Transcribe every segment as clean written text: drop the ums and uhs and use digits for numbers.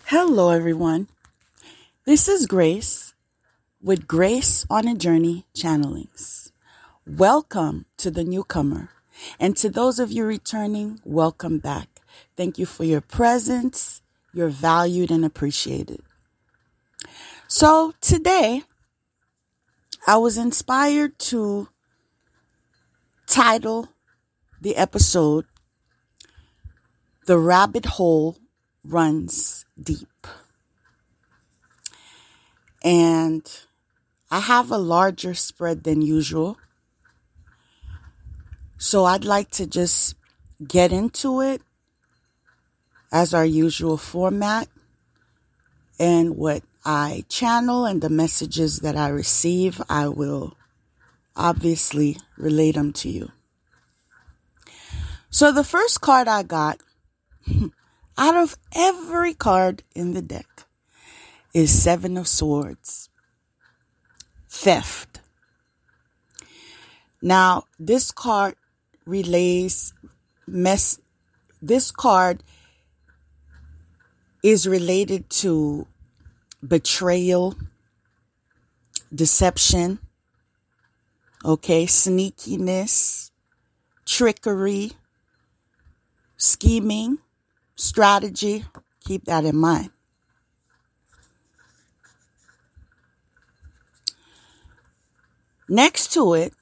Hello, everyone. This is Grace with Grace on a Journey Channelings. Welcome to the newcomer. And to those of you returning, welcome back. Thank you for your presence. You're valued and appreciated. So today, I was inspired to title the episode, The Rabbit Hole Runs Deep. And I have a larger spread than usual. So I'd like to just get into it as our usual format, and what I channel and the messages that I receive, I will obviously relate them to you. So the first card I got out of every card in the deck is Seven of Swords. Theft. Now, this card this card is related to betrayal, deception, sneakiness, trickery, scheming, strategy. Keep that in mind. Next to it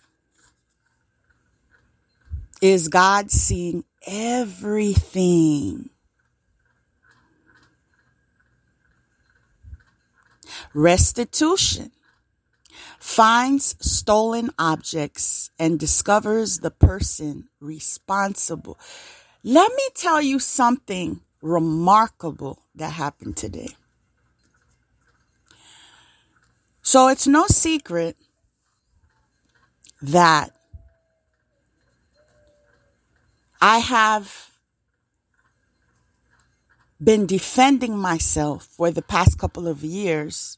is God seeing everything. Restitution. Finds stolen objects and discovers the person responsible. Let me tell you something remarkable that happened today. So it's no secret that I have been defending myself for the past couple of years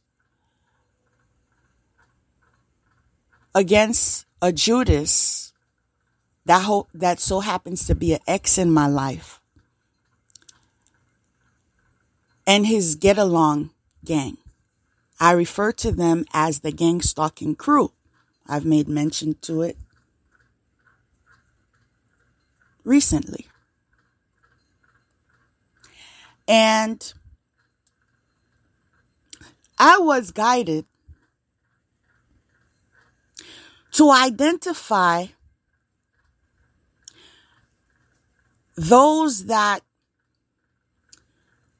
against a Judas that so happens to be an ex in my life and his get-along gang. I refer to them as the gang stalking crew. I've made mention to it recently. And I was guided to identify those that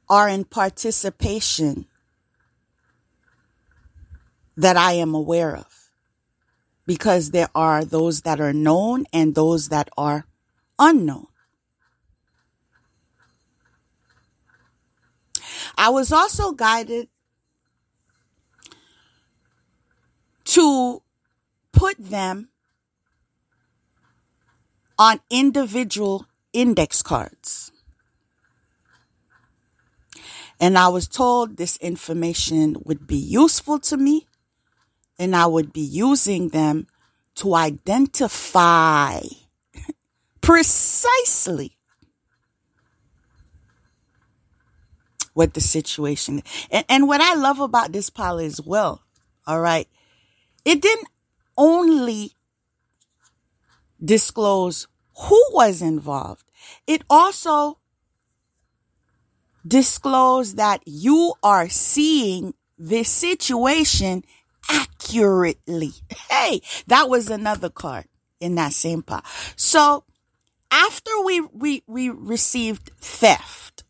are in participation that I am aware of. Because there are those that are known and those that are unknown. I was also guided to put them on individual index cards. And I was told this information would be useful to me, and I would be using them to identify precisely what the situation is. And what I love about this pile as well, all right, it didn't only disclose who was involved. It also disclosed that you are seeing this situation accurately. Hey, that was another card in that same pile. So after we received theft,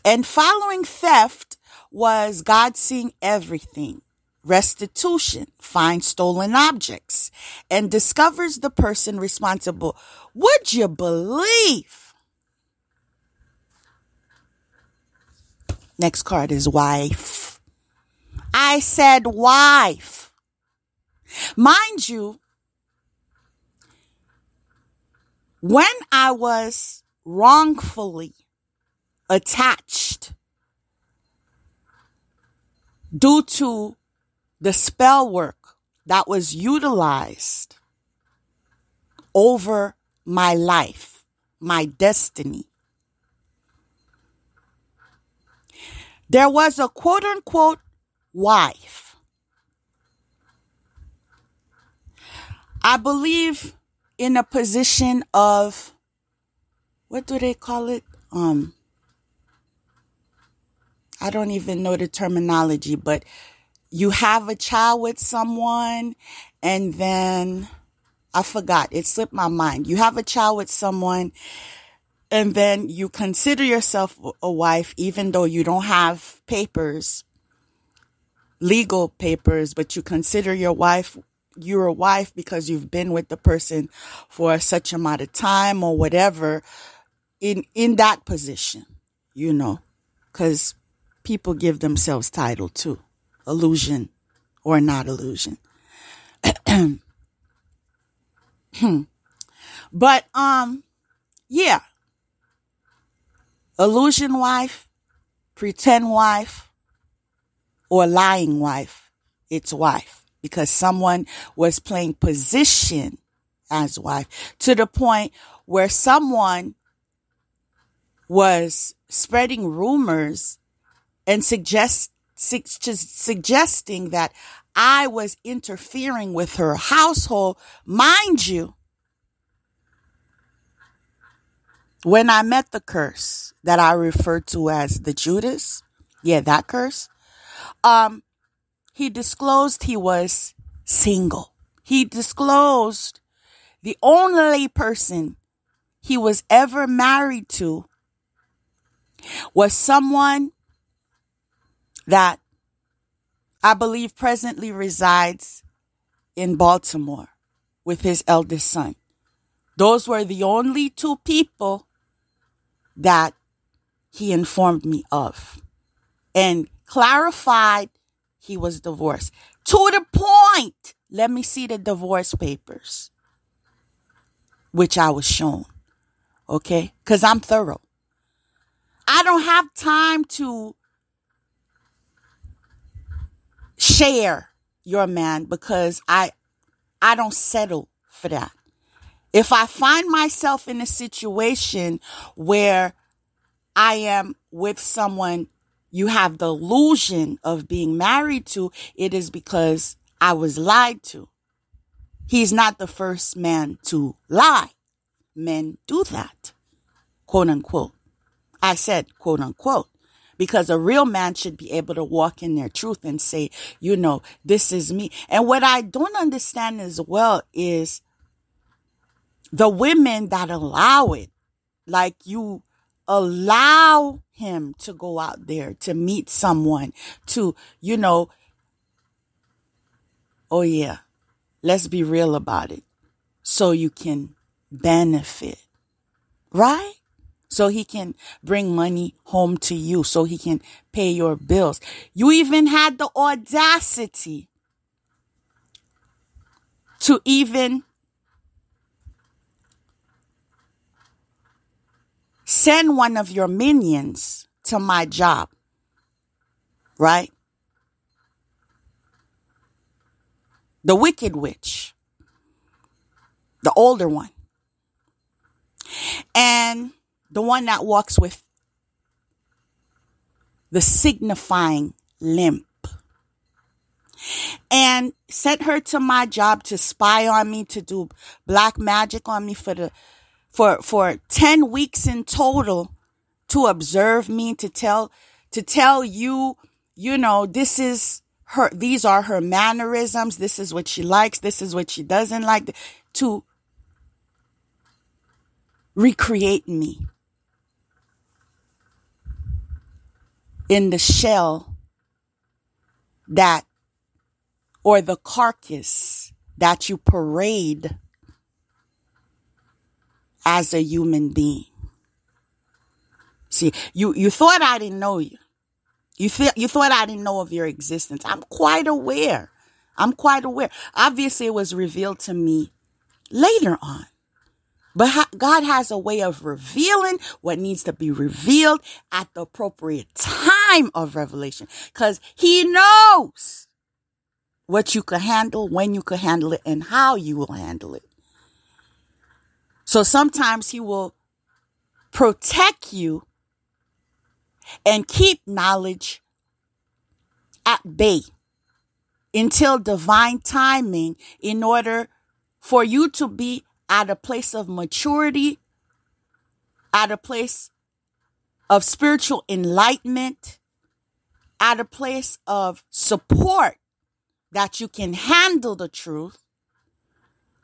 and following theft was God seeing everything. Restitution, finds stolen objects and discovers the person responsible. Would you believe? Next card is wife. I said wife. Mind you, when I was wrongfully attached due to the spell work that was utilized over my life, my destiny, There was a quote unquote wife. I believe in a position of, what do they call it? I don't even know the terminology, but you have a child with someone and then I forgot. It slipped my mind. You have a child with someone and then you consider yourself a wife, even though you don't have papers, legal papers, but you consider you're a wife because you've been with the person for such amount of time or whatever in that position, because people give themselves title too, illusion or not illusion. But, yeah, illusion wife, pretend wife, or lying wife, it's wife. Because someone was playing position as wife to the point where someone was spreading rumors and suggesting that I was interfering with her household. Mind you, when I met the curse that I referred to as the Judas, that curse, he disclosed he was single. He disclosed the only person he was ever married to was someone that I believe presently resides in Baltimore with his eldest son. Those were the only two people that he informed me of and clarified he was divorced. To the point, let me see the divorce papers, which I was shown. Okay? Because I'm thorough. I don't have time to share your man because I don't settle for that. If I find myself in a situation where I am with someone you have the illusion of being married to, it is because I was lied to. He's not the first man to lie. Men do that, quote unquote. I said, quote unquote, because a real man should be able to walk in their truth and say, this is me. And what I don't understand as well is the women that allow it, like you allow him to go out there to meet someone to, oh yeah, let's be real about it. So you can benefit, right? So he can bring money home to you, so he can pay your bills. You even had the audacity to even send one of your minions to my job, right? The wicked witch, the older one, and the one that walks with the signifying limp, and sent her to my job to spy on me, to do black magic on me for 10 weeks in total, to observe me, to tell you, this is her, these are her mannerisms, this is what she likes, this is what she doesn't like, to recreate me in the shell or the carcass that you parade as a human being. See, you thought I didn't know you. You thought I didn't know of your existence. I'm quite aware. Obviously, it was revealed to me later on. But God has a way of revealing what needs to be revealed at the appropriate time of revelation. Because he knows what you can handle, when you can handle it, and how you will handle it. So sometimes he will protect you and keep knowledge at bay until divine timing in order for you to be at a place of maturity, at a place of spiritual enlightenment, at a place of support that you can handle the truth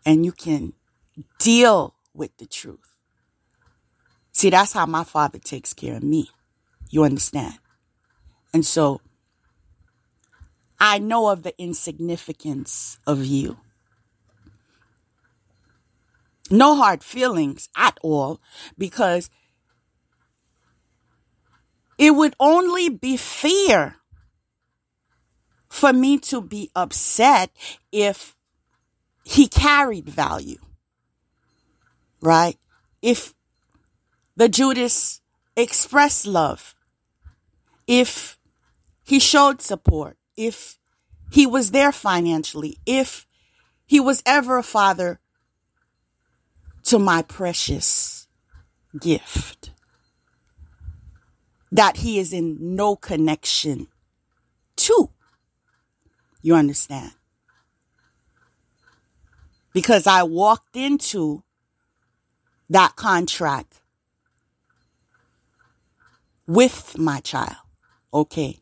and you can deal with the truth. See, that's how my Father takes care of me. You understand? And so I know of the insignificance of you. No hard feelings at all, because it would only be fair for me to be upset if he carried value, right? If the Judas expressed love, if he showed support, if he was there financially, if he was ever a father to my precious gift that he is in no connection to. You understand? Because I walked into that contract with my child. Okay.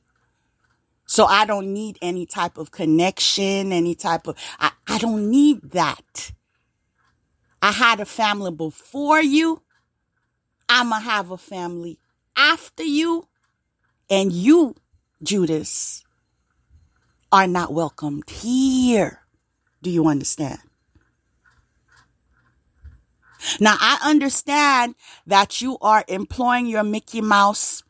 So I don't need any type of connection, any type of, I don't need that. I had a family before you. I'm going to have a family after you. And you, Judas, are not welcomed here. Do you understand? Now, I understand that you are employing your Mickey Mouse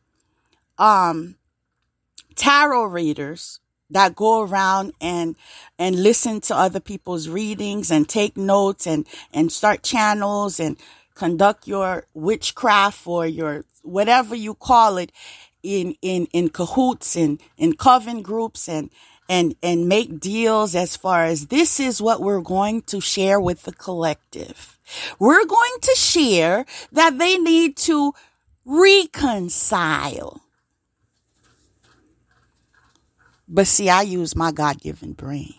tarot readers that go around and listen to other people's readings and take notes and start channels and conduct your witchcraft or your whatever you call it in cahoots and in coven groups and make deals as far as this is what we're going to share with the collective. We're going to share that they need to reconcile. But see, I use my God-given brain.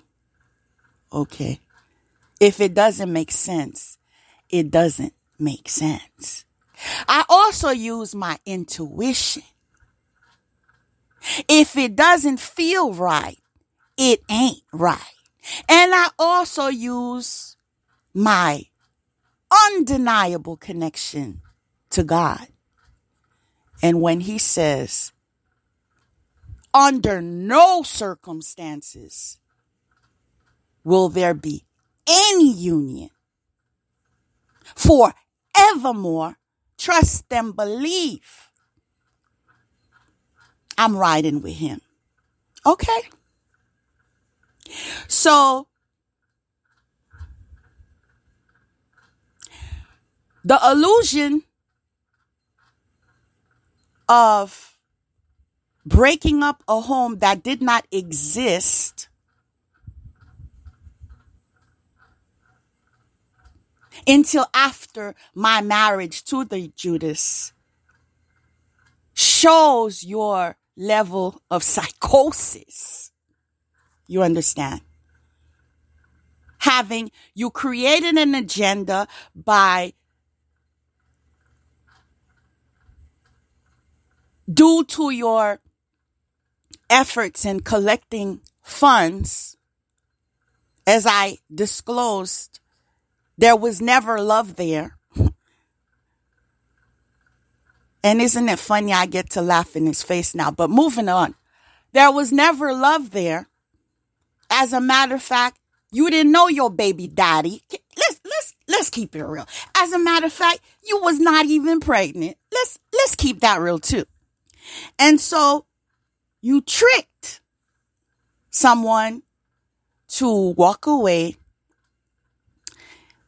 Okay. If it doesn't make sense, it doesn't make sense. I also use my intuition. If it doesn't feel right, it ain't right. And I also use my undeniable connection to God. And when he says, under no circumstances will there be any union forevermore, trust and believe, I'm riding with him. Okay. So the illusion of breaking up a home that did not exist until after my marriage to the Judas shows your level of psychosis. You understand? You created an agenda by due to your efforts in collecting funds, as I disclosed, there was never love there. And isn't it funny? I get to laugh in his face now, but moving on. There was never love there. As a matter of fact, you didn't know your baby daddy. Let's keep it real. As a matter of fact, you was not even pregnant. Let's keep that real too. And so you tricked someone to walk away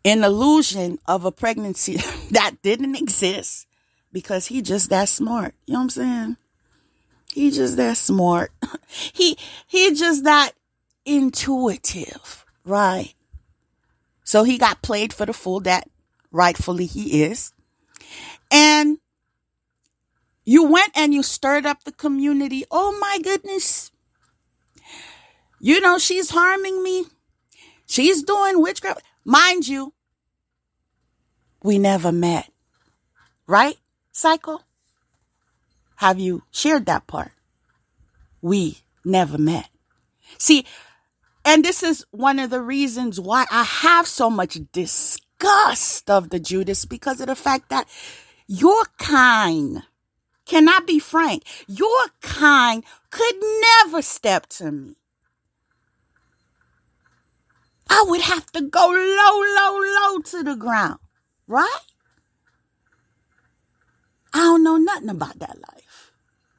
in illusion of a pregnancy that didn't exist because he just that smart. You know what I'm saying? He just that smart. He just that intuitive, right? So he got played for the fool that rightfully he is. And you went and you stirred up the community. Oh my goodness. She's harming me. She's doing witchcraft. Mind you, we never met. Right, Psycho? Have you shared that part? We never met. See, and this is one of the reasons why I have so much disgust of the Judas, because of the fact that your kind, can I be frank? Your kind could never step to me. I would have to go low to the ground, right? I don't know nothing about that life.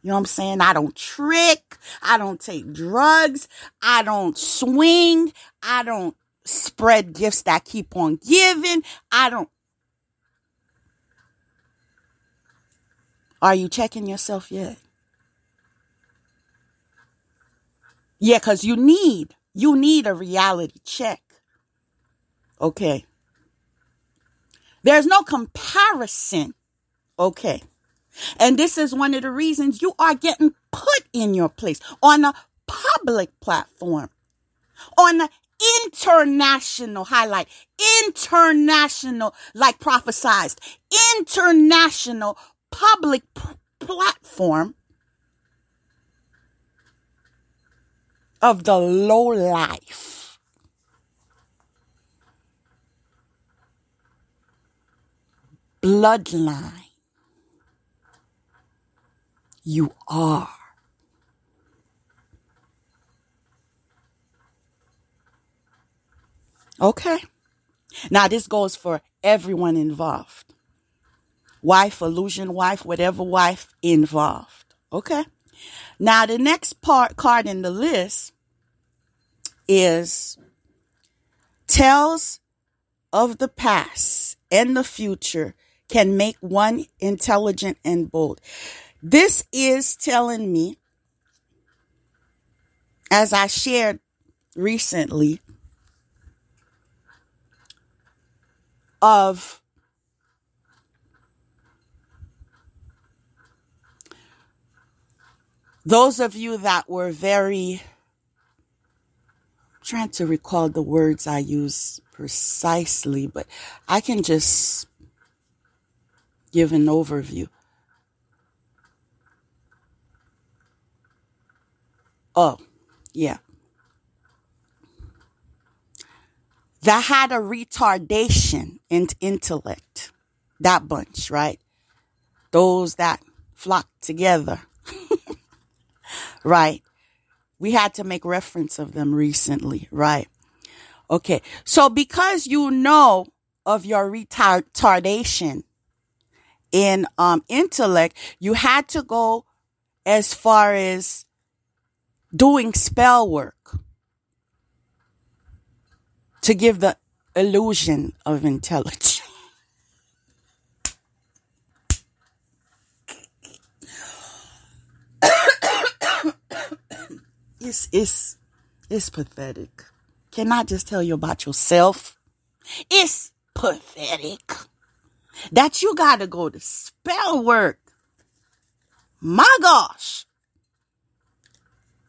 You know what I'm saying? I don't trick. I don't take drugs. I don't swing. I don't spread gifts that keep on giving. Are you checking yourself yet? Yeah, because you need a reality check. Okay. There's no comparison. Okay. And this is one of the reasons you are getting put in your place on a public platform, on the international highlight, international, like prophesized, international public platform of the low life. Bloodline. You are. Okay. Now this goes for everyone involved. Wife, illusion wife, whatever wife involved. Okay. Now the next card in the list is tells of the past and the future can make one intelligent and bold. This is telling me, as I shared recently, of those of you that were I'm trying to recall the words I use precisely, but I can just give an overview. Oh, yeah. That had a retardation in intellect. That bunch, right? Those that flocked together. Right. We had to make reference of them recently, right? Okay. So because you know of your retardation in intellect, you had to go as far as doing spell work to give the illusion of intelligence. It's pathetic. Can I just tell you about yourself? It's pathetic that you gotta go to spell work. My gosh.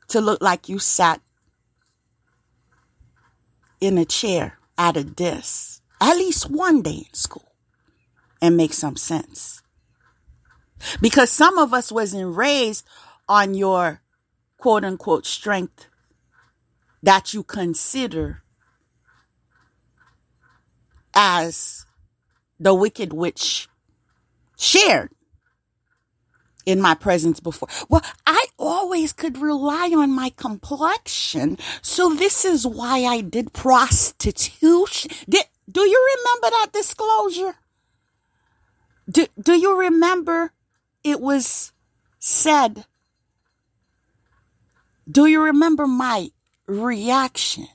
To look like you sat in a chair at a desk at least one day in school and make some sense. Because some of us wasn't raised on your quote unquote strength that you consider as the wicked witch shared in my presence before. Well, I always could rely on my complexion. So this is why I did prostitution. Do you remember that disclosure? Do you remember it was said? Do you remember my reaction?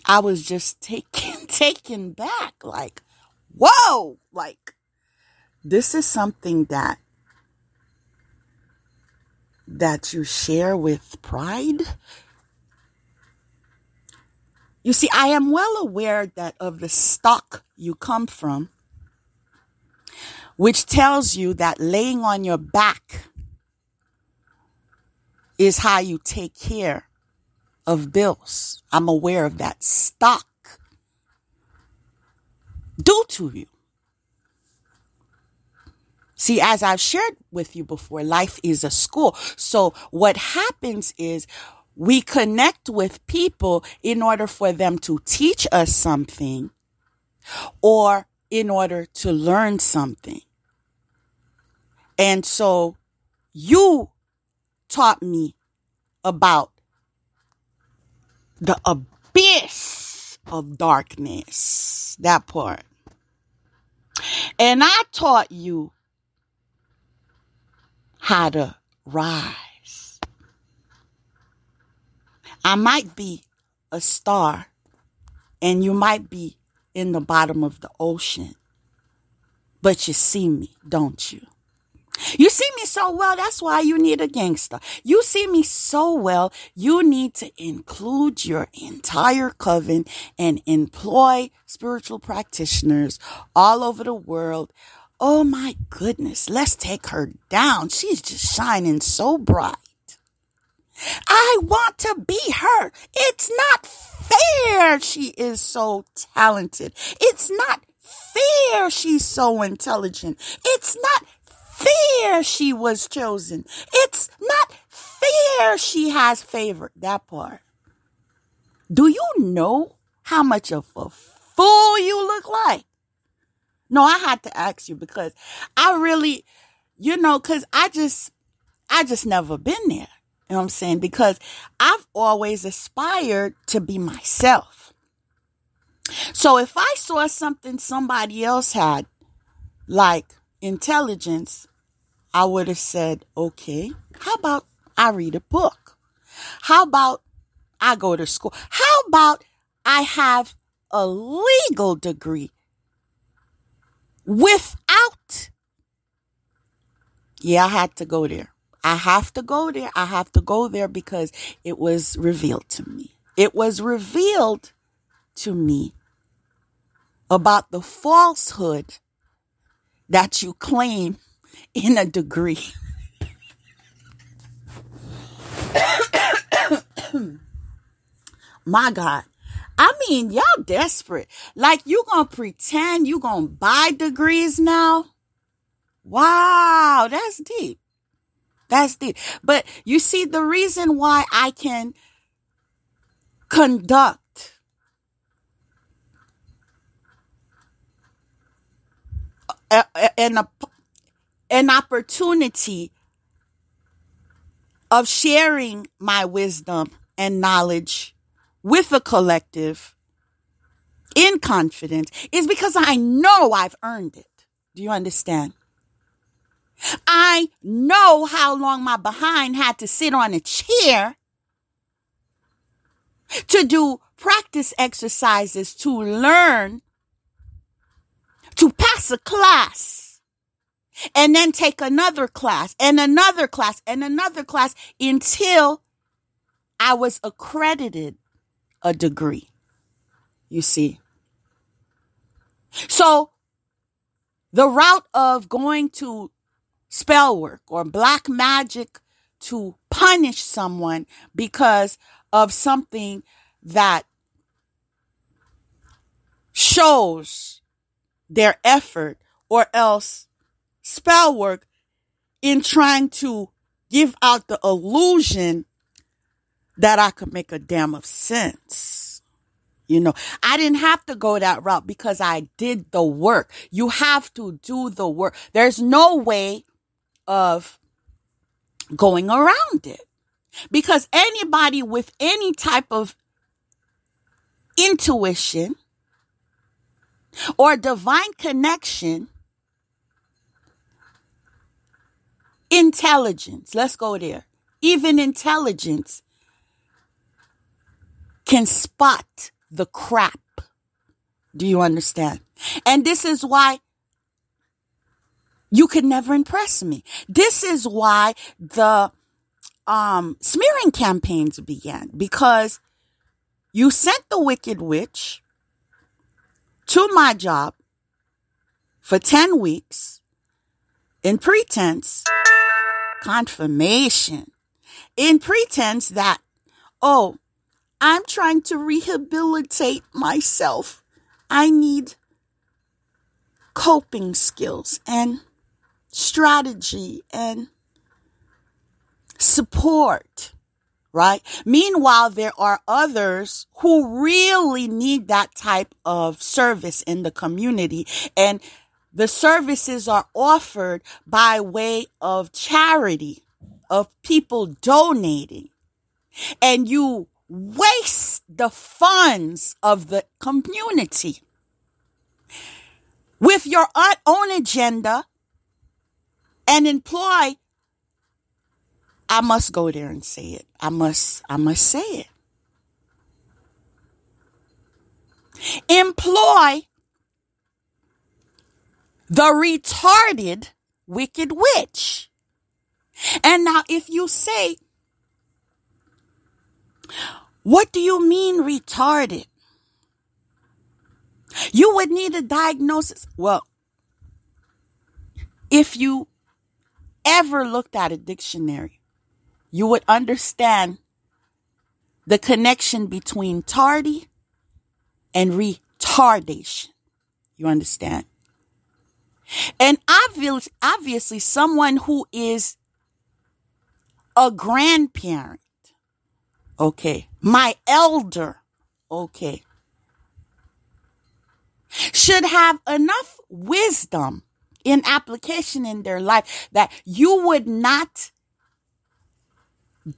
I was just taken back, like, whoa, like, this is something that you share with pride. You see, I am well aware that of the stock you come from, which tells you that laying on your back is how you take care of bills. I'm aware of that. Stock due to you. See, as I've shared with you before, life is a school. So what happens is we connect with people in order for them to teach us something or in order to learn something. And so you taught me about the abyss of darkness, that part. And I taught you how to rise. I might be a star and you might be in the bottom of the ocean, but you see me, don't you? You see me so well, that's why you need a gangster. You see me so well, you need to include your entire coven and employ spiritual practitioners all over the world. Oh my goodness, let's take her down. She's just shining so bright. I want to be her. It's not fair she is so talented. It's not fair she's so intelligent. It's not fair she was chosen. It's not fair she has favor. That part. Do you know how much of a fool you look like? No, I had to ask you because I really, because I just never been there. You know what I'm saying? Because I've always aspired to be myself. So if I saw something somebody else had, like intelligence, I would have said, okay, how about I read a book? How about I go to school? How about I have a legal degree without? Yeah, I had to go there. I have to go there. I have to go there because it was revealed to me. It was revealed to me about the falsehood that you claim in a degree. My God. I mean, y'all desperate. Like you gonna pretend you gonna buy degrees now? Wow, that's deep. That's deep. But you see, the reason why I can conduct an opportunity of sharing my wisdom and knowledge with a collective in confidence is because I know I've earned it. Do you understand? I know how long my behind had to sit on a chair to do practice exercises to learn to pass a class and then take another class and another class and another class until I was accredited a degree. You see? So the route of going to spell work or black magic to punish someone because of something that shows their effort, or else spell work in trying to give out the illusion that I could make a damn of sense. I didn't have to go that route because I did the work. You have to do the work. There's no way of going around it, because anybody with any type of intuition or divine connection, intelligence, let's go there. Even intelligence can spot the crap. Do you understand? And this is why you could never impress me. This is why the smearing campaigns began, because you sent the Wicked Witch to my job for 10 weeks in pretense, confirmation, in pretense that, oh, I'm trying to rehabilitate myself. I need coping skills and strategy and support, right? Meanwhile, there are others who really need that type of service in the community, and the services are offered by way of charity, of people donating, and you waste the funds of the community with your own agenda and employ, I must go there and say it. I must say it. Employ the retarded wicked witch. And now if you say, what do you mean retarded? You would need a diagnosis. Well, if you ever looked at a dictionary, you would understand the connection between tardy and retardation. You understand? And obviously someone who is a grandparent, okay, my elder, okay, should have enough wisdom in application in their life that you would not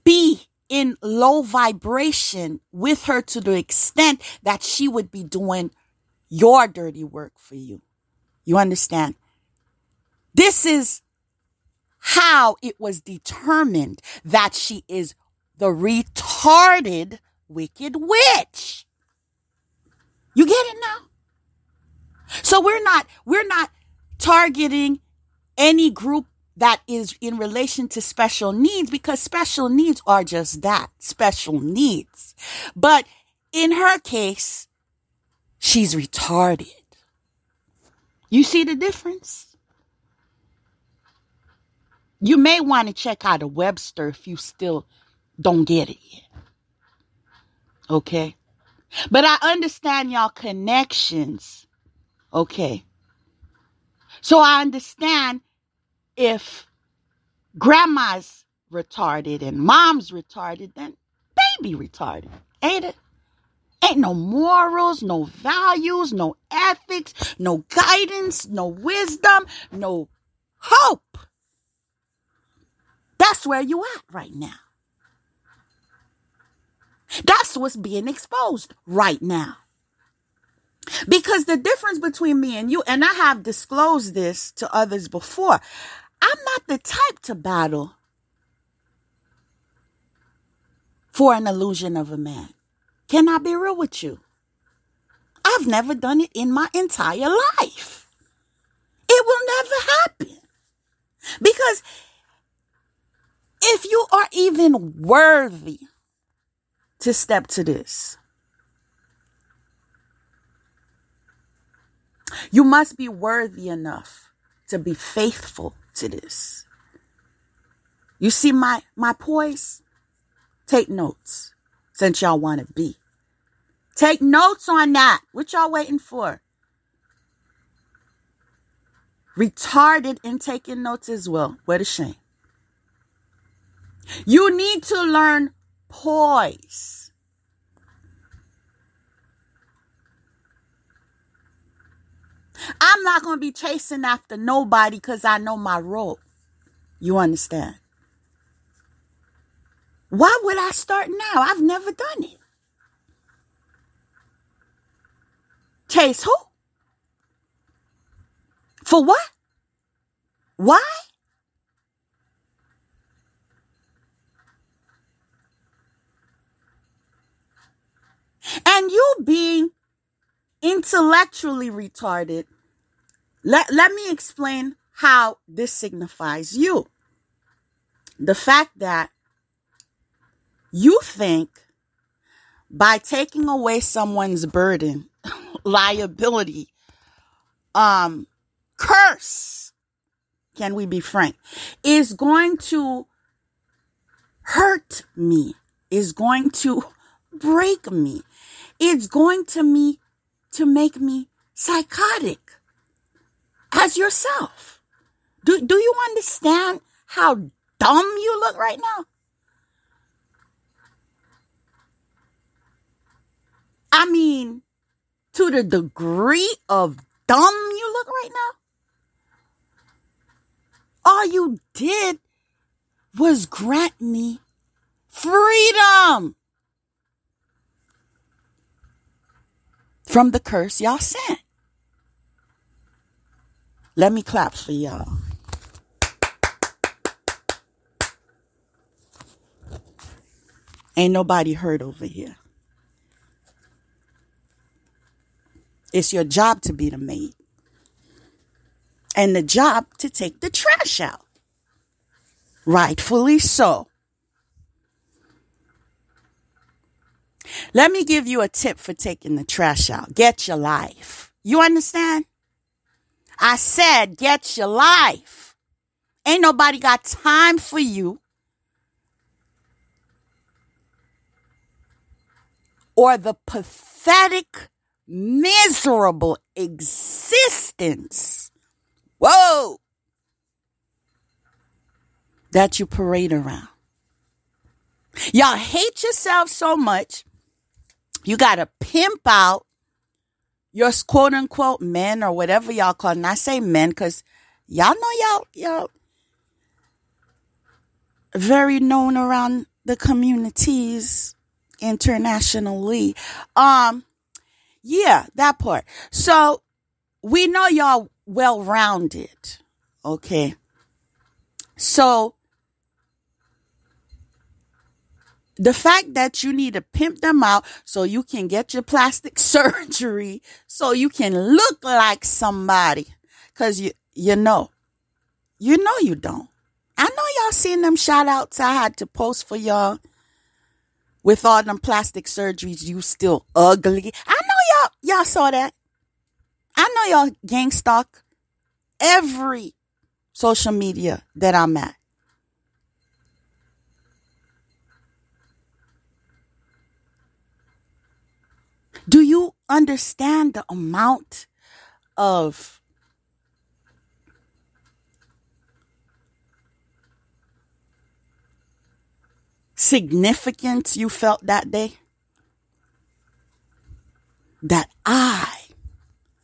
be in low vibration with her to the extent that she would be doing your dirty work for you. You understand? This is how it was determined that she is the retarded wicked witch. You get it now? So we're not targeting any group that is in relation to special needs, because special needs are just that, special needs. But in her case, she's retarded. You see the difference? You may want to check out a Webster if you still don't get it yet. Okay? But I understand y'all connections. Okay. So I understand if grandma's retarded and mom's retarded, then baby retarded. Ain't it? Ain't no morals, no values, no ethics, no guidance, no wisdom, no hope. That's where you at right now. That's what's being exposed right now. Because the difference between me and you, and I have disclosed this to others before, I'm not the type to battle for an illusion of a man. Can I be real with you? I've never done it in my entire life. It will never happen. Because if you are even worthy to step to this, you must be worthy enough to be faithful to this. You see my poise? Take notes since y'all want to be. Take notes on that. What y'all waiting for? Retarded in taking notes as well. What a shame. You need to learn poise. I'm not going to be chasing after nobody because I know my role. You understand? Why would I start now? I've never done it. Chase who? For what? Why? And you being intellectually retarded, let me explain how this signifies you. The fact that you think by taking away someone's burden, liability, curse, can we be frank, is going to hurt me. It's going to break me. It's going to make me psychotic as yourself. Do you understand how dumb you look right now? I mean, to the degree of dumb you look right now. All you did was grant me freedom from the curse y'all sent. Let me clap for y'all. Ain't nobody hurt over here. It's your job to be the maid. And the job to take the trash out. Rightfully so. Let me give you a tip for taking the trash out. Get your life. You understand? I said, get your life. Ain't nobody got time for you. Or the pathetic, miserable existence. Whoa. That you parade around. Y'all hate yourself so much. You got to pimp out your quote unquote men or whatever y'all call it. And I say men because y'all know y'all very known around the communities internationally. Yeah, that part. So we know y'all well-rounded. Okay. So the fact that you need to pimp them out so you can get your plastic surgery, so you can look like somebody, because you know you don't. I know y'all seen them shout outs I had to post for y'all with all them plastic surgeries. You still ugly. I know y'all saw that. I know y'all gang stalk every social media that I'm at. Do you understand the amount of significance you felt that day? That I,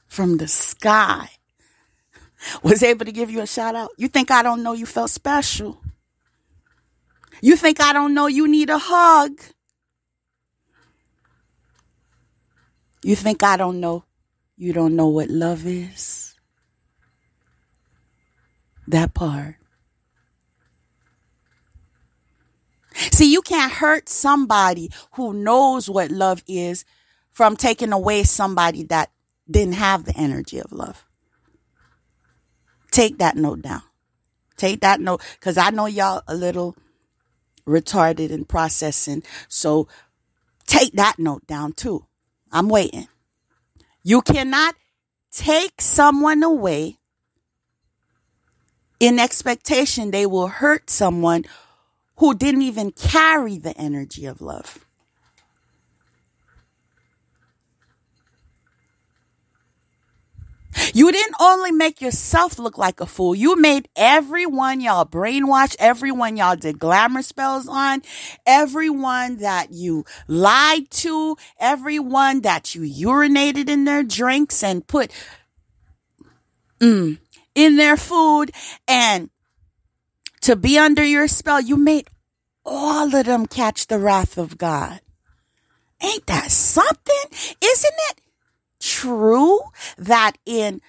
from the sky, was able to give you a shout out? You think I don't know you felt special? You think I don't know you need a hug? You think I don't know you don't know what love is? That part. See, you can't hurt somebody who knows what love is from taking away somebody that didn't have the energy of love. Take that note down. Take that note, because I know y'all a little retarded in processing. So take that note down too. I'm waiting. You cannot take someone away in expectation they will hurt someone who didn't even carry the energy of love. You didn't only make yourself look like a fool. You made everyone y'all brainwashed, everyone y'all did glamour spells on, everyone that you lied to, everyone that you urinated in their drinks and put in their food and to be under your spell. You made all of them catch the wrath of God. Ain't that something? Isn't it true that in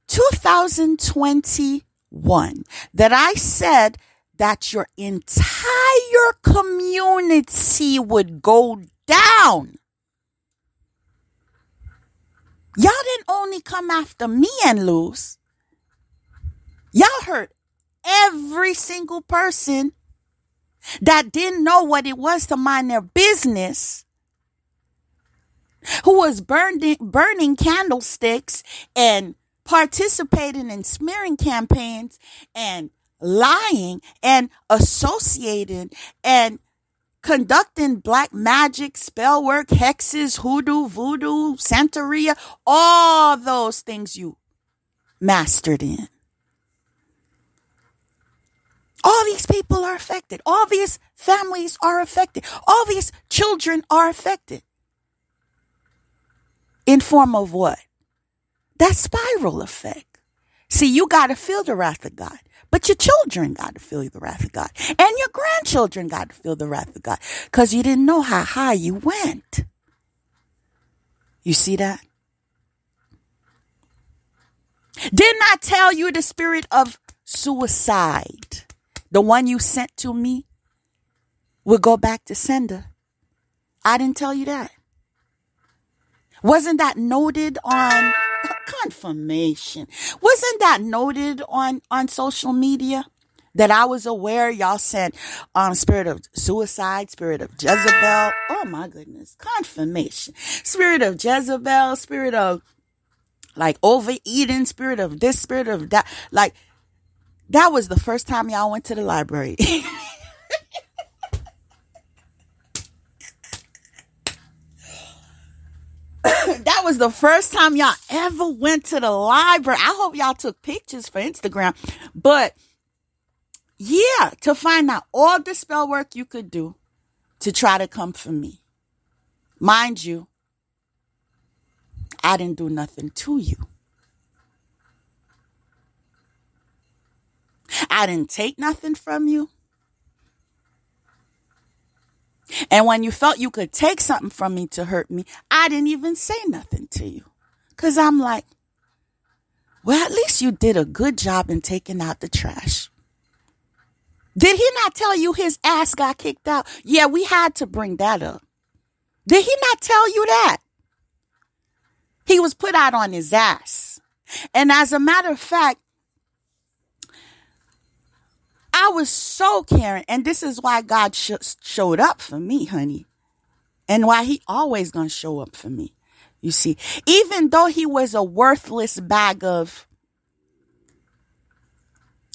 2021 that I said that your entire community would go down? Y'all didn't only come after me and lose. Y'all hurt every single person that didn't know what it was to mind their business, who was burning candlesticks and participating in smearing campaigns and lying and associating and conducting black magic, spell work, hexes, hoodoo, voodoo, Santeria, all those things you mastered in. All these people are affected. All these families are affected. All these children are affected. In form of what? That spiral effect. See, you got to feel the wrath of God. But your children got to feel the wrath of God. And your grandchildren got to feel the wrath of God. Because you didn't know how high you went. You see that? Didn't I tell you the spirit of suicide, the one you sent to me, will go back to sender? I didn't tell you that. Wasn't that noted on confirmation? Wasn't that noted on social media? That I was aware y'all sent spirit of suicide, spirit of Jezebel. Oh my goodness. Confirmation. Spirit of Jezebel, spirit of like overeating, spirit of this, spirit of that. Like that was the first time y'all went to the library. That was the first time y'all ever went to the library. I hope y'all took pictures for Instagram. But yeah, to find out all the spell work you could do to try to come for me. Mind you, I didn't do nothing to you. I didn't take nothing from you. And when you felt you could take something from me to hurt me, I didn't even say nothing to you. Because I'm like, well, at least you did a good job in taking out the trash. Did he not tell you his ass got kicked out? Yeah, we had to bring that up. Did he not tell you that? He was put out on his ass. And as a matter of fact, I was so caring. And this is why God showed up for me, honey. And why he always gonna show up for me. You see, even though he was a worthless bag of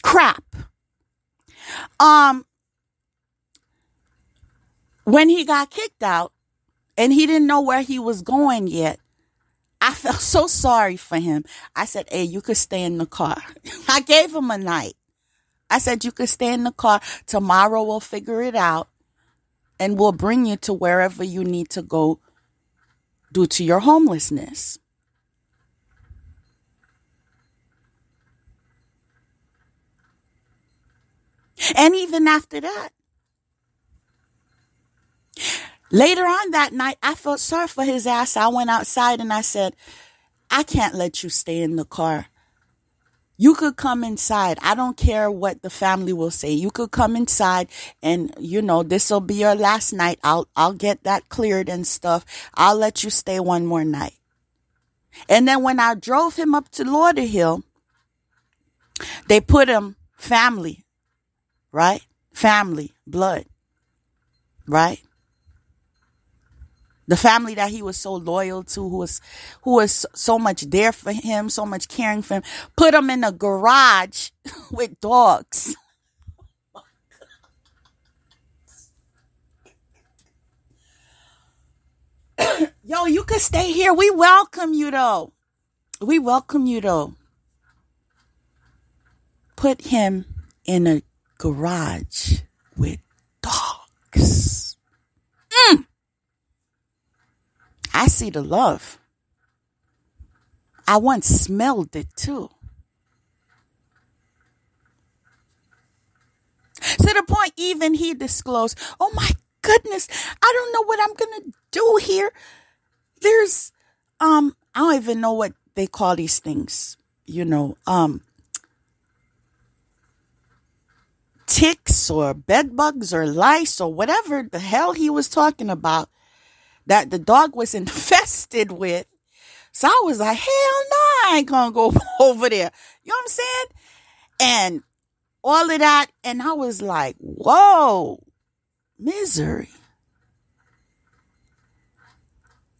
crap. When he got kicked out and he didn't know where he was going yet, I felt so sorry for him. I said, hey, you could stay in the car. I gave him a night. I said, you could stay in the car. Tomorrow we'll figure it out and we'll bring you to wherever you need to go due to your homelessness. And even after that, later on that night, I felt sorry for his ass. I went outside and I said, I can't let you stay in the car. You could come inside. I don't care what the family will say. You could come inside and, this will be your last night. I'll get that cleared and stuff. I'll let you stay one more night. And then when I drove him up to Lauderhill, they put him family, right? Family, blood, right? The family that he was so loyal to, who was so much there for him, so much caring for him, put him in a garage with dogs. Yo, you could stay here. We welcome you though. We welcome you though. Put him in a garage with dogs. I see the love. I once smelled it too. To the point even he disclosed, oh my goodness, I don't know what I'm going to do here. There's, I don't even know what they call these things, ticks or bed bugs or lice or whatever the hell he was talking about that the dog was infested with. So I was like, hell no, I ain't gonna go over there. You know what I'm saying? And all of that. And I was like, whoa, misery.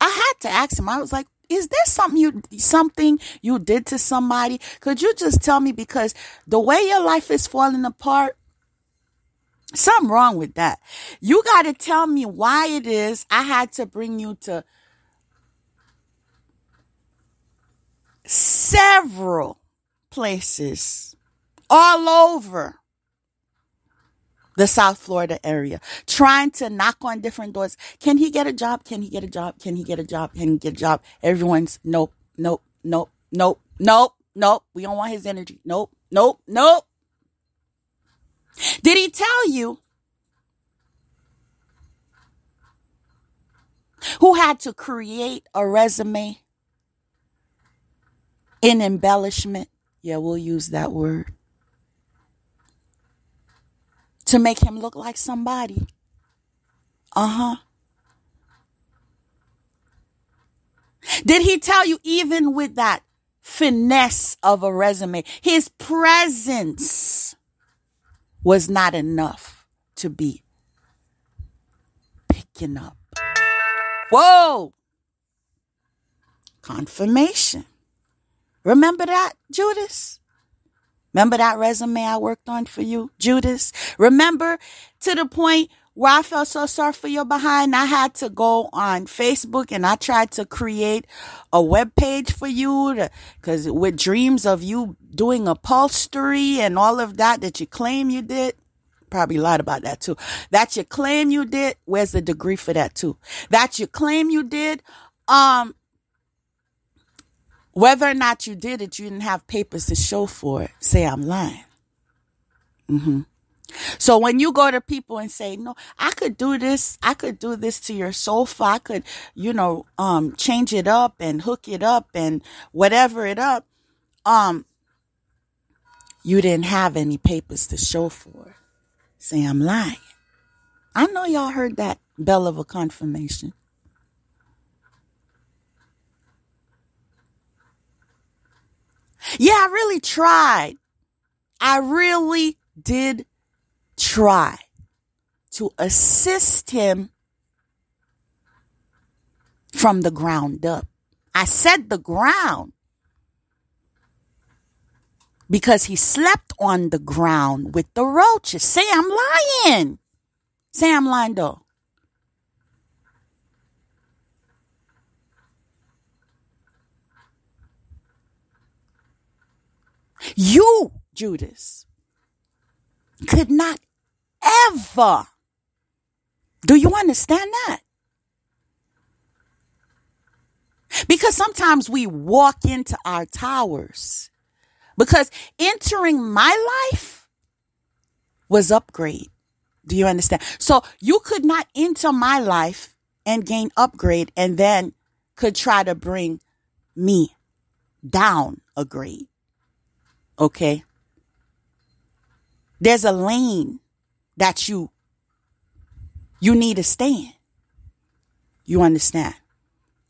I had to ask him. I was like, is there something you did to somebody? Could you just tell me? Because the way your life is falling apart, something wrong with that. You got to tell me why it is I had to bring you to several places all over the South Florida area, trying to knock on different doors. Can he get a job? Can he get a job? Can he get a job? Can he get a job? Everyone's nope, nope, nope, nope, nope, nope. We don't want his energy. Nope, nope, nope. Did he tell you who had to create a resume in embellishment? Yeah, we'll use that word. To make him look like somebody. Did he tell you, even with that finesse of a resume, his presence was not enough to be picking up? Whoa! Confirmation. Remember that, Judas? Remember that resume I worked on for you, Judas? Remember, to the point where I felt so sorry for your behind, I had to go on Facebook and I tried to create a web page for you, because with dreams of you doing upholstery and all of that you claim you did. Probably lied about that too. That you claim you did. Where's the degree for that too? That you claim you did. Whether or not you did it, you didn't have papers to show for it. Say I'm lying. So when you go to people and say, no, I could do this to your sofa. I could, change it up and hook it up and whatever it up. You didn't have any papers to show for it. Say I'm lying. I know y'all heard that bell of a confirmation. Yeah, I really tried. I really did try to assist him from the ground up. I said the ground because he slept on the ground with the roaches. Say I'm lying. Say I'm lying though. You, Judas, could not ever. Do you understand that? Because sometimes we walk into our towers. Because entering my life was upgrade. Do you understand? So you could not enter my life and gain upgrade and then could try to bring me down a grade. Okay? There's a lane that you need to stay in. You understand?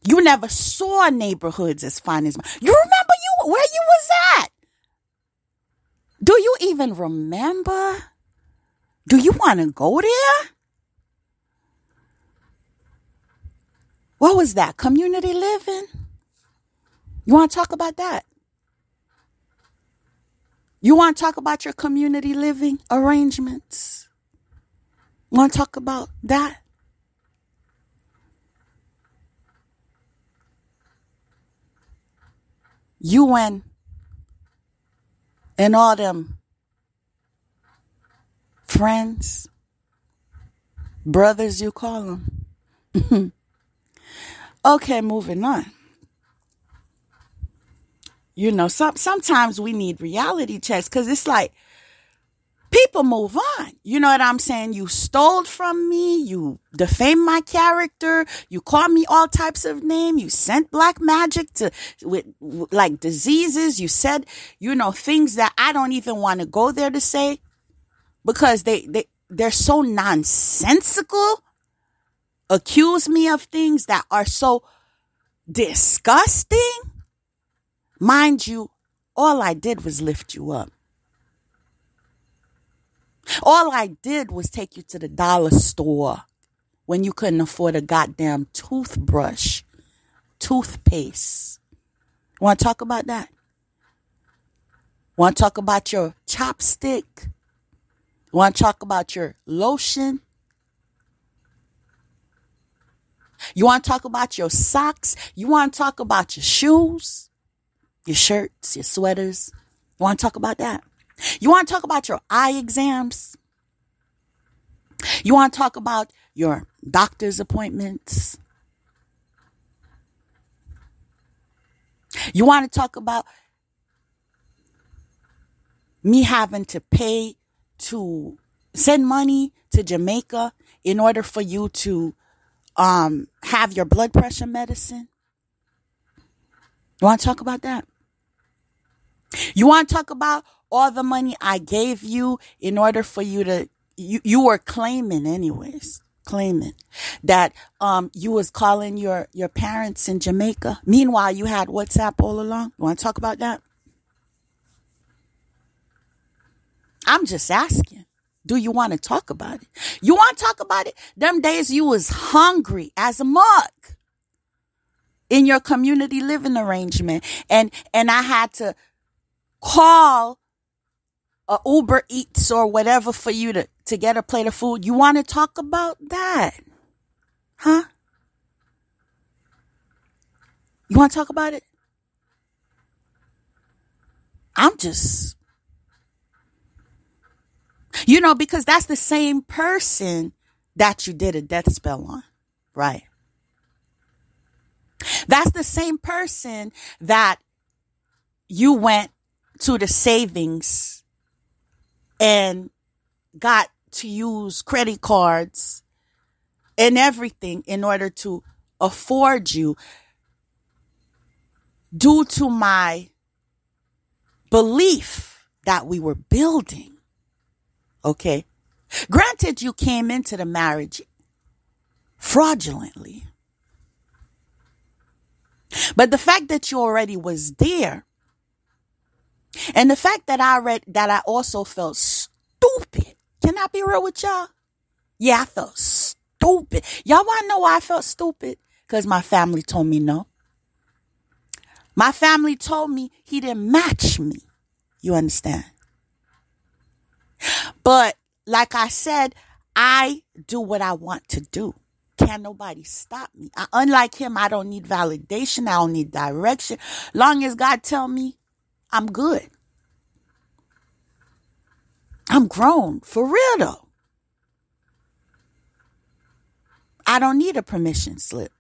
You never saw neighborhoods as fine as mine. You remember where you was at? Do you even remember? Do you want to go there? What was that? Community living? You want to talk about that? You want to talk about your community living arrangements? Want to talk about that? You and all them friends, brothers you call them. Okay, moving on. Sometimes we need reality checks because it's like people move on. You know what I'm saying? You stole from me. You defamed my character. You called me all types of names. You sent black magic with like diseases. You said, things that I don't even want to go there to say because they're so nonsensical. Accuse me of things that are so disgusting. Mind you, all I did was lift you up. All I did was take you to the dollar store when you couldn't afford a goddamn toothbrush toothpaste. Want to talk about that? Want to talk about your chopstick? Want to talk about your lotion? You want to talk about your socks? You want to talk about your shoes? Your shirts, your sweaters? You want to talk about that? You want to talk about your eye exams? You want to talk about your doctor's appointments? You want to talk about me having to pay to send money to Jamaica in order for you to have your blood pressure medicine? You want to talk about that? You want to talk about all the money I gave you in order for you to, you were claiming that you was calling your parents in Jamaica. Meanwhile, you had WhatsApp all along. You want to talk about that? I'm just asking. Do you want to talk about it? You want to talk about it? Them days you was hungry as a mug in your community living arrangement. And I had to call a Uber Eats or whatever for you to get a plate of food. You want to talk about that? Huh? You want to talk about it? I'm just... because that's the same person that you did a death spell on, right? That's the same person that you went to the savings and got to use credit cards and everything in order to afford you due to my belief that we were building. Okay. Granted, you came into the marriage fraudulently. But the fact that you already was there, and the fact that I also felt stupid. Can I be real with y'all? Yeah, I felt stupid. Y'all want to know why I felt stupid? Because my family told me no. My family told me he didn't match me. You understand? But like I said, I do what I want to do. Can't nobody stop me. Unlike him, I don't need validation. I don't need direction. Long as God tell me, I'm good. I'm grown. For real though. I don't need a permission slip.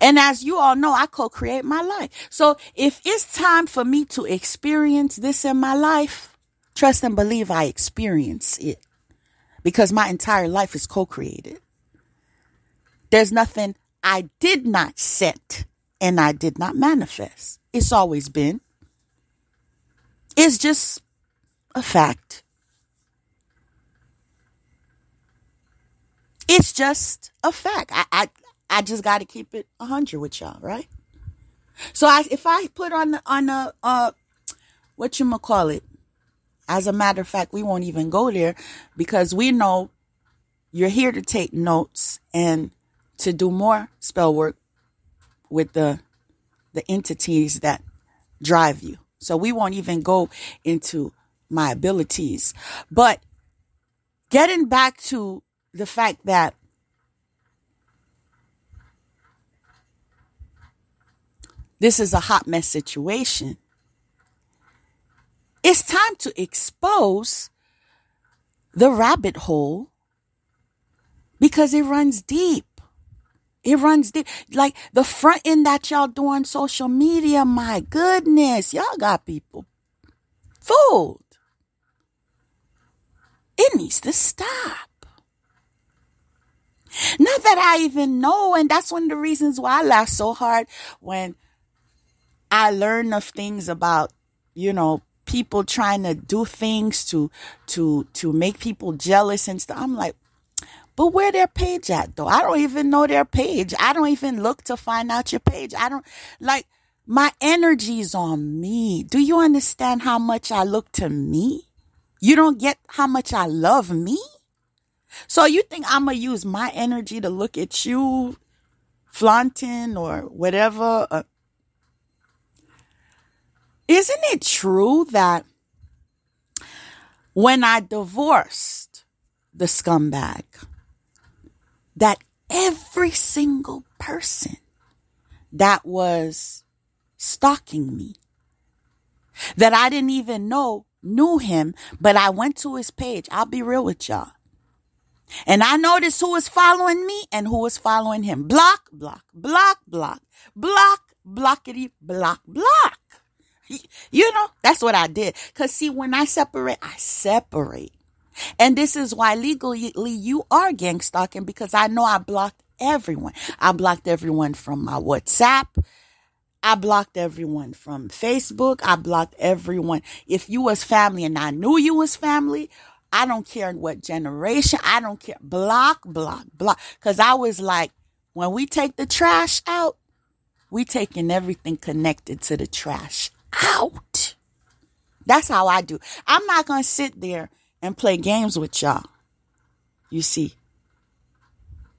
And as you all know, I co-create my life. So if it's time for me to experience this in my life, trust and believe I experience it. Because my entire life is co-created. There's nothing I did not set and I did not manifest. It's always been. It's just a fact. It's just a fact. I just got to keep it 100 with y'all, right? So if I put on whatchamacallit, as a matter of fact, we won't even go there because we know you're here to take notes and to do more spell work with the entities that drive you. So we won't even go into my abilities. But getting back to the fact that this is a hot mess situation, it's time to expose the rabbit hole because it runs deep. It runs deep. Like the front end that y'all do on social media, my goodness, y'all got people fooled. It needs to stop. Not that I even know, and that's one of the reasons why I laugh so hard when I learn of things about, people trying to do things to make people jealous and stuff. I'm like, but where their page at though? I don't even know their page. I don't even look to find out your page. I don't my energy's on me. Do you understand how much I look to me? You don't get how much I love me? So you think I'm going to use my energy to look at you flaunting or whatever? Isn't it true that when I divorced the scumbag, that every single person that was stalking me, that I didn't even know, knew him, but I went to his page. I'll be real with y'all. And I noticed who was following me and who was following him. Block, block, block, block, block, blockity, block, block. You know, that's what I did. Because see, when I separate, I separate. And this is why legally you are gang stalking, because I know I blocked everyone. I blocked everyone from my WhatsApp. I blocked everyone from Facebook. I blocked everyone. If you was family and I knew you was family, I don't care what generation. I don't care. Block, block, block. Because I was like, when we take the trash out, we taking everything connected to the trash out. That's how I do. I'm not going to sit there and play games with y'all. You see.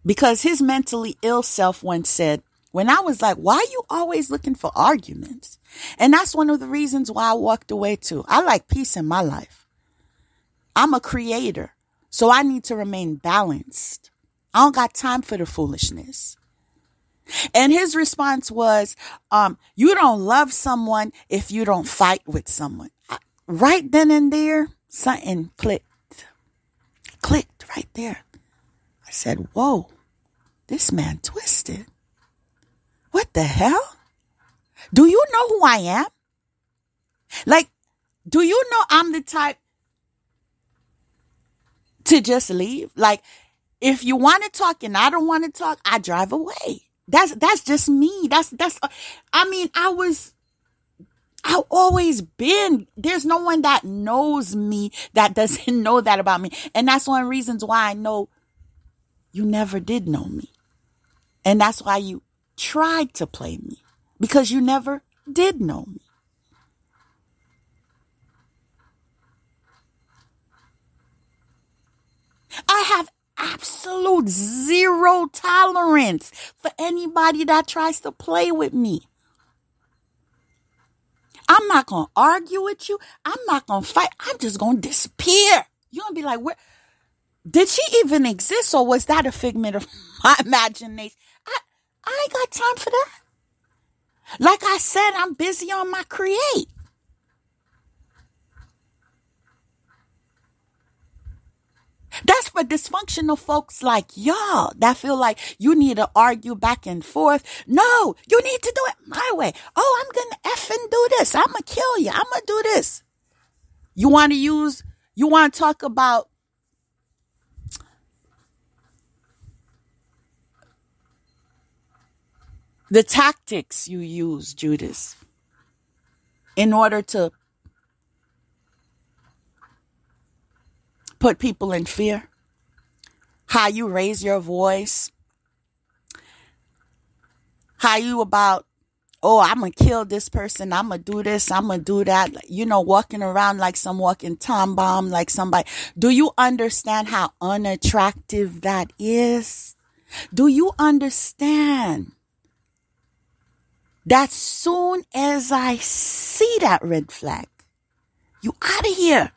Because his mentally ill self once said, when I was like, why are you always looking for arguments? And that's one of the reasons why I walked away too. I like peace in my life. I'm a creator, so I need to remain balanced. I don't got time for the foolishness. And his response was, you don't love someone if you don't fight with someone. Right then and there, something clicked right there. I said, whoa, this man twisted. What the hell? Do you know who I am? Like, do you know I'm the type to just leave? Like, if you want to talk and I don't want to talk, I drive away. That's just me. I've always been, there's no one that knows me that doesn't know that about me. And that's one of the reasons why I know you never did know me. And that's why you tried to play me, because you never did know me. I have absolute zero tolerance for anybody that tries to play with me. I'm not going to argue with you. I'm not going to fight. I'm just going to disappear. You're going to be like, where did she even exist, or was that a figment of my imagination? I ain't got time for that. Like I said, I'm busy on my create. That's for dysfunctional folks like y'all that feel like you need to argue back and forth. No, you need to do it my way. Oh, I'm going to effing do this. I'm going to kill you. I'm going to do this. You want to talk about the tactics you use, Judas, in order to put people in fear. How you raise your voice. How you about, oh, I'm going to kill this person. I'm going to do this. I'm going to do that. You know, walking around like some walking time bomb, like somebody. Do you understand how unattractive that is? Do you understand that soon as I see that red flag, you out of here?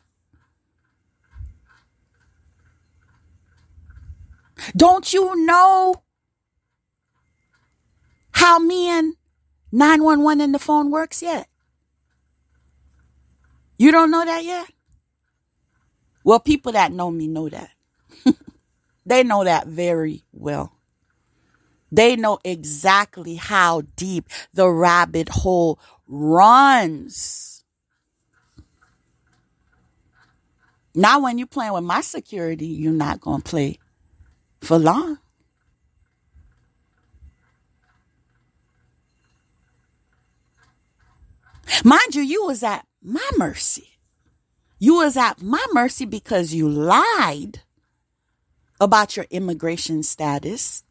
Don't you know how me and 911 in the phone works yet? You don't know that yet? Well, people that know me know that. They know that very well. They know exactly how deep the rabbit hole runs. Now, when you're playing with my security, you're not going to play for long. Mind you, you was at my mercy. You was at my mercy because you lied about your immigration status.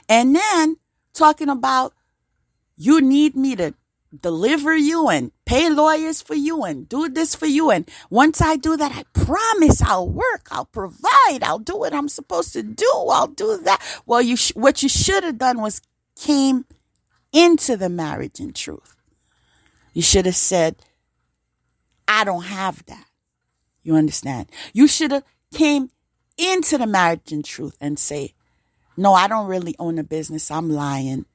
And then talking about you need me to deliver you and pay lawyers for you and do this for you. And once I do that, I promise I'll work, I'll provide, I'll do what I'm supposed to do, I'll do that. Well, what you should have done was came into the marriage in truth. You should have said, I don't have that. You understand? You should have came into the marriage in truth and say, no, I don't really own a business. I'm lying.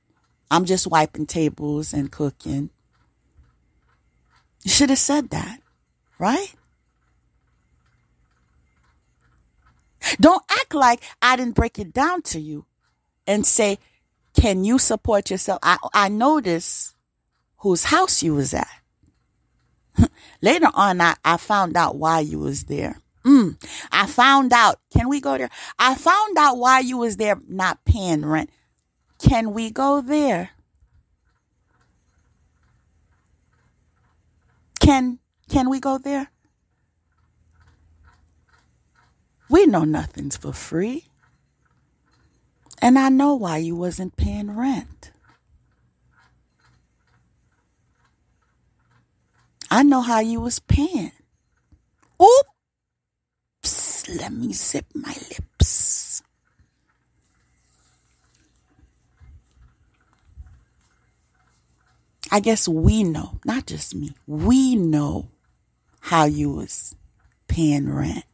I'm just wiping tables and cooking. You should have said that, right? Don't act like I didn't break it down to you and say, can you support yourself? I noticed whose house you was at. Later on, I found out why you was there. I found out. Can we go there? I found out why you was there not paying rent. Can we go there? Can we go there? We know nothing's for free. And I know why you wasn't paying rent. I know how you was paying. Oops, let me zip my lips. I guess we know, not just me, we know how you was paying rent.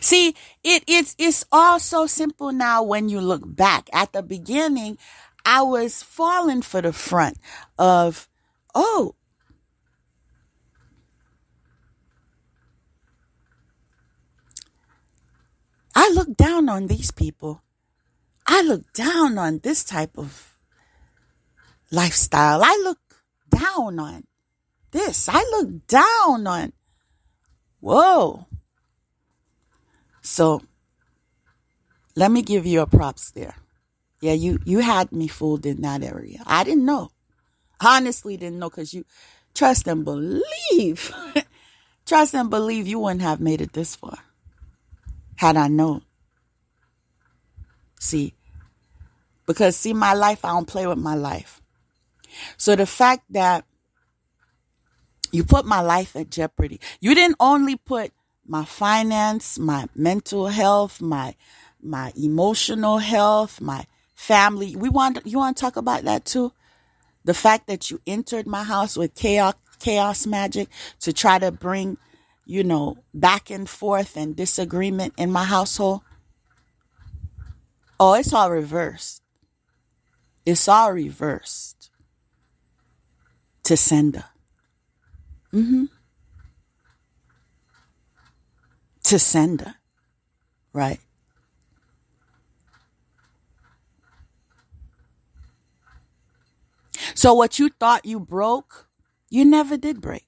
See, it's all so simple now when you look back. At the beginning, I was falling for the front of, oh, I look down on these people. I look down on this type of lifestyle. I look down on this. I look down on, whoa. So let me give you a props there. Yeah, you had me fooled in that area. I didn't know. Honestly didn't know, because you trust and believe. Trust and believe you wouldn't have made it this far had I known. See, because my life, I don't play with my life. So the fact that you put my life at jeopardy, you didn't only put my finance, my mental health, my emotional health, my family. You want to talk about that too? The fact that you entered my house with chaos magic to try to bring, back and forth and disagreement in my household. Oh, it's all reversed. It's all reversed to sender. To sender, right? So what you thought you broke, you never did break.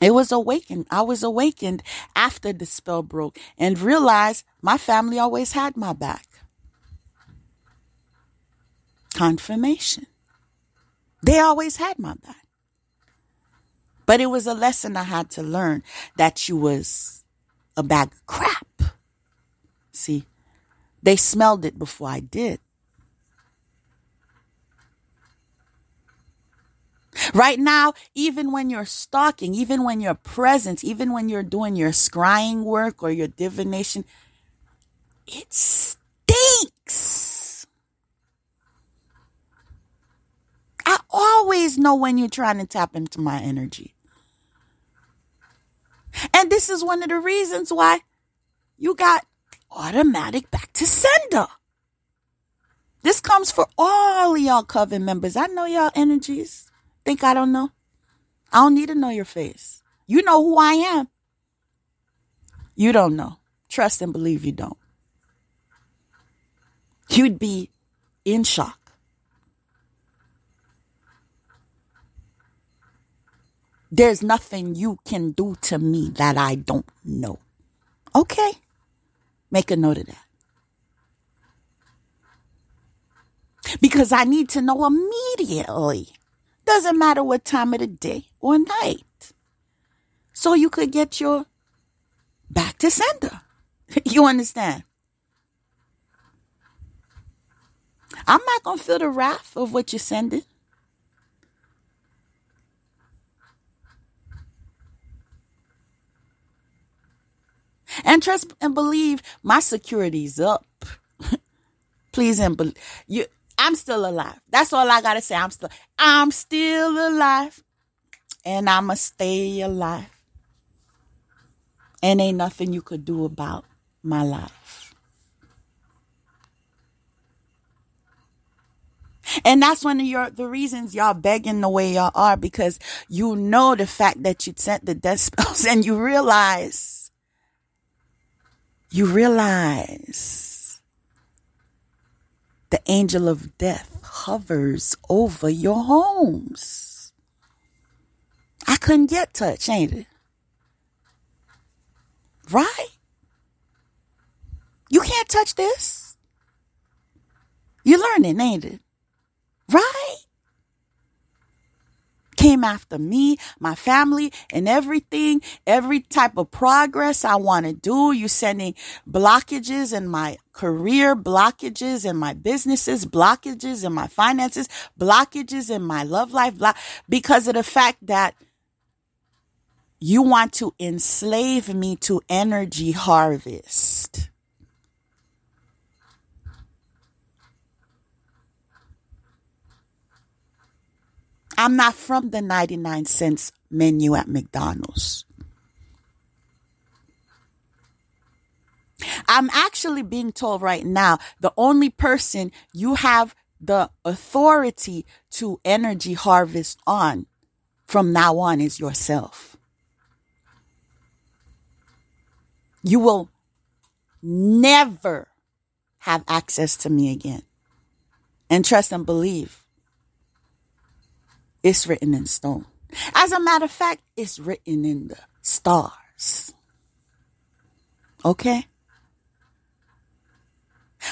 It was awakened. I was awakened after the spell broke and realized my family always had my back. Confirmation. They always had my back. But it was a lesson I had to learn, that you was a bag of crap. See, they smelled it before I did. Right now, even when you're stalking, even when you're present, even when you're doing your scrying work or your divination, it stinks. I always know when you're trying to tap into my energy. And this is one of the reasons why you got automatic back to sender. This comes for all y'all coven members. I know y'all energies. Think I don't know? I don't need to know your face. You know who I am. You don't know. Trust and believe you don't. You'd be in shock. There's nothing you can do to me that I don't know. Okay. Make a note of that. Because I need to know immediately. Doesn't matter what time of the day or night. so you could get your back to sender. You understand? I'm not going to feel the wrath of what you're sending. And trust and believe my security's up. Please and believe you. I'm still alive. That's all I gotta say. I'm still alive, and I'ma stay alive. And ain't nothing you could do about my life. And that's one of the reasons y'all begging the way y'all are, because you know the fact that you sent the death spells, and you realize the angel of death hovers over your homes. I couldn't get touch, ain't it? Right? You can't touch this. You're learning, ain't it? Right? Came after me, my family, and everything, every type of progress I want to do. You sending blockages in my career, blockages in my businesses, blockages in my finances, blockages in my love life, because of the fact that you want to enslave me to energy harvest. I'm not from the 99 cents menu at McDonald's. I'm actually being told right now, the only person you have the authority to energy harvest on from now on is yourself. You will never have access to me again. And trust and believe, it's written in stone. As a matter of fact, it's written in the stars. Okay?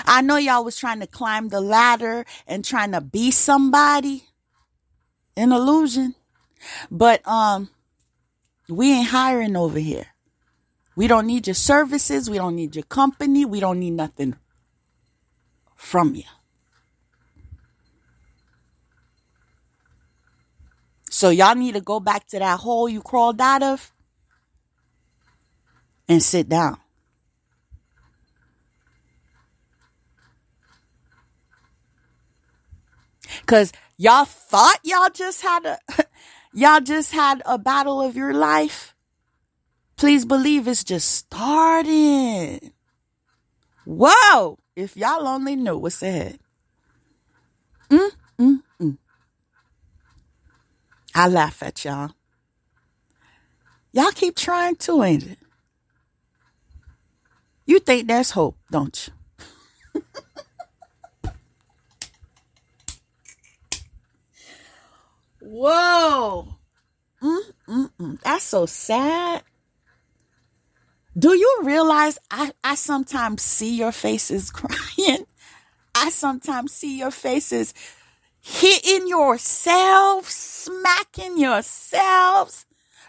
I know y'all was trying to climb the ladder and trying to be somebody. An illusion. But we ain't hiring over here. We don't need your services. We don't need your company. We don't need nothing from you. So y'all need to go back to that hole you crawled out of and sit down. Because y'all thought y'all just had a battle of your life. Please believe it's just starting. Whoa! If y'all only knew what's ahead. I laugh at y'all. Y'all keep trying to, ain't it? You think there's hope, don't you? Whoa. That's so sad. Do you realize I sometimes see your faces crying? I sometimes see your faces hitting yourselves, smacking yourselves,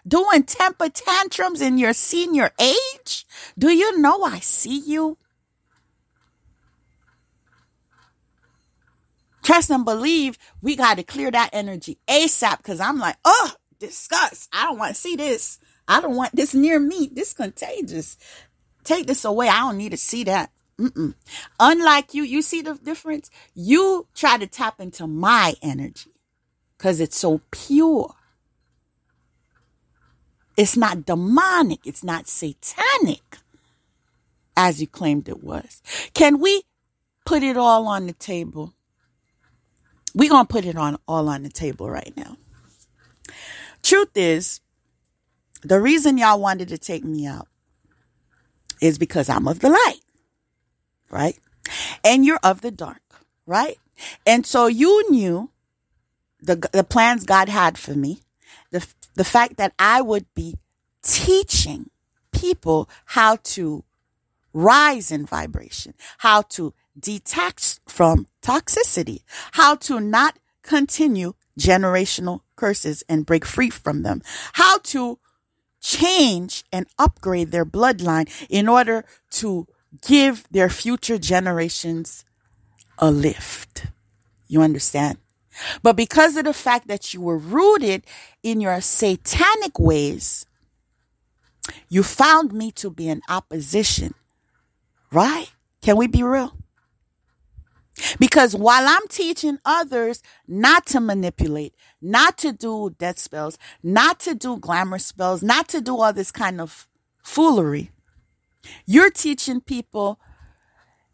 doing temper tantrums in your senior age. Do you know I see you? Trust and believe we got to clear that energy ASAP, because I'm like, oh, disgust. I don't want to see this. I don't want this near me. This is contagious. Take this away. I don't need to see that. Unlike you see the difference? You try to tap into my energy because it's so pure. It's not demonic. It's not satanic as you claimed it was. Can we put it all on the table? We're going to put it all on the table right now. Truth is, the reason y'all wanted to take me out is because I'm of the light. Right? And you're of the dark, right? And so you knew the plans God had for me, the fact that I would be teaching people how to rise in vibration, how to detach from toxicity, how to not continue generational curses and break free from them, how to change and upgrade their bloodline in order to give their future generations a lift. You understand? But because of the fact that you were rooted in your satanic ways, you found me to be in opposition. Right? Can we be real? Because while I'm teaching others not to manipulate, not to do death spells, not to do glamour spells, not to do all this kind of foolery, you're teaching people,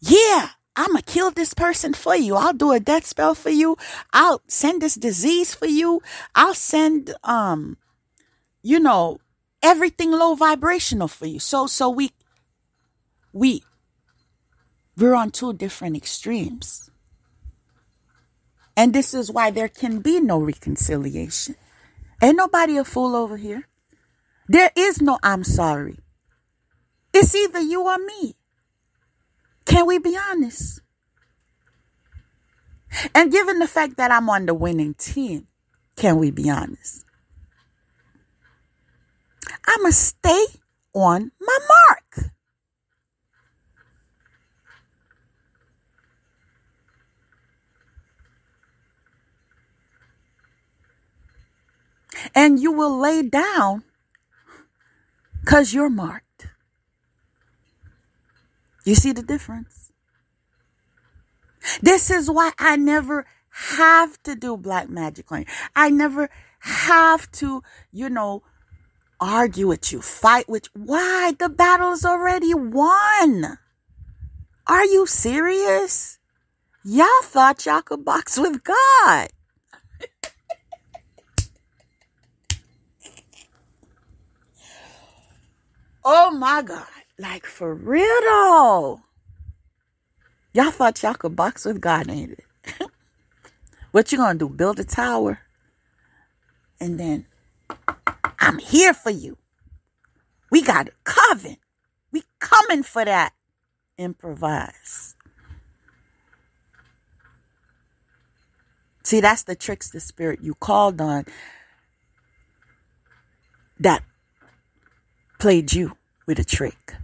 yeah, I'm going to kill this person for you. I'll do a death spell for you. I'll send this disease for you. I'll send, everything low vibrational for you. So we're on two different extremes. And this is why there can be no reconciliation. Ain't nobody a fool over here. There is no I'm sorry. It's either you or me. Can we be honest? And given the fact that I'm on the winning team, can we be honest? I'ma stay on my mark. And you will lay down because you're marked. You see the difference? This is why I never have to do black magic on you. I never have to, argue with you, fight with you. Why? The battle's already won. Are you serious? Y'all thought y'all could box with God. Oh my God. Like for real though. Y'all thought y'all could box with God, ain't it? What you gonna do? Build a tower? And then I'm here for you. We got a coven. We coming for that. Improvise. See, that's the trickster spirit you called on that played you with a trick.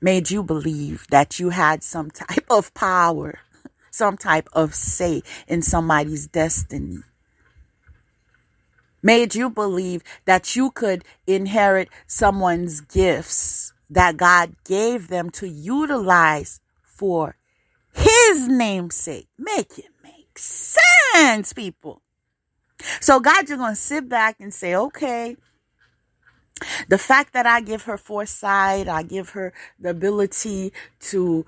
Made you believe that you had some type of power, some type of say in somebody's destiny. Made you believe that you could inherit someone's gifts that God gave them to utilize for his namesake. Make it make sense, people. So God, you're going to sit back and say, okay, the fact that I give her foresight, I give her the ability to,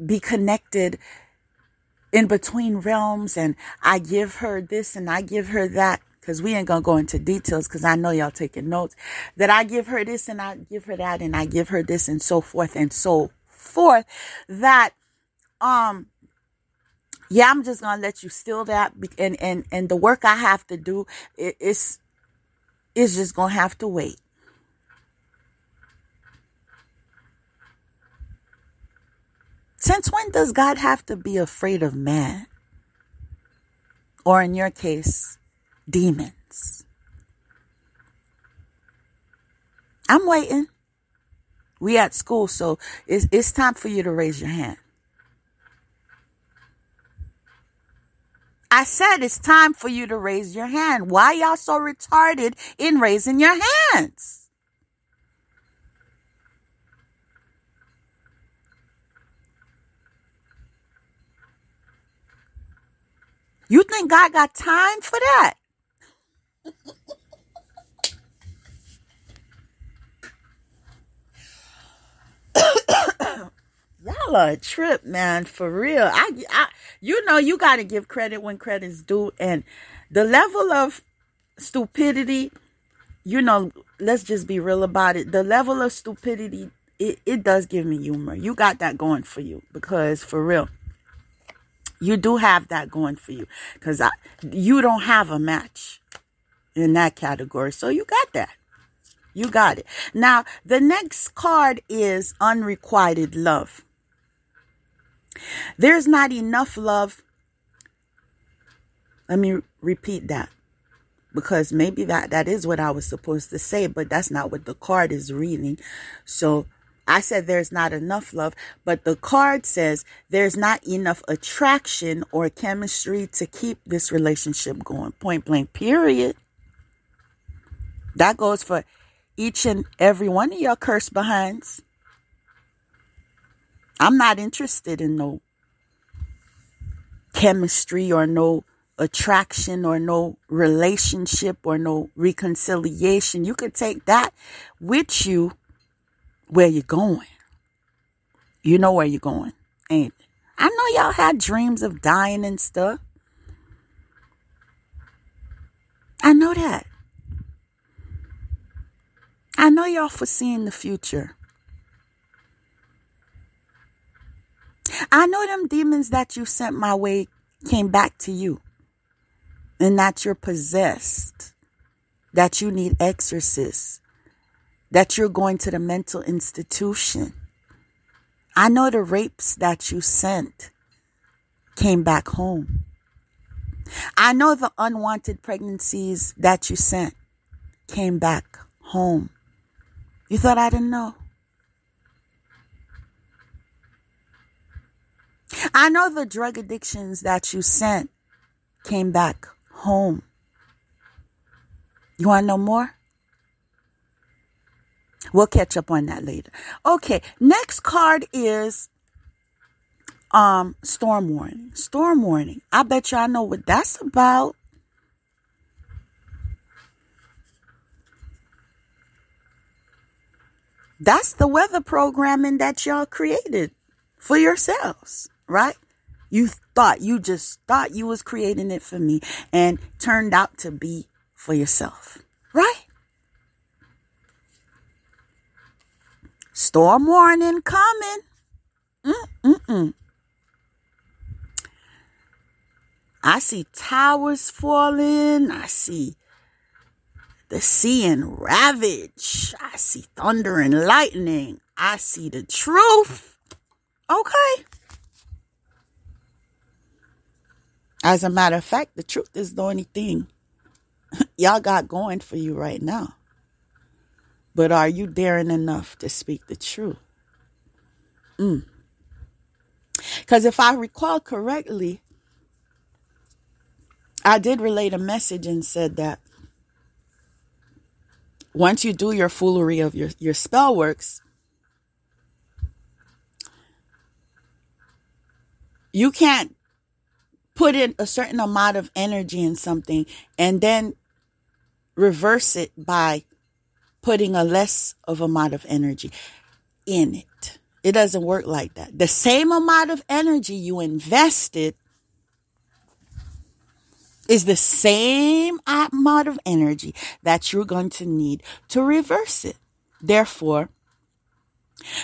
be connected in between realms, and I give her this and I give her that, because we ain't going to go into details because I know y'all taking notes, that I give her this and I give her that and I give her this and so forth, that, I'm just going to let you steal that. And the work I have to do is just going to have to wait. Since when does God have to be afraid of man? Or in your case, demons? I'm waiting. We at school, so it's time for you to raise your hand. I said it's time for you to raise your hand. Why y'all so retarded in raising your hands? You think God got time for that? Y'all are a trip, man, for real. You got to give credit when credit's due. And the level of stupidity, let's just be real about it. The level of stupidity, it does give me humor. You got that going for you, because for real, you do have that going for you, because you don't have a match in that category. So you got that. You got it. Now, the next card is unrequited love. There's not enough love. Let me repeat that. because maybe that is what I was supposed to say, but that's not what the card is reading. So I said there's not enough love, but the card says there's not enough attraction or chemistry to keep this relationship going. Point blank, period. That goes for each and every one of your curse behinds. I'm not interested in no chemistry or no attraction or no relationship or no reconciliation. You could take that with you where you're going. You know where you're going, ain't it? I know y'all had dreams of dying and stuff. I know that. I know y'all foreseeing the future. I know them demons that you sent my way came back to you. And that you're possessed. That you need exorcists. That you're going to the mental institution. I know the rapes that you sent came back home. I know the unwanted pregnancies that you sent came back home. You thought I didn't know? I know the drug addictions that you sent came back home. You want to know more? We'll catch up on that later. Okay, next card is storm warning. Storm warning. I bet y'all know what that's about. That's the weather programming that y'all created for yourselves, right? You just thought you was creating it for me and turned out to be for yourself, right? Storm warning coming. I see towers falling. I see the sea in ravage. I see thunder and lightning. I see the truth. Okay. As a matter of fact, the truth is the only thing y'all got going for you right now. But are you daring enough to speak the truth? Because if I recall correctly, I did relate a message and said that once you do your foolery of your spell works, you can't put in a certain amount of energy in something and then reverse it by putting a less of amount of energy in it. It doesn't work like that. The same amount of energy you invested is the same amount of energy that you're going to need to reverse it. Therefore,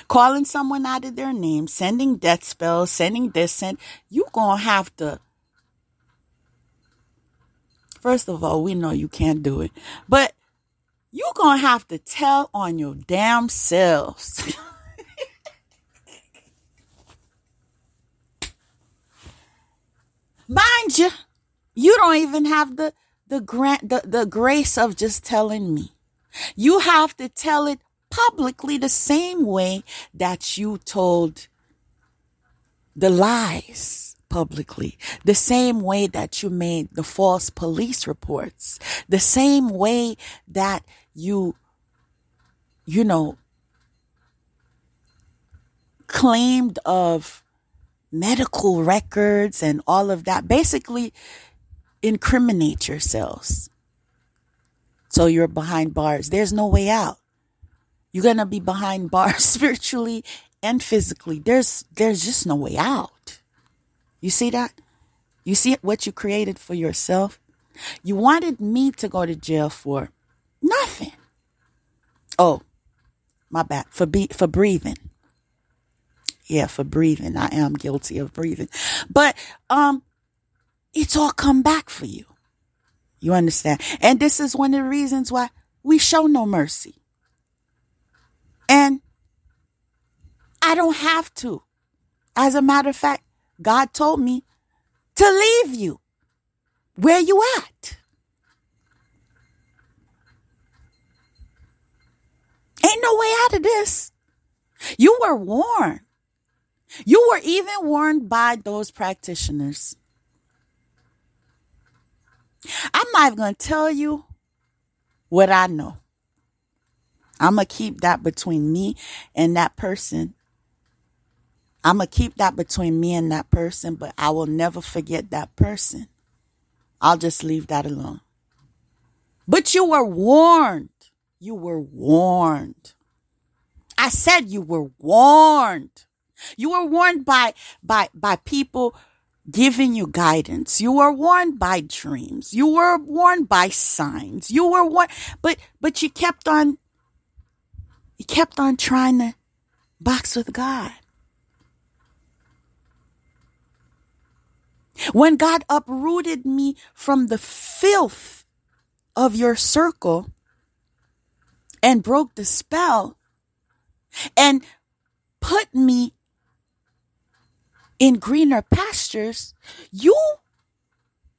calling someone out of their name, sending death spells, sending this, you're going to have to. First of all, we know you can't do it, but you're going to have to tell on your damn selves. Mind you, you don't even have the grace of just telling me. You have to tell it publicly the same way that you told the lies publicly, the same way that you made the false police reports, the same way that you claimed of medical records and all of that. Basically, incriminate yourselves. So you're behind bars. There's no way out. You're going to be behind bars spiritually and physically. There's just no way out. You see that? You see what you created for yourself? You wanted me to go to jail for nothing. Oh, my bad. For breathing. Yeah, for breathing. I am guilty of breathing. But it's all come back for you. You understand? And this is one of the reasons why we show no mercy. And I don't have to. As a matter of fact, God told me to leave you where you at. Ain't no way out of this. You were warned. You were even warned by those practitioners. I'm not even going to tell you what I know. I'm going to keep that between me and that person. I'm going to keep that between me and that person, but I will never forget that person. I'll just leave that alone. But you were warned. You were warned. I said you were warned. You were warned by people giving you guidance. You were warned by dreams. You were warned by signs. You were warned, but you kept on trying to box with God. When God uprooted me from the filth of your circle and broke the spell and put me in greener pastures, you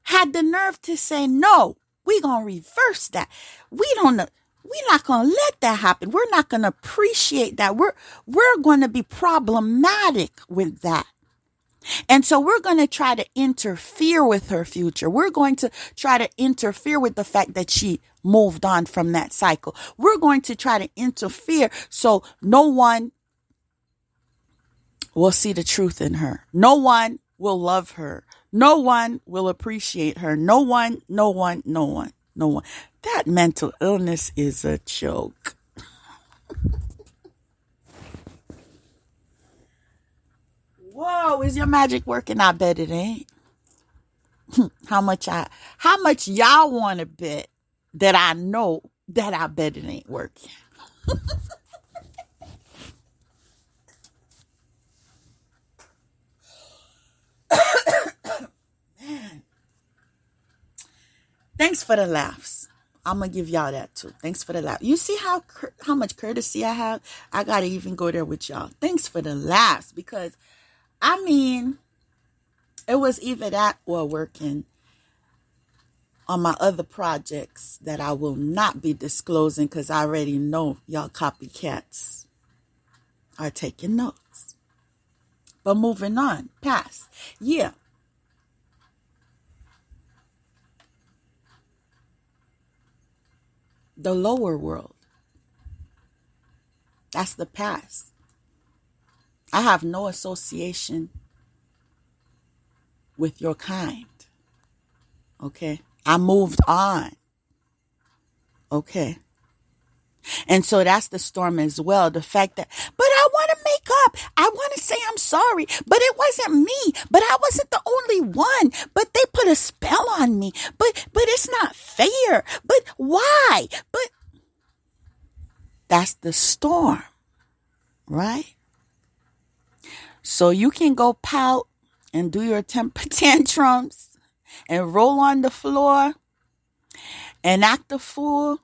had the nerve to say, no, we're going to reverse that. We're not going to let that happen. We're not going to appreciate that. We're going to be problematic with that. And so we're going to try to interfere with her future. We're going to try to interfere with the fact that she moved on from that cycle. We're going to try to interfere so no one will see the truth in her. No one will love her. No one will appreciate her. No one. That mental illness is a joke. Whoa, is your magic working? I bet it ain't. How much y'all want to bet that I know that I bet it ain't working? Man. Thanks for the laughs. I'm going to give y'all that too. Thanks for the laugh. You see how much courtesy I have? I got to even go there with y'all. Thanks for the laughs, because I mean, it was either that or working on my other projects that I will not be disclosing because I already know y'all copycats are taking notes. But moving on, past. Yeah. The lower world. That's the past. I have no association with your kind. Okay. I moved on. Okay. And so that's the storm as well. The fact that, but I want to make up. I want to say I'm sorry, but it wasn't me. But I wasn't the only one. But they put a spell on me. But it's not fair. But why? But that's the storm, right? So you can go pout and do your temper tantrums and roll on the floor and act a fool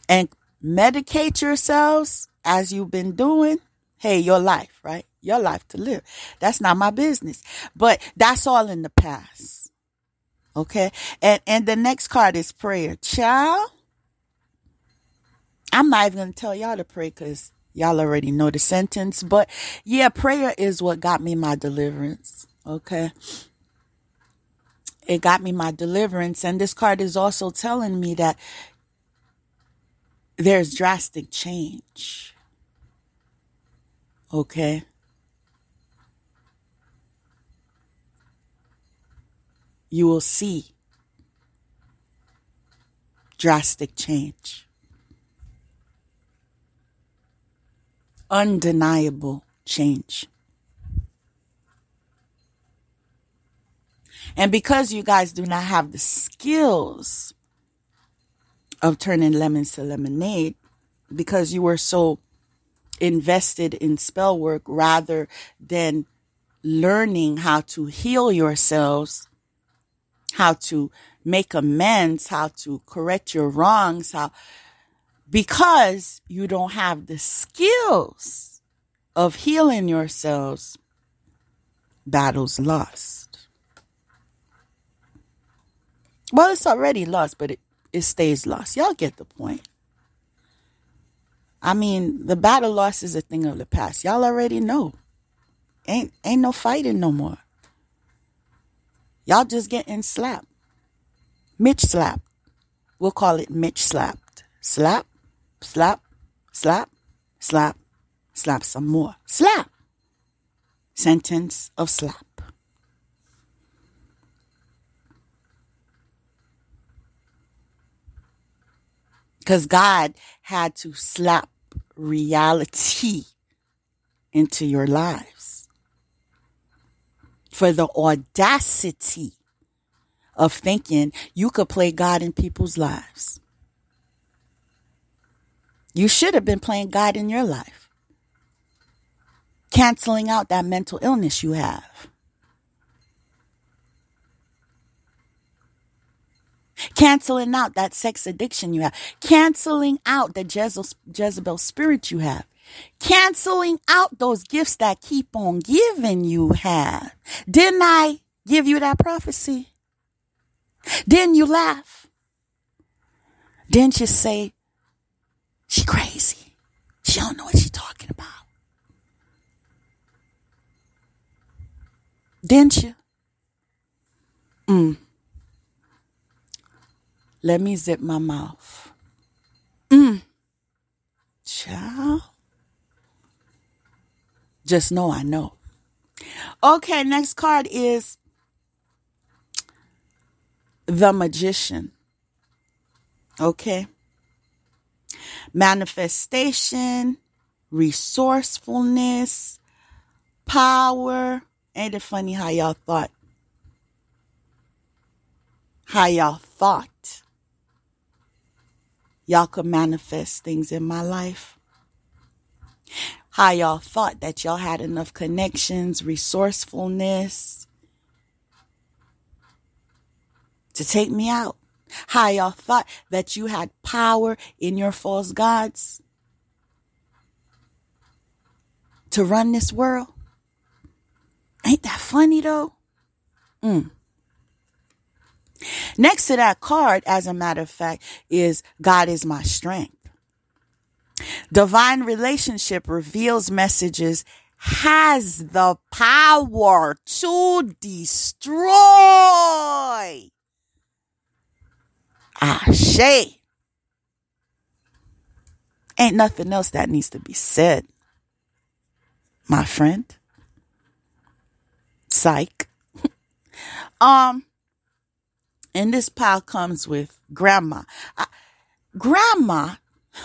and medicate yourselves as you've been doing. Hey, your life, right? Your life to live. That's not my business. But that's all in the past. Okay? And the next card is prayer. Child, I'm not even going to tell y'all to pray because y'all already know the sentence. But yeah, prayer is what got me my deliverance. Okay? It got me my deliverance. And this card is also telling me that there's drastic change. Okay? You will see drastic change. Undeniable change. And because you guys do not have the skills of turning lemons to lemonade, because you were so invested in spell work rather than learning how to heal yourselves, how to make amends, how to correct your wrongs, because you don't have the skills of healing yourselves, battle's lost. Well, it's already lost, but it stays lost. Y'all get the point. I mean, the battle loss is a thing of the past. Y'all already know. Ain't no fighting no more. Y'all just getting slapped. Mitch slapped. We'll call it Mitch slapped. Slap, slap, slap, slap, slap some more. Slap. Sentence of slap. Because God had to slap reality into your lives. For the audacity of thinking you could play God in people's lives. You should have been playing God in your life. Canceling out that mental illness you have. Canceling out that sex addiction you have. Canceling out the Jezebel spirit you have. Canceling out those gifts that keep on giving you have. Didn't I give you that prophecy? Didn't you laugh? Didn't you say, she crazy. She don't know what she's talking about. Didn't you? Let me zip my mouth. Child. Just know I know. Okay, next card is the Magician. Okay. Manifestation, resourcefulness, power. Ain't it funny how y'all thought y'all could manifest things in my life? How y'all thought that y'all had enough connections, resourcefulness to take me out? How y'all thought that you had power in your false gods to run this world? Ain't that funny though? Next to that card, as a matter of fact, is God is my strength. Divine relationship reveals messages, has the power to destroy. Ashe. Ain't nothing else that needs to be said, my friend. Psych. And this pile comes with grandma. Grandma.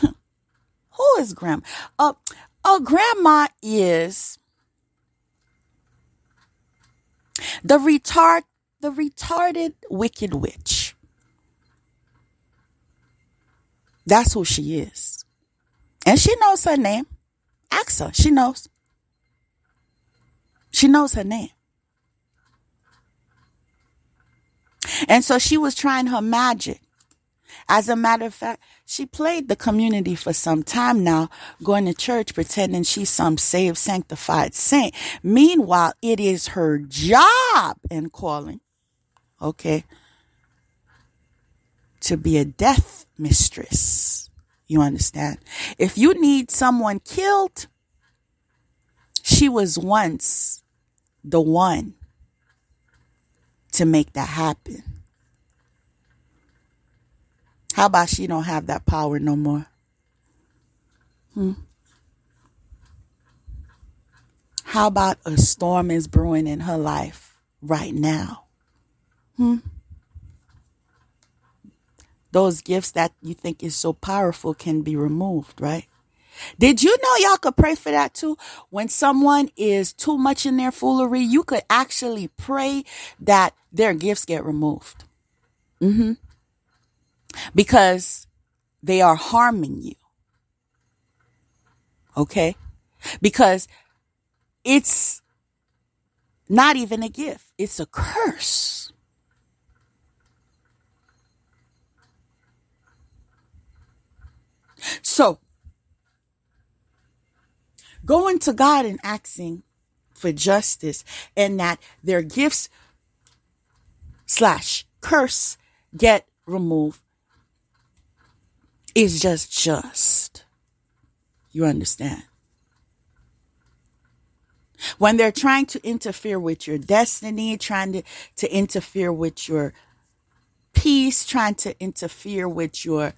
Who is grandma? Grandma is the retarded wicked witch. That's who she is. And she knows her name. Ask her. She knows. She knows her name. And so she was trying her magic. As a matter of fact, she played the community for some time now, going to church, pretending she's some saved, sanctified saint. Meanwhile, it is her job and calling, okay, to be a death mistress. You understand? If you need someone killed, she was once the one to make that happen. How about she don't have that power no more? How about a storm is brewing in her life right now? Those gifts that you think is so powerful can be removed, right? Did you know y'all could pray for that too? When someone is too much in their foolery, you could actually pray that their gifts get removed. Because they are harming you. Okay? Because it's not even a gift. It's a curse. So, going to God and asking for justice and that their gifts / curse get removed is just. You understand? When they're trying to interfere with your destiny, trying to interfere with your peace, trying to interfere with your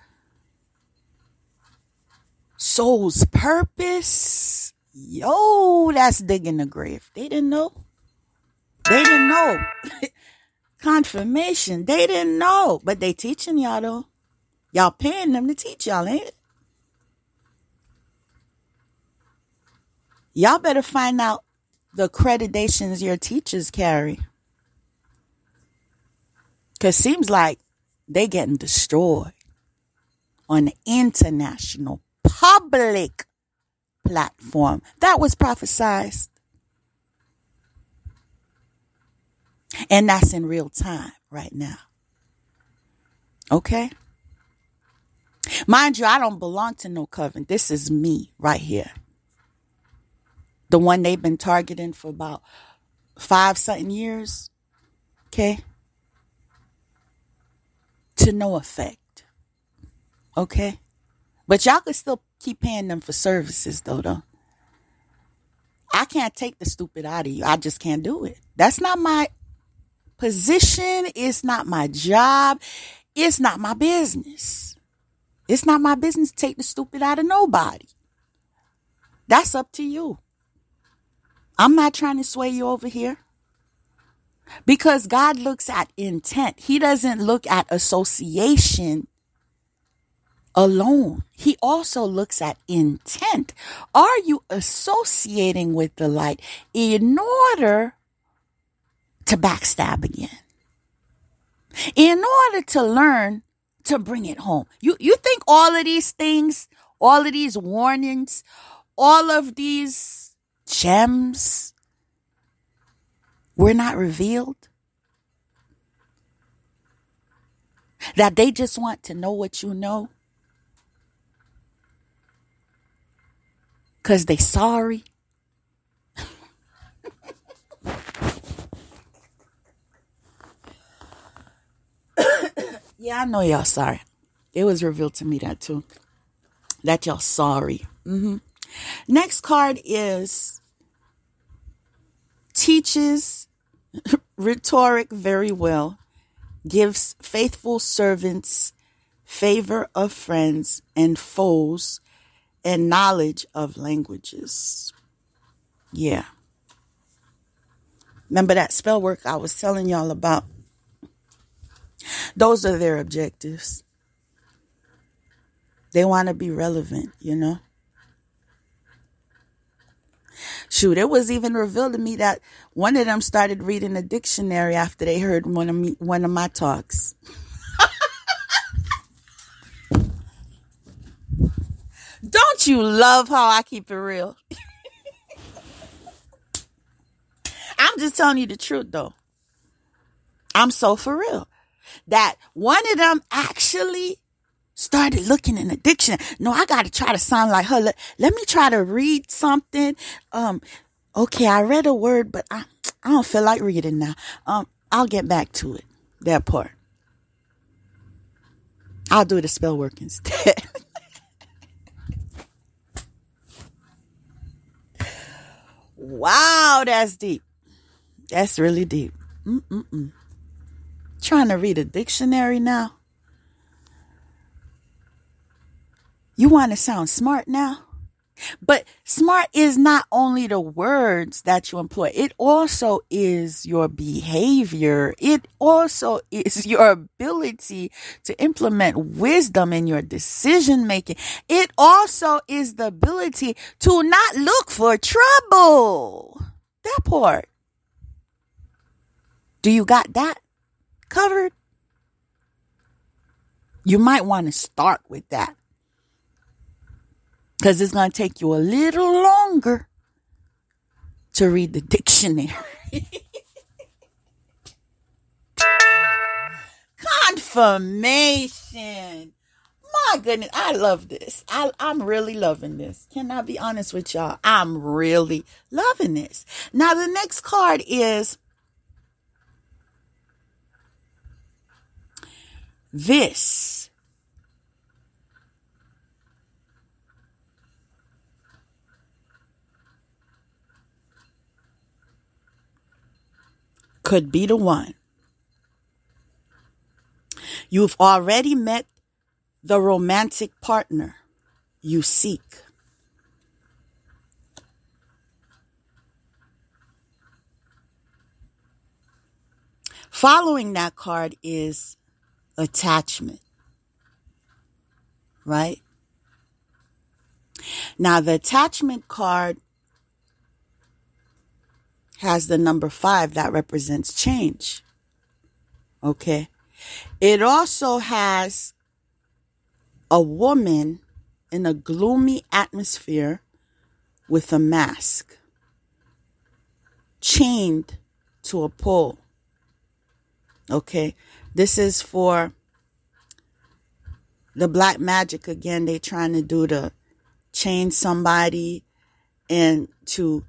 soul's purpose, yo, that's digging the grave. They didn't know. They didn't know. Confirmation. They didn't know. But they teaching y'all though. Y'all paying them to teach y'all, ain't it? Y'all better find out the accreditations your teachers carry. Because seems like they getting destroyed on the international public platform. That was prophesied. And that's in real time right now. Okay? Mind you, I don't belong to no coven. This is me right here. The one they've been targeting for about 5-something years. Okay? To no effect. Okay? But y'all can still keep paying them for services though. I can't take the stupid out of you. I just can't do it. That's not my position. It's not my job. It's not my business. It's not my business to take the stupid out of nobody. That's up to you. I'm not trying to sway you over here. Because God looks at intent. He doesn't look at association alone. He also looks at intent. Are you associating with the light in order to backstab again? In order to learn to bring it home. You think all of these things, all of these warnings, all of these gems were not revealed? That they just want to know what you know? Because they sorry? Yeah, I know y'all sorry. It was revealed to me that too. That y'all sorry. Next card is teaches rhetoric very well, gives faithful servants favor of friends and foes, and knowledge of languages. Yeah. Remember that spell work I was telling y'all about? Those are their objectives. They want to be relevant, you know. Shoot, it was even revealed to me that one of them started reading a dictionary after they heard one of my talks. Don't you love how I keep it real? I'm just telling you the truth, though. I'm so for real. That one of them actually started looking in the dictionary. No, I got to try to sound like her. Let me try to read something. Okay, I read a word, but I don't feel like reading now. I'll get back to it. That part. I'll do the spell work instead. Wow, that's deep. That's really deep. Trying to read a dictionary now. You want to sound smart now? But smart is not only the words that you employ. It also is your behavior. It also is your ability to implement wisdom in your decision making. It also is the ability to not look for trouble. That part. Do you got that covered? You might want to start with that. Because it's going to take you a little longer to read the dictionary. Confirmation. My goodness, I love this. I'm really loving this. Can I be honest with y'all? I'm really loving this. Now, the next card is this. could be the one. You've already met the romantic partner you seek. Following that card is attachment, right? Now, the attachment card has the number 5 that represents change. Okay. It also has a woman in a gloomy atmosphere with a mask, chained to a pole. Okay. This is for the black magic again. They trying to do to chain somebody and to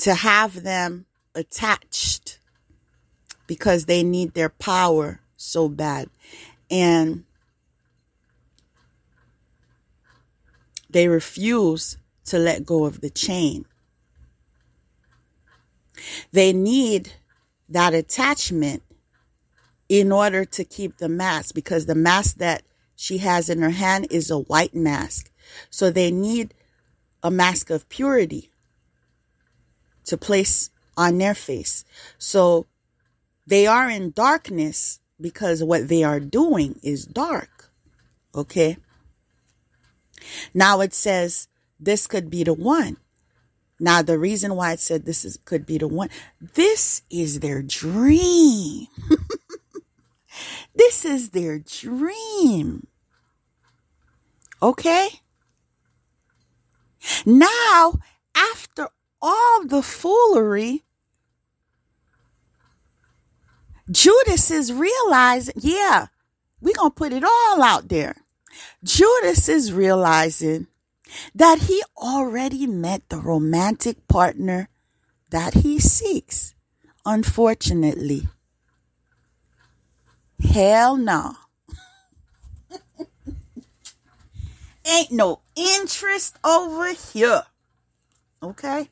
have them attached because they need their power so bad. And they refuse to let go of the chain. They need that attachment in order to keep the mask, because the mask that she has in her hand is a white mask. So they need a mask of purity to place on their face. So they are in darkness because what they are doing is dark. Okay. Now it says this could be the one. Now the reason why it said could be the one, this is their dream. This is their dream. Okay. Now, after all the foolery, Judas is realizing, yeah, we're going to put it all out there. Judas is realizing that he already met the romantic partner that he seeks. Unfortunately, hell no. Ain't no interest over here. Okay?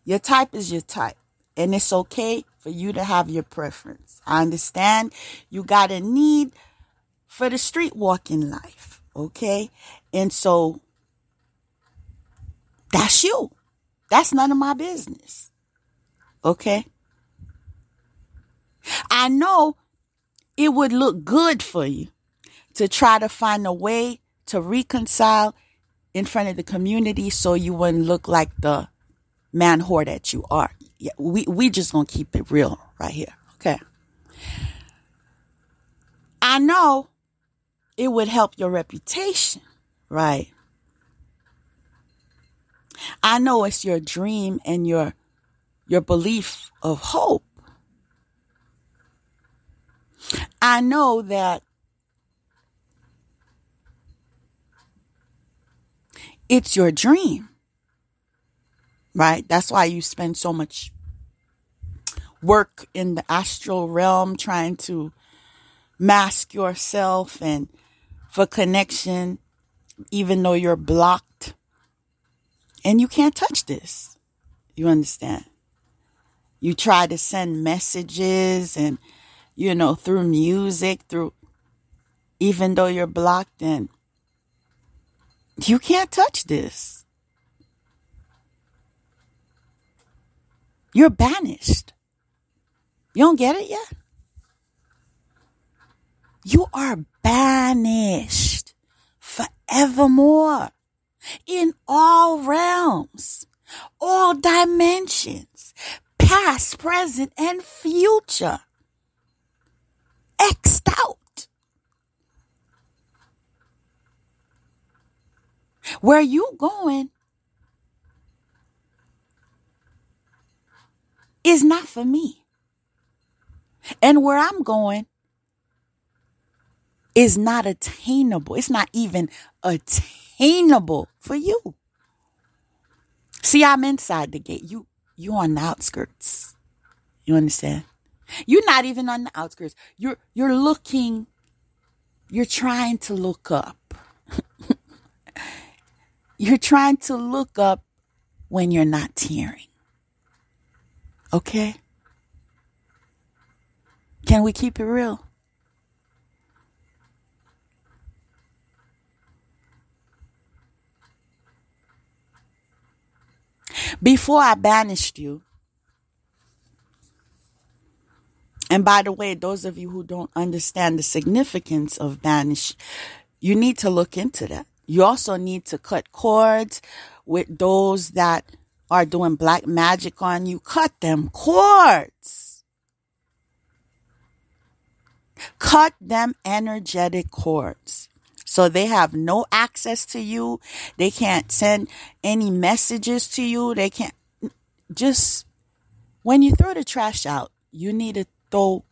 Your type is your type. And it's okay for you to have your preference. I understand you got a need for the street walking life. Okay? And so that's you. That's none of my business. Okay? I know it would look good for you to try to find a way to reconcile in front of the community so you wouldn't look like the man whore that you are. Yeah, we just gonna keep it real right here. Okay. I know it would help your reputation, right? I know it's your dream and your belief of hope. I know that it's your dream, right? That's why you spend so much work in the astral realm trying to mask yourself and for connection, even though you're blocked and you can't touch this. You understand? You try to send messages and, through music, even though you're blocked, and you can't touch this. You're banished. You don't get it yet? You are banished forevermore in all realms, all dimensions, past, present, and future. X'd out. Where you going is not for me. And where I'm going is not attainable. It's not even attainable for you. See, I'm inside the gate. You on the outskirts. You understand? You're not even on the outskirts. You're trying to look up. You're trying to look up when you're not hearing. Okay? Can we keep it real? Before I banished you, and by the way, those of you who don't understand the significance of banish, you need to look into that. You also need to cut cords with those that are doing black magic on you. Cut them cords. Cut them energetic cords. So they have no access to you. They can't send any messages to you. They can't. Just when you throw the trash out, you need to throw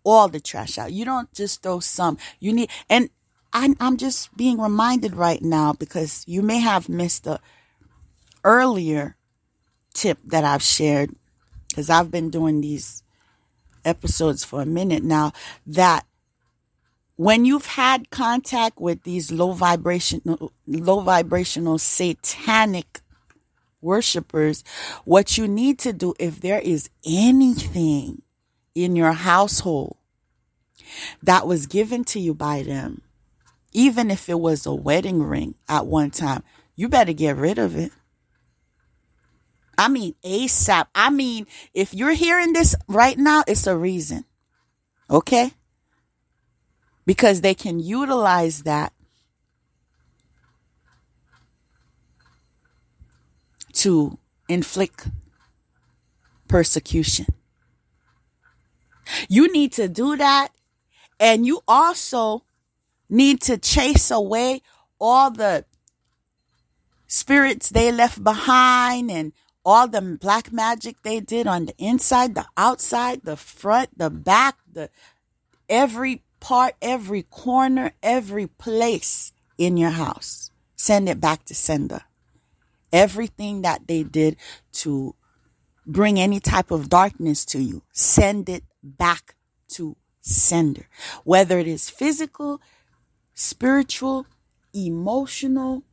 all the trash out. You don't just throw some. You need, and I'm just being reminded right now because you may have missed the earlier tip that I've shared, because I've been doing these episodes for a minute now, that when you've had contact with these low vibrational satanic worshipers, what you need to do, if there is anything in your household that was given to you by them, even if it was a wedding ring at one time, you better get rid of it. I mean, ASAP. I mean, if you're hearing this right now, it's a reason. Okay? Because they can utilize that to inflict persecution. You need to do that. And you also need to chase away all the spirits they left behind and all the black magic they did on the inside, the outside, the front, the back, every part, every corner, every place in your house. Send it back to sender. Everything that they did to bring any type of darkness to you, send it back to sender. Whether it is physical, spiritual, emotional,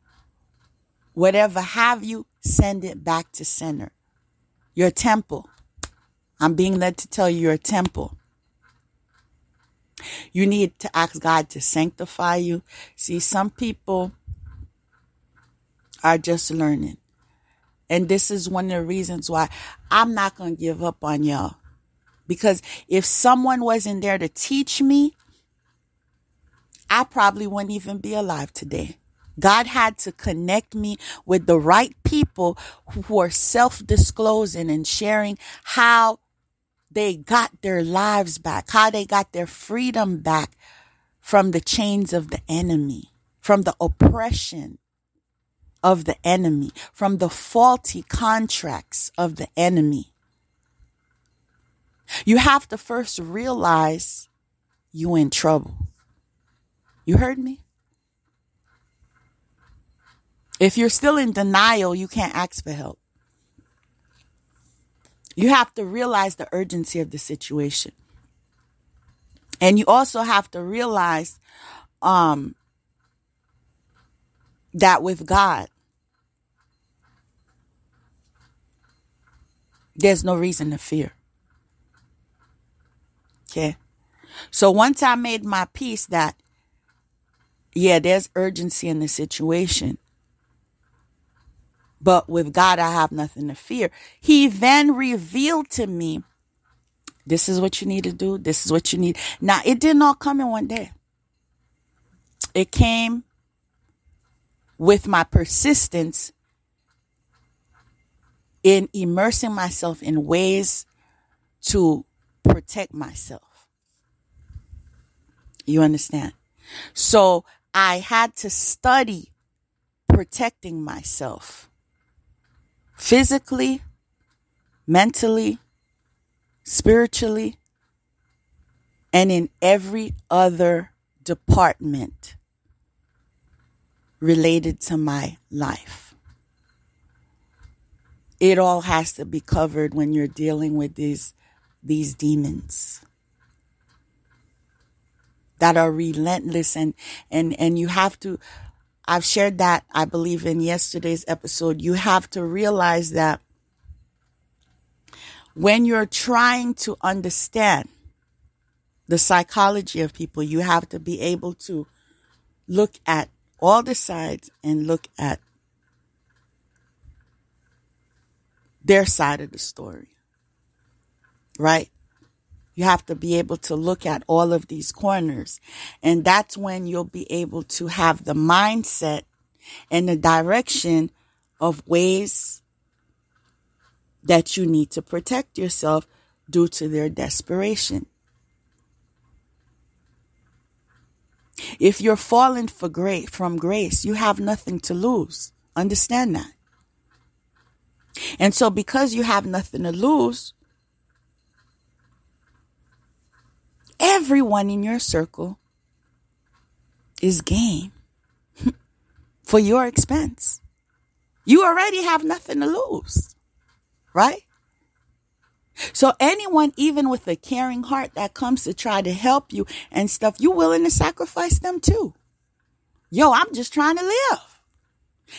whatever have you, send it back to sender. Your temple. I'm being led to tell you, your temple. You need to ask God to sanctify you. See, some people are just learning. And this is one of the reasons why I'm not going to give up on y'all. Because if someone wasn't there to teach me, I probably wouldn't even be alive today. God had to connect me with the right people who are self-disclosing and sharing how they got their lives back, how they got their freedom back from the chains of the enemy, from the oppression of the enemy, from the faulty contracts of the enemy. You have to first realize you're in trouble. You heard me? If you're still in denial, you can't ask for help. You have to realize the urgency of the situation. And you also have to realize that with God, there's no reason to fear. Okay? So once I made my peace that, yeah, there's urgency in the situation, but with God, I have nothing to fear. He then revealed to me, this is what you need to do. This is what you need. Now, it did not come in one day. It came with my persistence in immersing myself in ways to protect myself. You understand? So I had to study protecting myself. Physically, mentally, spiritually, and in every other department related to my life. It all has to be covered when you're dealing with these demons that are relentless, and you have to I've shared that, I believe, in yesterday's episode. You have to realize that when you're trying to understand the psychology of people, you have to be able to look at all the sides and look at their side of the story, right? You have to be able to look at all of these corners. And that's when you'll be able to have the mindset and the direction of ways that you need to protect yourself due to their desperation. If you're falling from grace, you have nothing to lose. Understand that. And so because you have nothing to lose, everyone in your circle is game for your expense. You already have nothing to lose, right? So anyone, even with a caring heart that comes to try to help you and stuff, you willing to sacrifice them too. Yo, I'm just trying to live.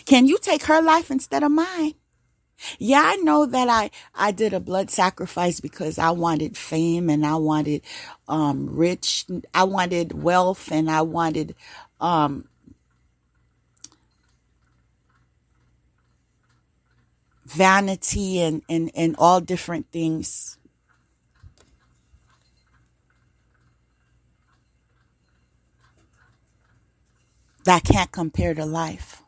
Can you take her life instead of mine? Yeah, I know that I did a blood sacrifice because I wanted fame and I wanted I wanted wealth and I wanted vanity and all different things. That can't compare to life.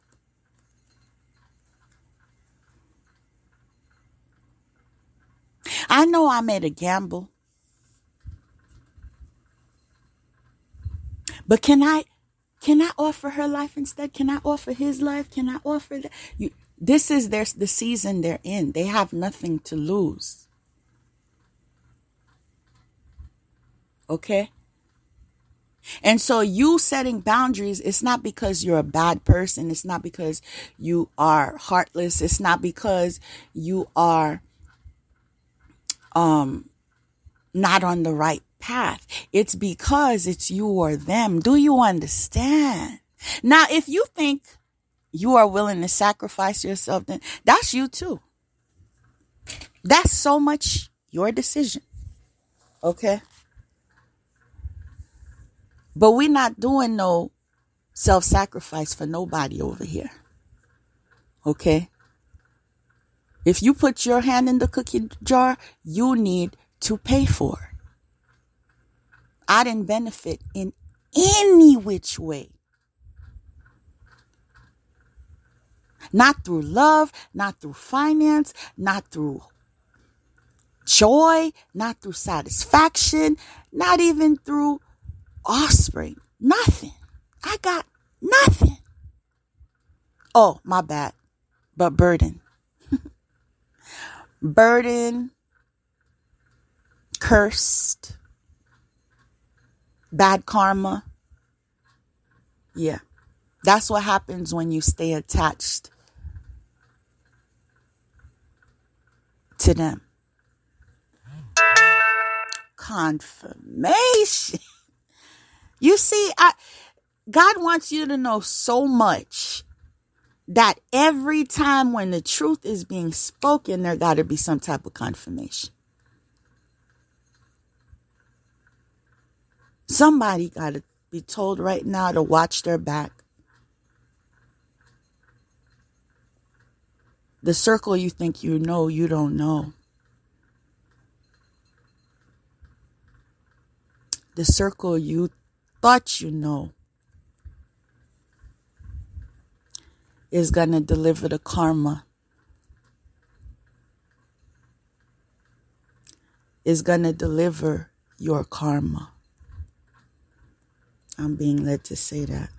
I know I made a gamble. But can I offer her life instead? Can I offer his life? Can I offer that? This is the season they're in. They have nothing to lose. Okay? And so you setting boundaries, it's not because you're a bad person. It's not because you are heartless. It's not because you are not on the right path. It's because it's you or them. Do you understand? Now, if you think you are willing to sacrifice yourself, then that's you too. That's so much your decision. Okay? But we're not doing no self-sacrifice for nobody over here. Okay? If you put your hand in the cookie jar, you need to pay for it. I didn't benefit in any which way. Not through love, not through finance, not through joy, not through satisfaction, not even through offspring. Nothing. I got nothing. Oh, my bad. But burden. Burden, cursed, bad karma. Yeah. That's what happens when you stay attached to them. Confirmation. You see, God wants you to know so much that every time when the truth is being spoken, there got to be some type of confirmation. Somebody got to be told right now to watch their back. The circle you think you know, you don't know. The circle you thought you know is going to deliver the karma. Is going to deliver your karma. I'm being led to say that.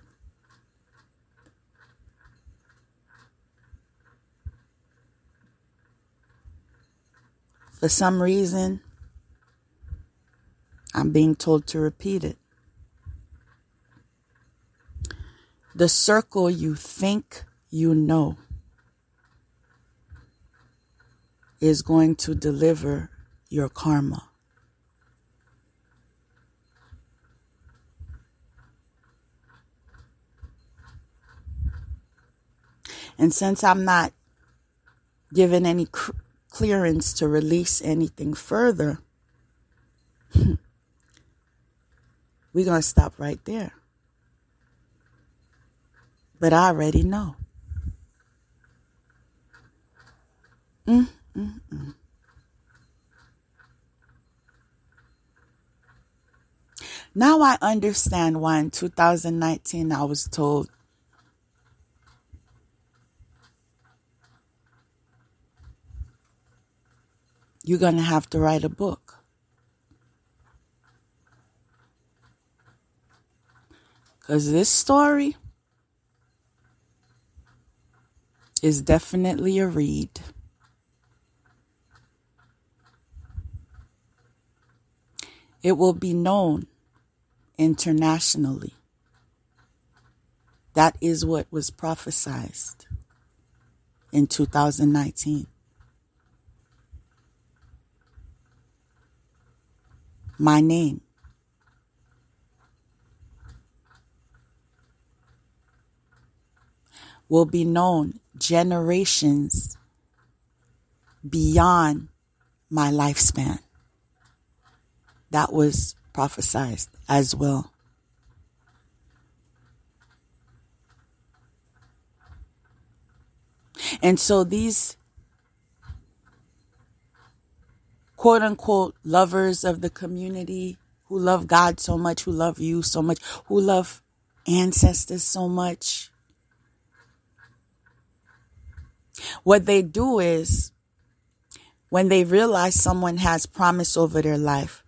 For some reason, I'm being told to repeat it. The circle you think you know is going to deliver your karma. And since I'm not given any clearance to release anything further, we're going to stop right there. But I already know. Now I understand why in 2019 I was told you're going to have to write a book. Because this story is definitely a read. It will be known internationally. That is what was prophesied in 2019. My name. Will be known generations beyond my lifespan. That was prophesied as well. And so these quote unquote lovers of the community who love God so much, who love you so much, who love ancestors so much, what they do is when they realize someone has promise over their life,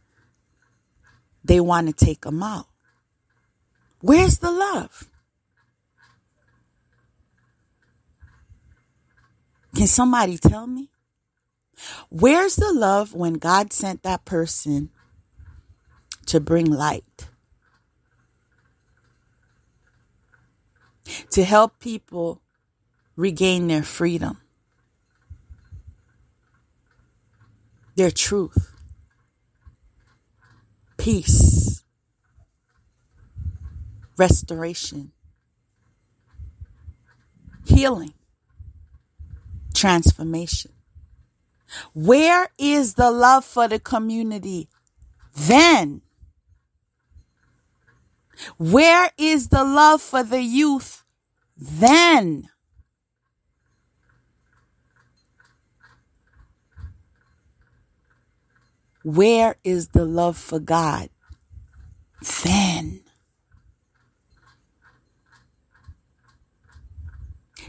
they want to take them out. Where's the love? Can somebody tell me? Where's the love when God sent that person to bring light? To help people regain their freedom, their truth, peace, restoration, healing, transformation. Where is the love for the community then? Where is the love for the youth then? Where is the love for God then?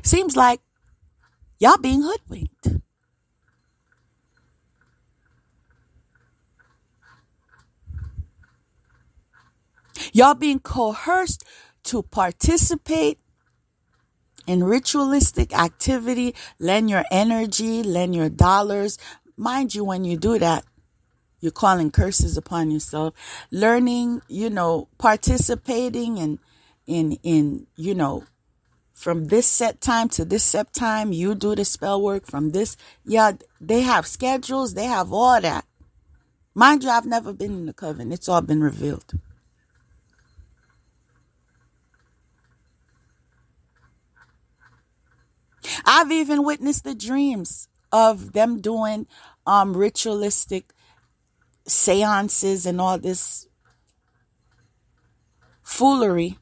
Seems like y'all being hoodwinked. Y'all being coerced to participate in ritualistic activity, lend your energy, lend your dollars. Mind you, when you do that, you're calling curses upon yourself. Learning, participating in from this set time to this set time, you do the spell work from this. Yeah, they have schedules. They have all that. Mind you, I've never been in the coven. It's all been revealed. I've even witnessed the dreams of them doing ritualistic seances and all this foolery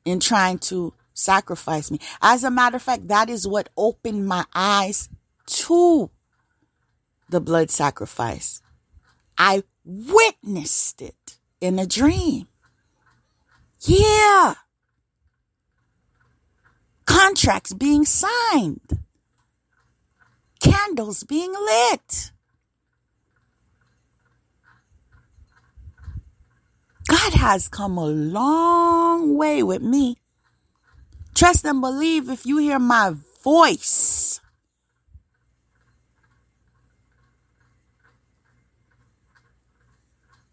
in trying to sacrifice me. As a matter of fact, that is what opened my eyes to the blood sacrifice. I witnessed it in a dream. Yeah. Contracts being signed. Candles being lit. God has come a long way with me. Trust and believe if you hear my voice.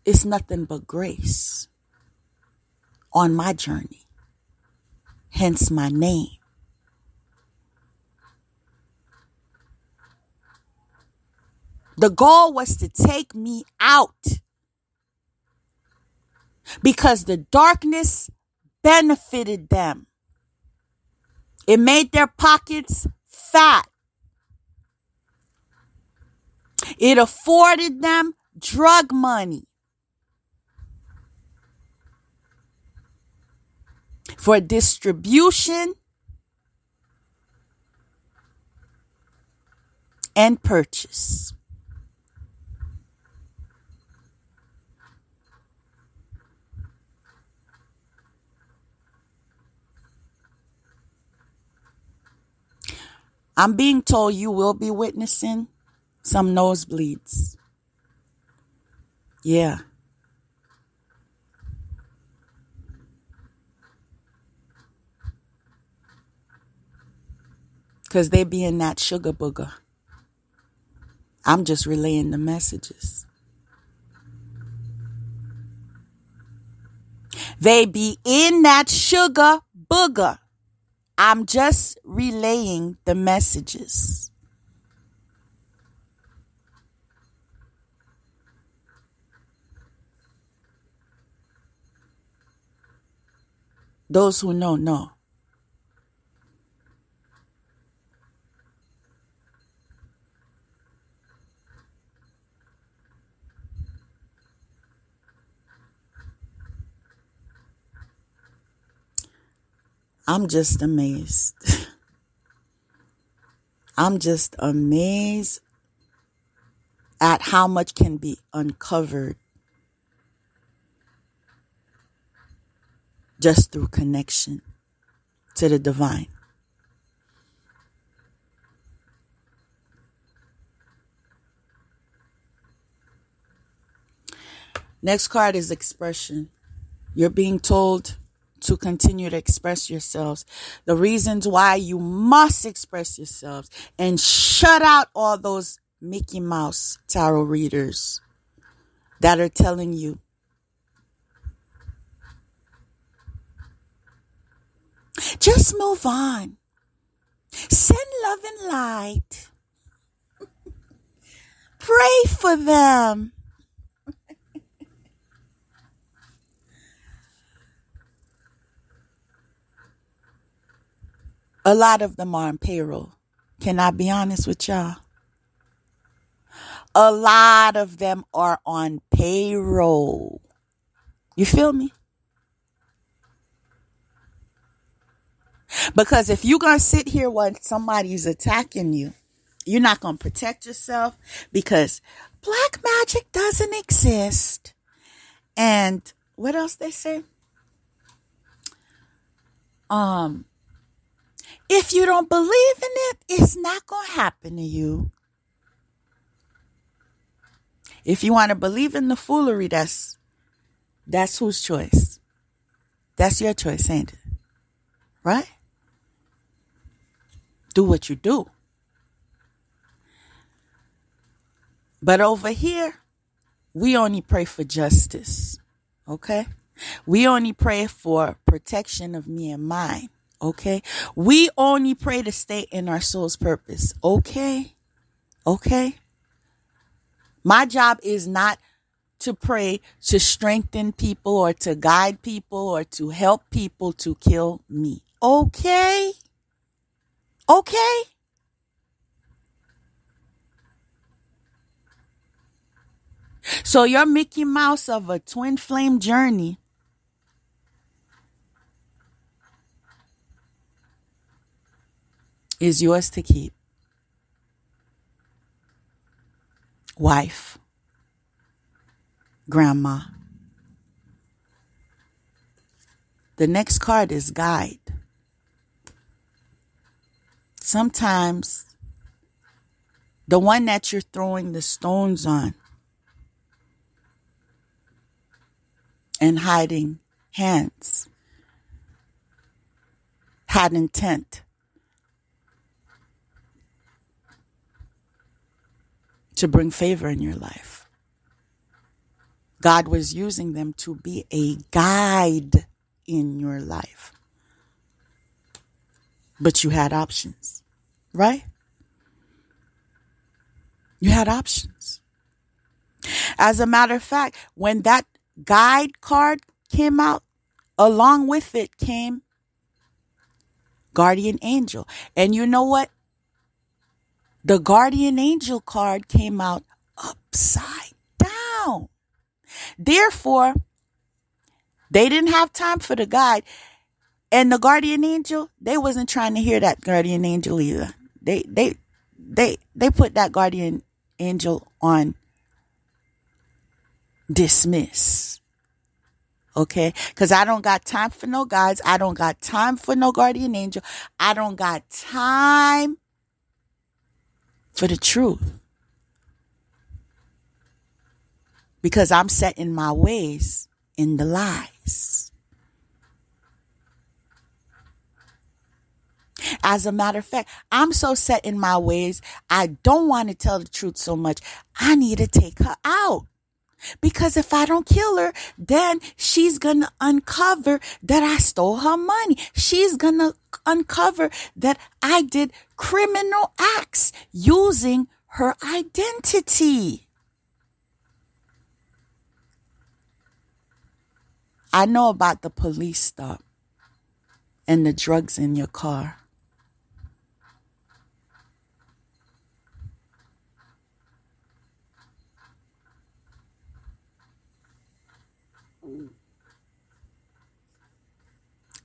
It's nothing but grace on my journey. Hence my name. The goal was to take me out because the darkness benefited them. It made their pockets fat. It afforded them drug money for distribution and purchase. I'm being told you will be witnessing some nosebleeds. Yeah. Because they be in that sugar booger. I'm just relaying the messages. They be in that sugar booger. I'm just relaying the messages. Those who know, know. I'm just amazed. I'm just amazed at how much can be uncovered just through connection to the divine. Next card is expression. You're being told to continue to express yourselves. The reasons why you must express yourselves and shut out all those Mickey Mouse tarot readers that are telling you just move on. Send love and light. Pray for them. A lot of them are on payroll. Can I be honest with y'all? A lot of them are on payroll. You feel me? Because if you're going to sit here when somebody's attacking you, you're not going to protect yourself because black magic doesn't exist. And what else they say? If you don't believe in it, it's not going to happen to you. If you want to believe in the foolery, that's whose choice? That's your choice, ain't it? Right? Do what you do. But over here, we only pray for justice. Okay? We only pray for protection of me and mine. Okay? We only pray to stay in our soul's purpose. Okay? Okay? My job is not to pray to strengthen people or to guide people or to help people to kill me. Okay? Okay? So your Mickey Mouse of a twin flame journey is yours to keep. Wife, grandma. The next card is guide. Sometimes the one that you're throwing the stones on and hiding hands had intent to bring favor in your life. God was using them to be a guide in your life. But you had options, right? You had options. As a matter of fact, when that guide card came out, along with it came guardian angel. And you know what? The guardian angel card came out upside down. Therefore, they didn't have time for the guide. And the guardian angel, they wasn't trying to hear that guardian angel either. They put that guardian angel on dismiss. Okay? Because I don't got time for no guides. I don't got time for no guardian angel. I don't got time for the truth. Because I'm set in my ways in the lies. As a matter of fact, I'm so set in my ways, I don't want to tell the truth so much. I need to take her out. Because if I don't kill her, then she's going to uncover that I stole her money. She's going to uncover that I did criminal acts using her identity. I know about the police stop and the drugs in your car.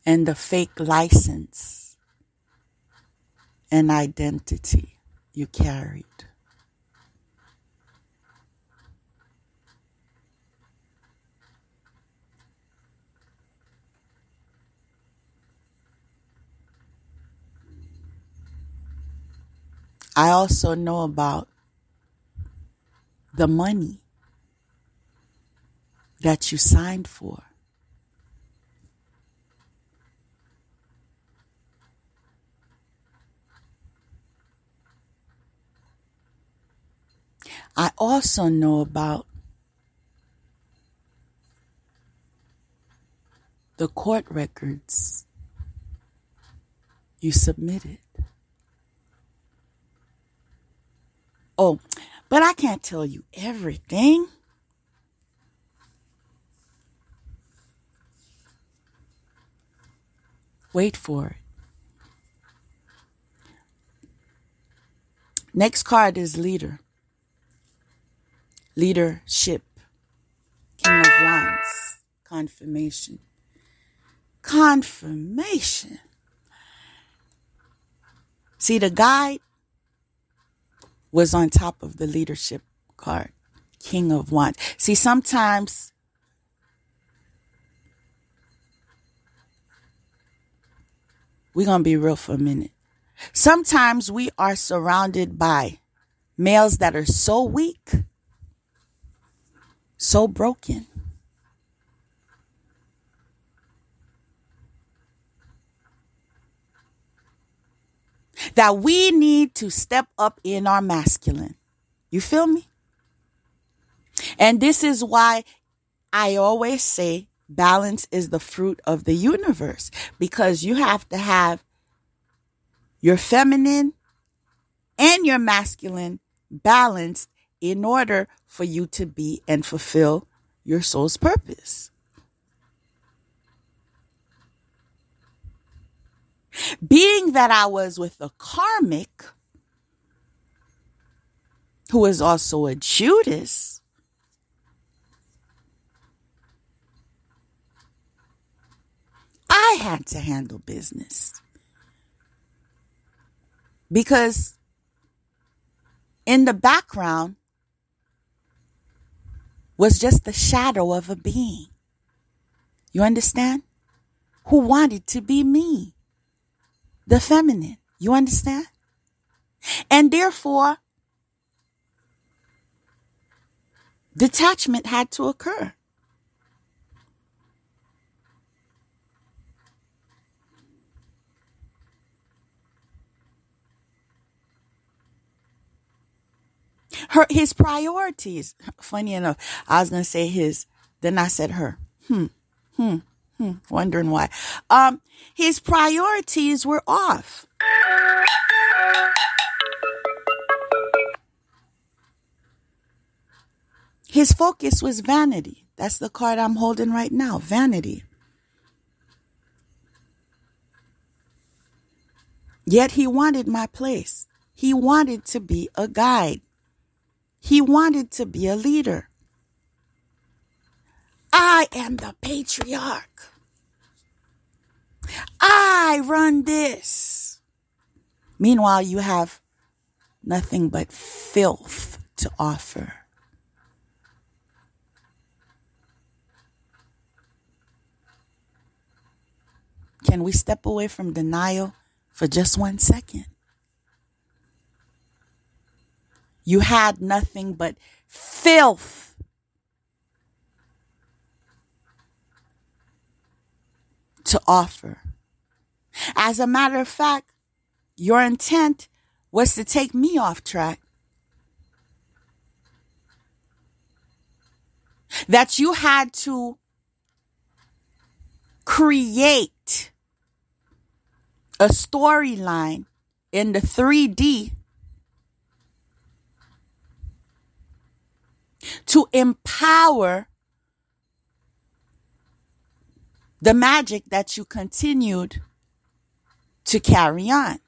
And the fake license and identity you carried. I also know about the money that you signed for. I also know about the court records you submitted. Oh, but I can't tell you everything. Wait for it. Next card is leader. Leadership. King of Wands. Confirmation. Confirmation. See, the guide was on top of the leadership card. King of Wands. See, sometimes we're going to be real for a minute. Sometimes we are surrounded by males that are so weak, so broken, that we need to step up in our masculine. You feel me? And this is why I always say balance is the fruit of the universe, because you have to have your feminine and your masculine balanced in order for you to be and fulfill your soul's purpose. Being that I was with a karmic who is also a Judas, I had to handle business. Because in the background was just the shadow of a being. You understand? Who wanted to be me. The feminine. You understand? And therefore, detachment had to occur. His priorities, funny enough, I was going to say his, then I said her. Wondering why. His priorities were off. His focus was vanity. That's the card I'm holding right now, vanity. Yet he wanted my place. He wanted to be a guide. He wanted to be a leader. I am the patriarch. I run this. Meanwhile, you have nothing but filth to offer. Can we step away from denial for just 1 second? You had nothing but filth. To offer. As a matter of fact, your intent was to take me off track. That you had to create a storyline in the 3D to empower the magic that you continued to carry on.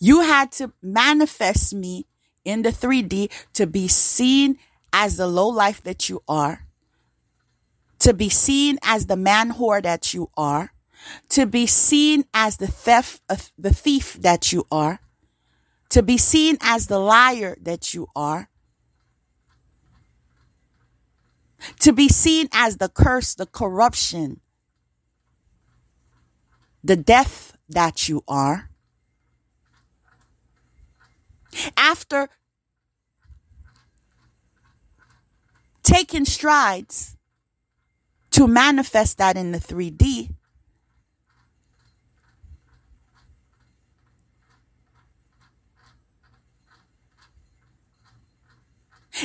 You had to manifest me in the 3D to be seen as the low life that you are, to be seen as the man whore that you are, to be seen as the thief that you are, to be seen as the liar that you are, to be seen as the curse, the corruption, the death that you are. After taking strides to manifest that in the 3D,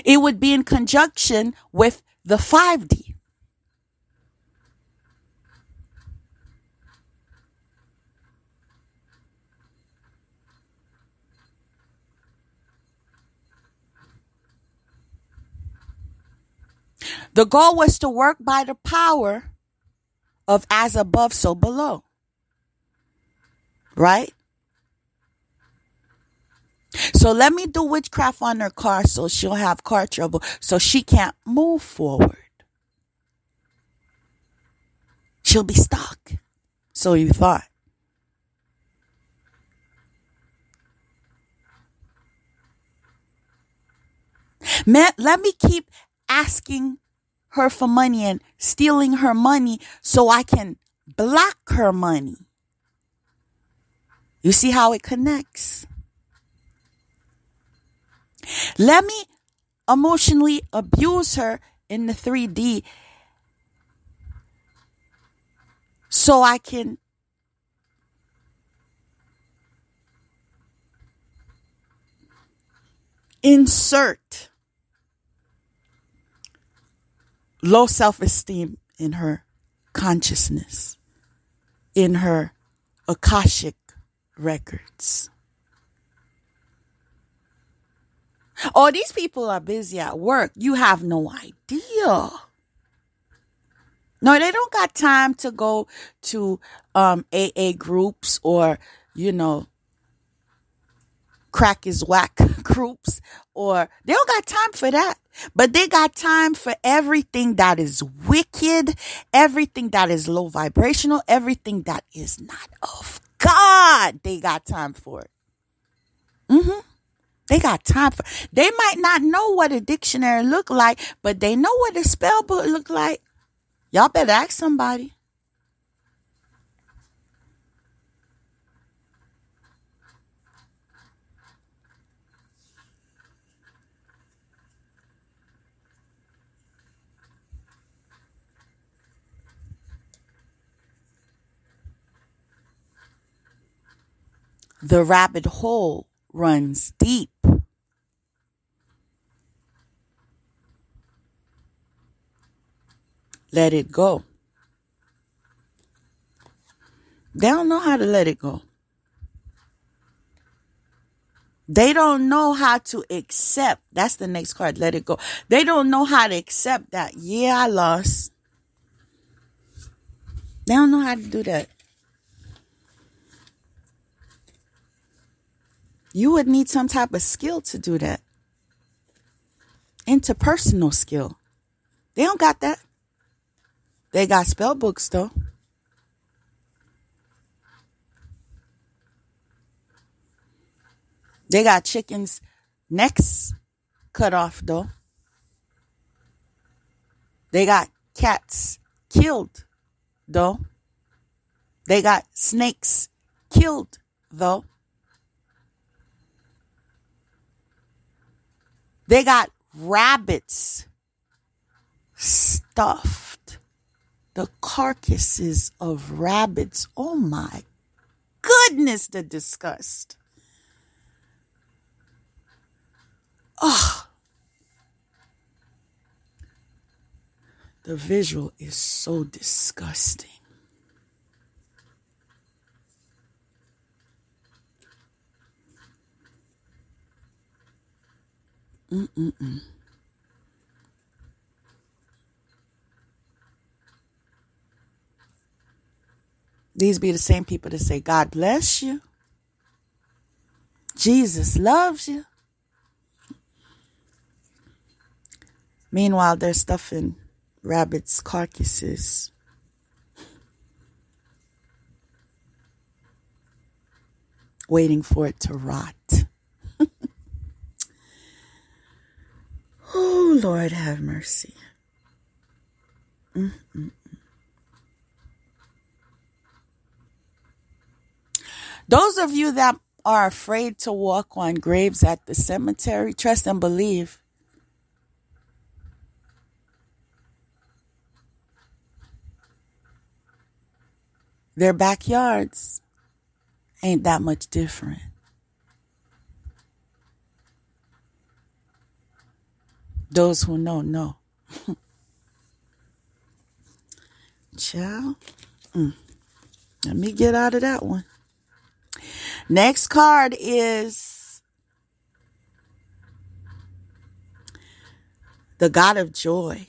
it would be in conjunction with the 5D. The goal was to work by the power of as above, so below. Right? So let me do witchcraft on her car so she'll have car trouble, so she can't move forward. She'll be stuck. So you thought. Let me keep asking her for money and stealing her money so I can block her money. You see how it connects? Let me emotionally abuse her in the 3D so I can insert low self-esteem in her consciousness, in her Akashic records. Oh, these people are busy at work. You have no idea. No, they don't got time to go to AA groups or, crack is whack groups, or they don't got time for that. But they got time for everything that is wicked, everything that is low vibrational, everything that is not of God. They got time for it. They got time for it. They might not know what a dictionary look like, but they know what a spell book look like. Y'all better ask somebody. The rabbit hole runs deep. Let it go. They don't know how to let it go. They don't know how to accept. That's the next card. Let it go. They don't know how to accept that. Yeah, I lost. They don't know how to do that. You would need some type of skill to do that. Interpersonal skill. They don't got that. They got spell books though. They got chickens' necks cut off though. They got cats killed though. They got snakes killed though. They got rabbits stuffed. The carcasses of rabbits. Oh my goodness, the disgust. Oh, the visual is so disgusting. These be the same people that say, God bless you. Jesus loves you. Meanwhile, they're stuffing rabbits' carcasses. Waiting for it to rot. Oh, Lord, have mercy. Those of you that are afraid to walk on graves at the cemetery, trust and believe. Their backyards ain't that much different. Those who know, know. Child. Let me get out of that one. Next card is the God of Joy.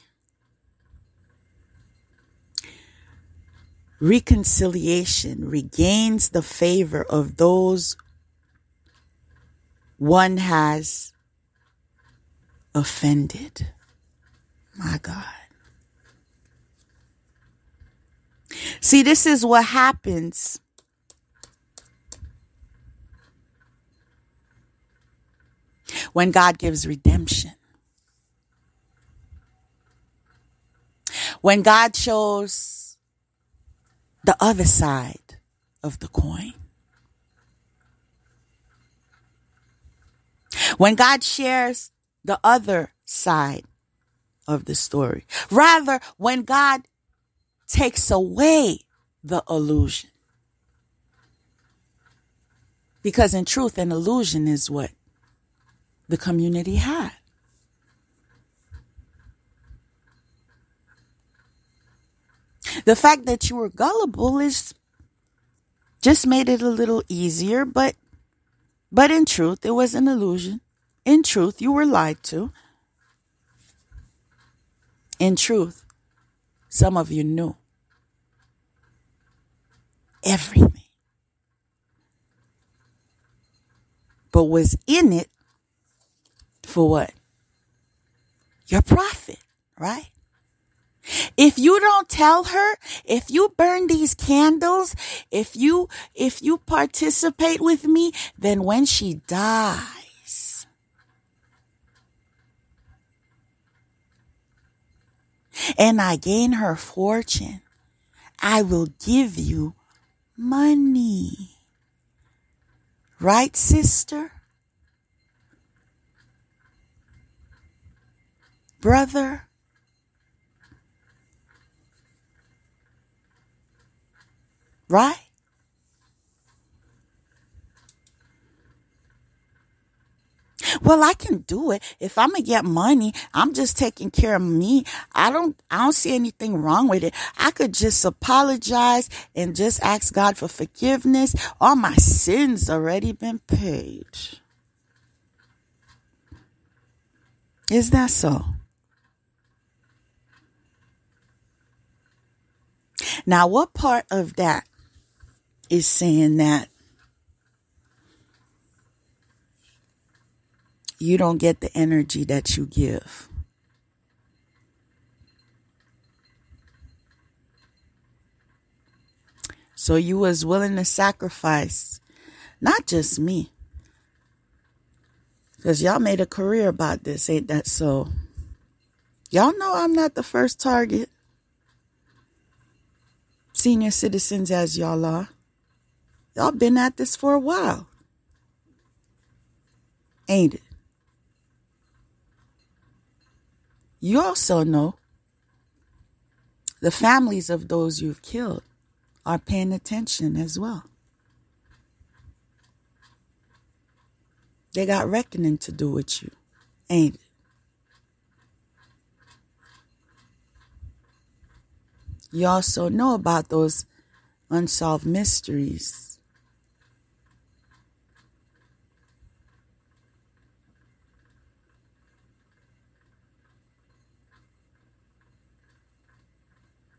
Reconciliation regains the favor of those one has offended. My God. See, this is what happens when God gives redemption. When God shows the other side of the coin. When God shares the other side of the story. Rather, when God takes away the illusion. Because in truth, an illusion is what the community had. The fact that you were gullible is just made it a little easier, but in truth, it was an illusion. In truth, you were lied to. In truth, some of you knew everything, but was in it for what? Your profit, right? If you don't tell her, if you burn these candles, if you participate with me, then when she dies, and I gain her fortune, I will give you money. Right, sister? Brother? Right? Well, I can do it. If I'm going to get money, I'm just taking care of me. I don't see anything wrong with it. I could just apologize and just ask God for forgiveness. All my sins already been paid. Is that so? Now, what part of that is saying that you don't get the energy that you give. So you was willing to sacrifice, not just me, because y'all made a career about this, ain't that so? Y'all know I'm not the first target. Senior citizens as y'all are. Y'all been at this for a while. Ain't it? You also know the families of those you've killed are paying attention as well. They got reckoning to do with you, ain't it? You also know about those unsolved mysteries.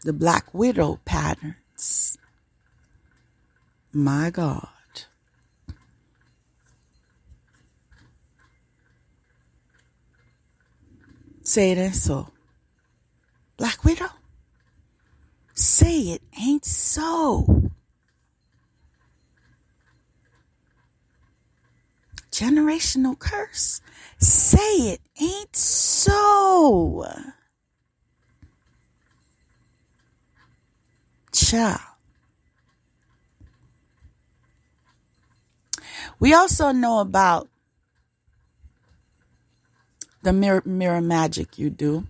The Black Widow patterns. My God. Say it ain't so. Black Widow. Say it ain't so. Generational curse. Say it ain't so. Child. We also know about the mirror magic you do,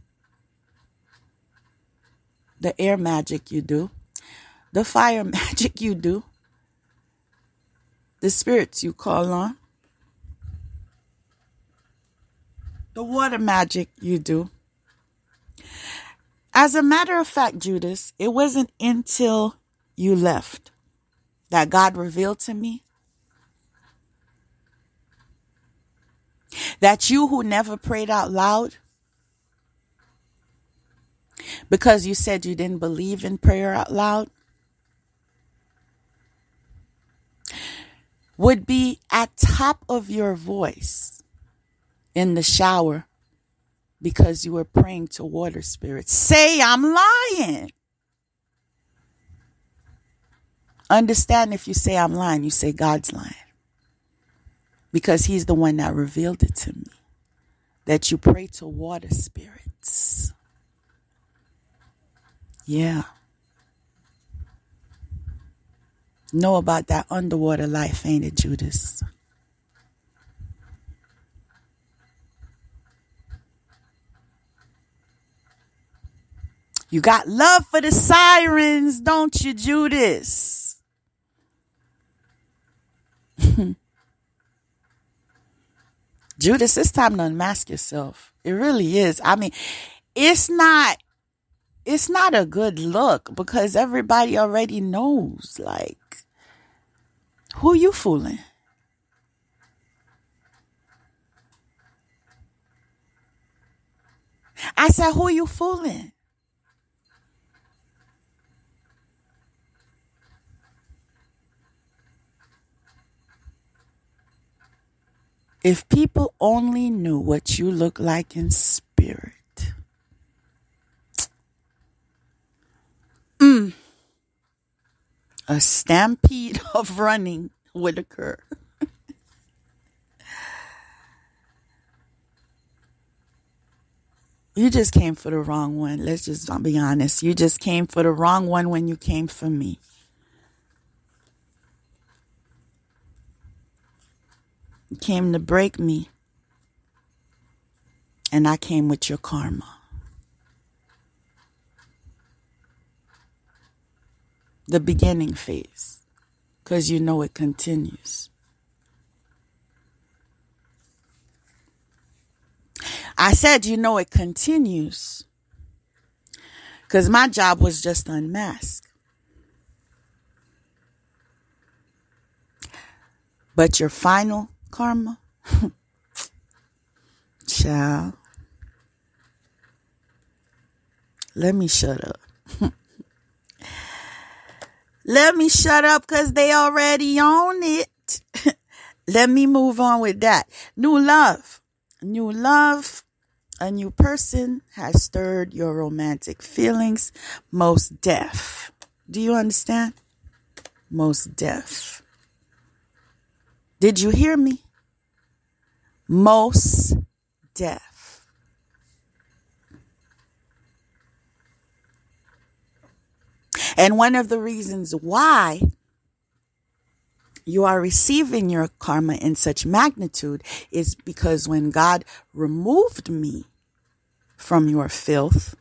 the air magic you do, the fire magic you do, the spirits you call on, the water magic you do. As a matter of fact, Judas, it wasn't until you left that God revealed to me that you who never prayed out loud because you said you didn't believe in prayer out loud would be at top of your voice in the shower because you were praying to water spirits. Say I'm lying. Understand, if you say I'm lying, you say God's lying. Because he's the one that revealed it to me. That you pray to water spirits. Yeah. Know about that underwater life, ain't it, Judas? You got love for the sirens, don't you, Judas? Judas, it's time to unmask yourself. It really is. I mean, it's not a good look because everybody already knows, like, who you fooling? I said, who you fooling? If people only knew what you look like in spirit. A stampede of running would occur. You just came for the wrong one. Let's just be honest. You just came for the wrong one when you came for me. You came to break me. And I came with your karma. The beginning phase. Because you know it continues. I said you know it continues. Because my job was just to unmask. But your final karma? Child. Let me shut up. Let me shut up because they already own it. Let me move on with that. New love. New love, a new person has stirred your romantic feelings. Most deaf. Do you understand? Most deaf. Did you hear me? Most deaf. And one of the reasons why you are receiving your karma in such magnitude is because when God removed me from your filth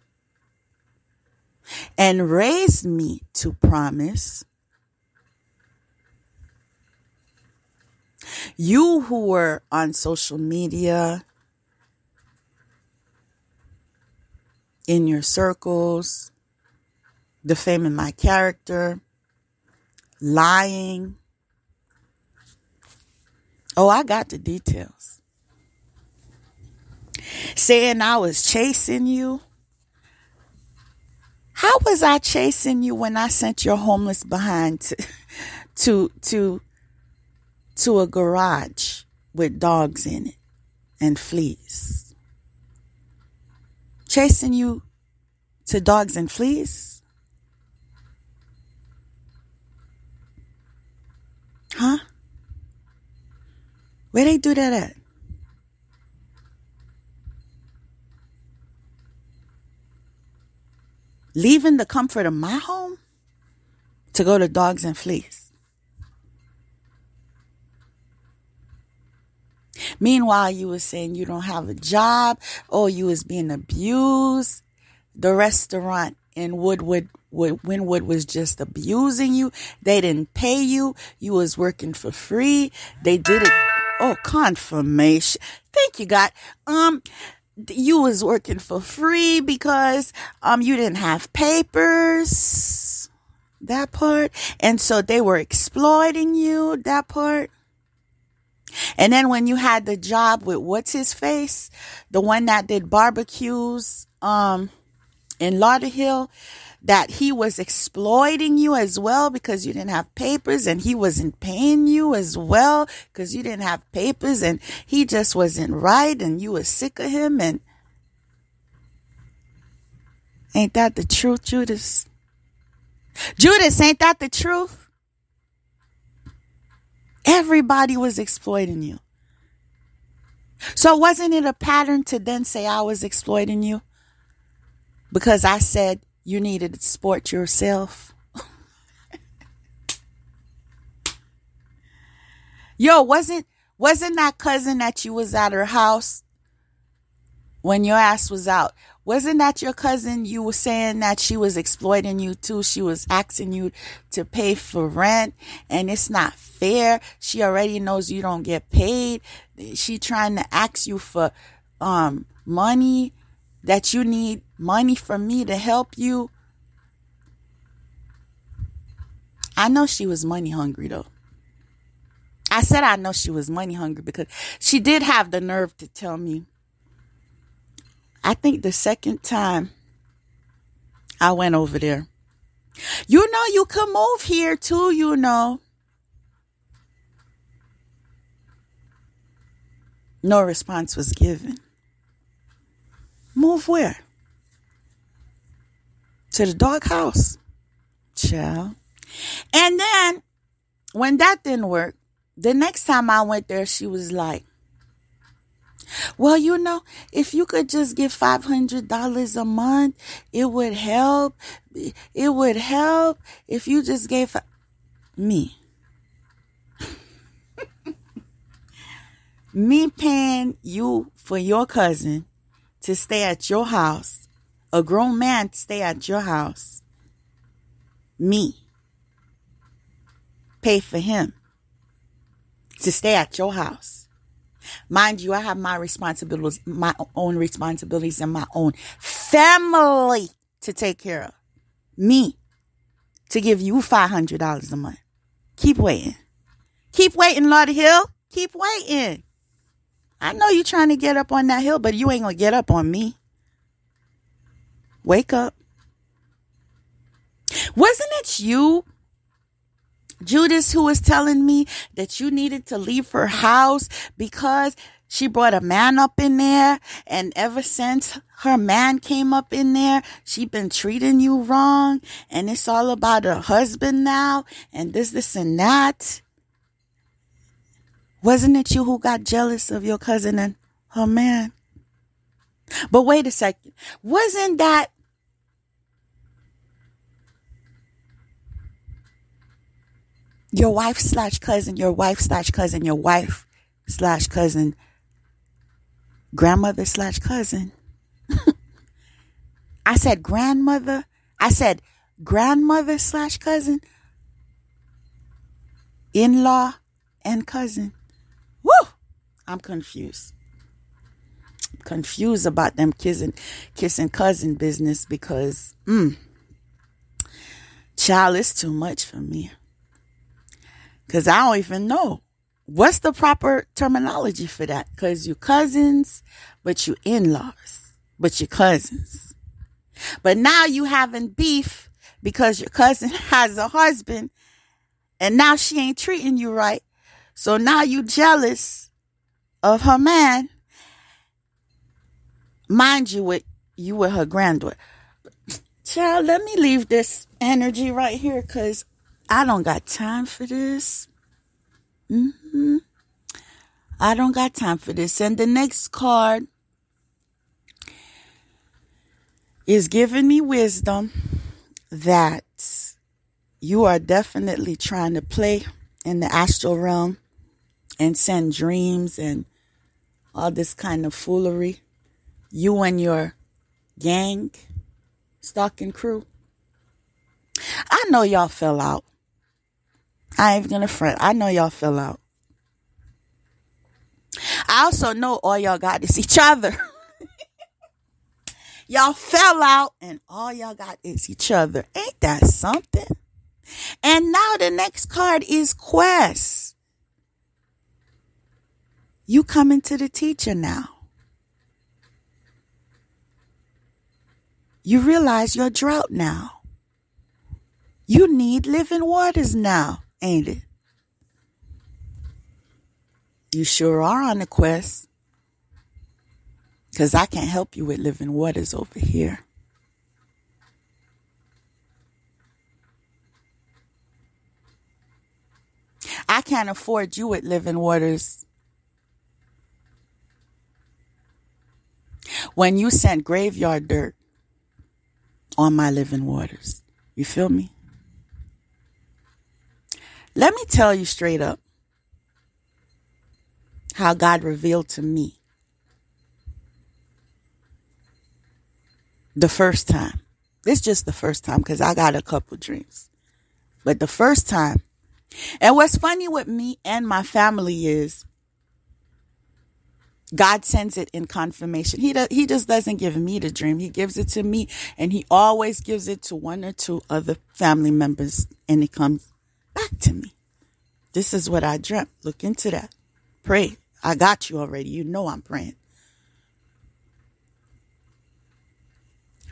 and raised me to promise, you who were on social media, in your circles, defaming my character, lying. Oh, I got the details. Saying I was chasing you. How was I chasing you when I sent your homeless behind to a garage with dogs in it and fleas? Chasing you to dogs and fleas? Huh? Where they do that at? Leaving the comfort of my home to go to dogs and fleas. Meanwhile, you were saying you don't have a job, or you was being abused. The restaurant in Wynwood was just abusing you. They didn't pay you. You was working for free. They did it. Oh, confirmation. Thank you, God. You was working for free because you didn't have papers. That part. And so they were exploiting you. That part. And then when you had the job with what's his face, the one that did barbecues in Lauderhill, that he was exploiting you as well because you didn't have papers, and he wasn't paying you as well because you didn't have papers, and he just wasn't right, and you were sick of him. And ain't that the truth, Judas? Judas, ain't that the truth? Everybody was exploiting you. So wasn't it a pattern to then say I was exploiting you? Because I said you needed to support yourself. Yo, wasn't that cousin that you was at her house when your ass was out? Wasn't that your cousin you were saying that she was exploiting you too? She was asking you to pay for rent, and it's not fair. She already knows you don't get paid. She trying to ask you for money, that you need money from me to help you. I know she was money hungry though. I said I know she was money hungry because she did have the nerve to tell me. I think the second time I went over there, you know, you can move here too, you know. No response was given. Move where? To the doghouse. Child. And then when that didn't work, the next time I went there, she was like, well, you know, if you could just give $500 a month, it would help. It would help if you just gave me. Me paying you for your cousin to stay at your house, a grown man to stay at your house. Me pay for him to stay at your house. Mind you, I have my responsibilities, my own responsibilities, and my own family to take care of. Me to give you $500 a month. Keep waiting. Keep waiting, Lauderhill. Keep waiting. I know you're trying to get up on that hill, but you ain't going to get up on me. Wake up. Wasn't it you Judas, who was telling me that you needed to leave her house because she brought a man up in there, and ever since her man came up in there, she been treating you wrong, and it's all about her husband now, and this and that. Wasn't it you who got jealous of your cousin and her man? But wait a second. Wasn't that your wife slash cousin, grandmother slash cousin? I said grandmother. I said grandmother slash cousin, in-law and cousin. Woo! I'm confused. Confused about them kissing cousin business because, child, it's too much for me. Because I don't even know. What's the proper terminology for that? Because you cousins, but you in-laws, but you cousins. But now you having beef because your cousin has a husband and now she ain't treating you right. So now you jealous of her man. Mind you, with her granddaughter. Child, let me leave this energy right here because I don't got time for this. I don't got time for this. And the next card is giving me wisdom that you are definitely trying to play in the astral realm and send dreams and all this kind of foolery. You and your gang, stalking crew. I know y'all fell out. I ain't gonna front. I know y'all fell out. I also know all y'all got is each other. Y'all fell out and all y'all got is each other. Ain't that something? And now the next card is Quest. You coming to the teacher now. You realize your drought now. You need living waters now, ain't it? You sure are on a quest. Because I can't help you with living waters over here. I can't afford you with living waters. When you sent graveyard dirt on my living waters. You feel me? Let me tell you straight up how God revealed to me the first time. It's just the first time because I got a couple dreams. But the first time. And what's funny with me and my family is God sends it in confirmation. He just doesn't give me the dream. He gives it to me, and he always gives it to one or two other family members, and it comes back to me. This is what I dreamt. Look into that. Pray. I got you already. You know I'm praying.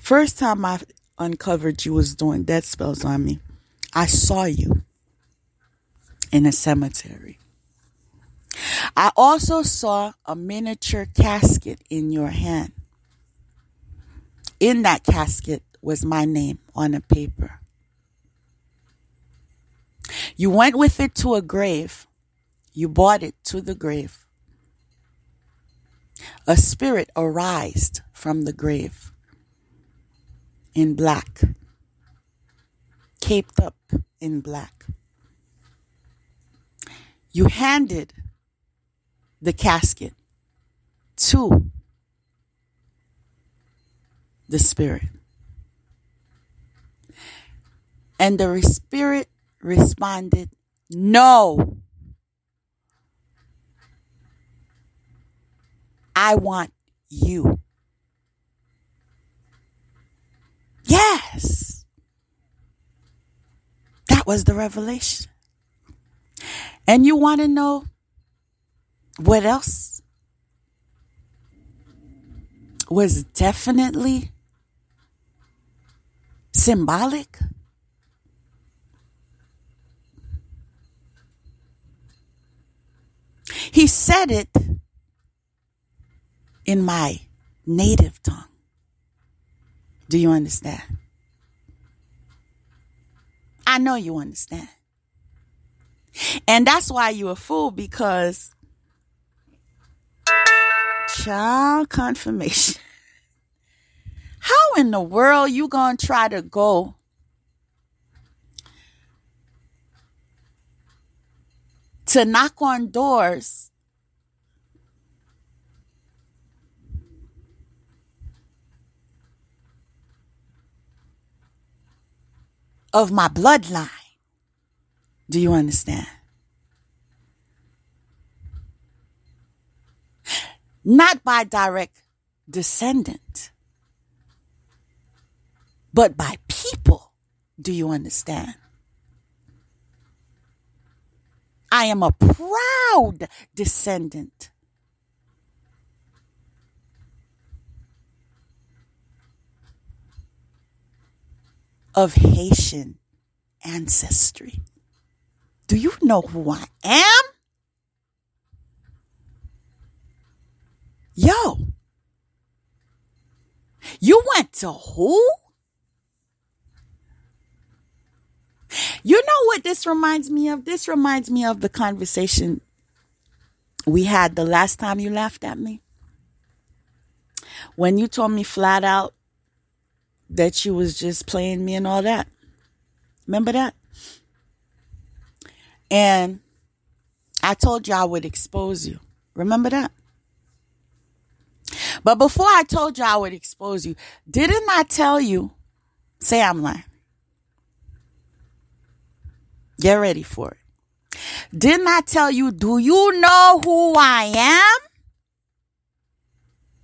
First time I uncovered you was doing death spells on me. I saw you in a cemetery. I also saw a miniature casket in your hand. In that casket was my name on a paper. You went with it to a grave. You brought it to the grave. A spirit arised from the grave in black, caped up in black. You handed the casket to the spirit. And the spirit responded, no. I want you. Yes. That was the revelation. And you want to know what else was definitely symbolic? He said it in my native tongue. Do you understand? I know you understand. And that's why you're a fool, because child confirmation. How in the world you gonna try to go to knock on doors of my bloodline? Do you understand? Not by direct descendant, but by people. Do you understand? I am a proud descendant of Haitian ancestry. Do you know who I am? Yo, you went to who? You know what this reminds me of? This reminds me of the conversation we had the last time you laughed at me. When you told me flat out that you was just playing me and all that. Remember that? And I told you I would expose you. Remember that? But before I told you I would expose you, didn't I tell you, say I'm lying. Get ready for it. Didn't I tell you, do you know who I am?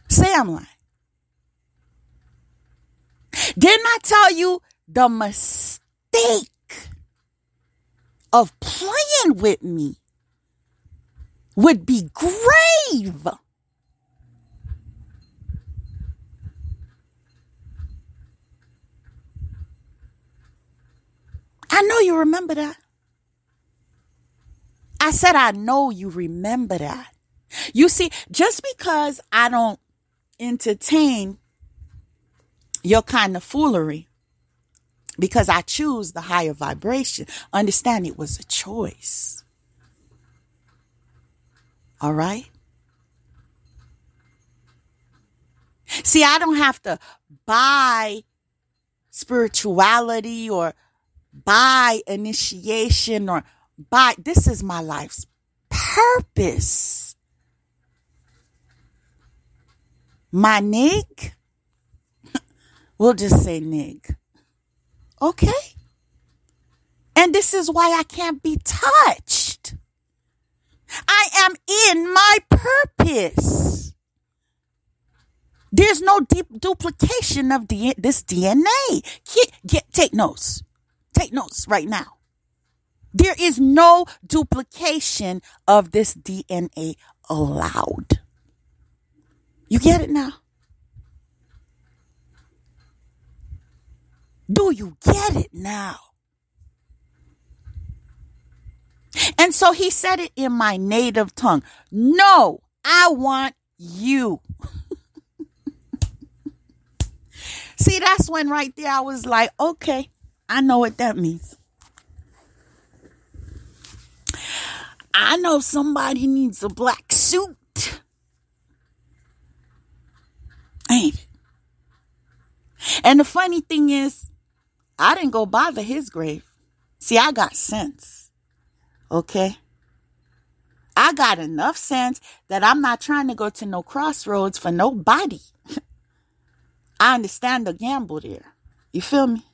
Say I'm lying. Didn't I tell you the mistake of playing with me would be grave? I know you remember that. I said, I know you remember that. You see, just because I don't entertain your kind of foolery, because I choose the higher vibration, understand it was a choice. All right? See, I don't have to buy spirituality or buy initiation or buy. This is my life's purpose. My nig, we'll just say nig. Okay? And this is why I can't be touched. I am in my purpose. There's no deep duplication of this DNA. Take notes. Take notes right now. There is no duplication of this DNA allowed. You get it now? Do you get it now? And so he said it in my native tongue. No, I want you. See, that's when right there I was like, okay, I know what that means. I know somebody needs a black suit. Ain't it? And the funny thing is, I didn't go bother his grave. See, I got sense. Okay? I got enough sense that I'm not trying to go to no crossroads for nobody. I understand the gamble there. You feel me?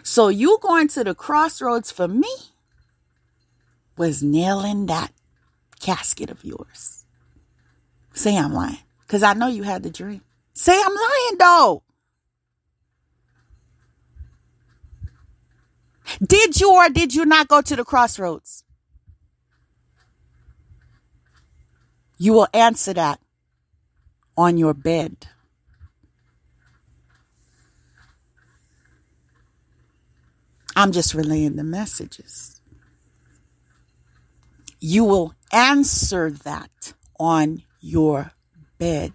So you going to the crossroads for me was nailing that casket of yours. Say I'm lying. Because I know you had the dream. Say I'm lying though. Did you or did you not go to the crossroads? You will answer that on your bed. I'm just relaying the messages. You will answer that on your bed.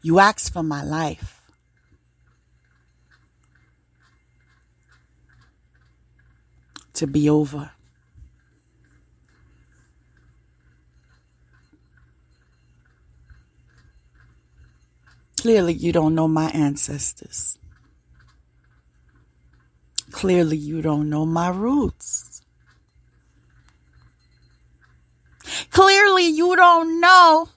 You asked for my life. To be over. Clearly, you don't know my ancestors. Clearly, you don't know my roots. Clearly, you don't know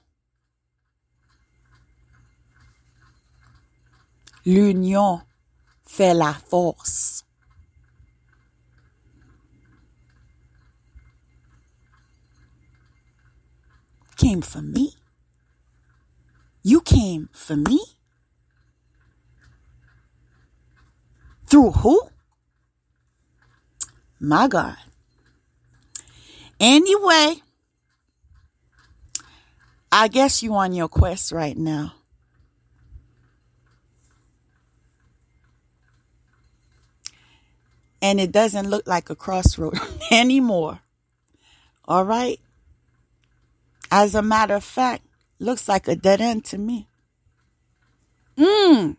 l'union fait la force. Came for me. You came for me. Through who? My God. Anyway, I guess you on your quest right now. And it doesn't look like a crossroad anymore. All right? As a matter of fact, looks like a dead end to me. Where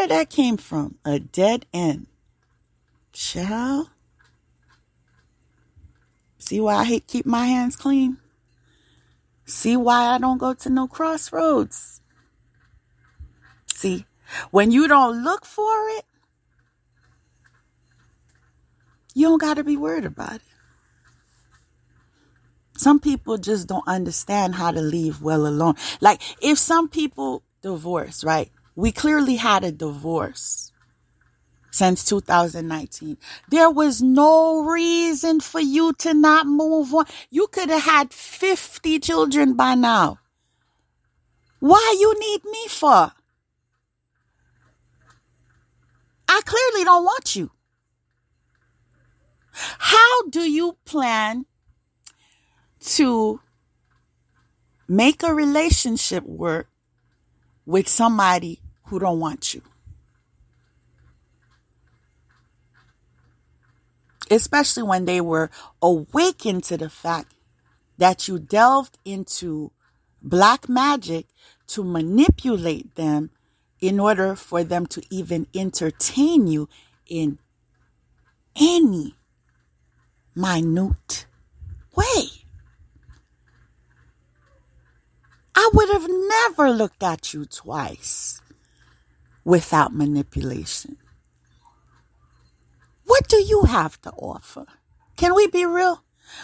that came from? A dead end. Child. See why I keep my hands clean? See why I don't go to no crossroads? See, when you don't look for it, you don't got to be worried about it. Some people just don't understand how to leave well alone. Like if some people divorce, right? We clearly had a divorce since 2019. There was no reason for you to not move on. You could have had 50 children by now. Why you need me for? I clearly don't want you. How do you plan to make a relationship work with somebody who don't want you? Especially when they were awakened to the fact that you delved into black magic to manipulate them in order for them to even entertain you in any minute way. I would have never looked at you twice without manipulation. What do you have to offer? Can we be real?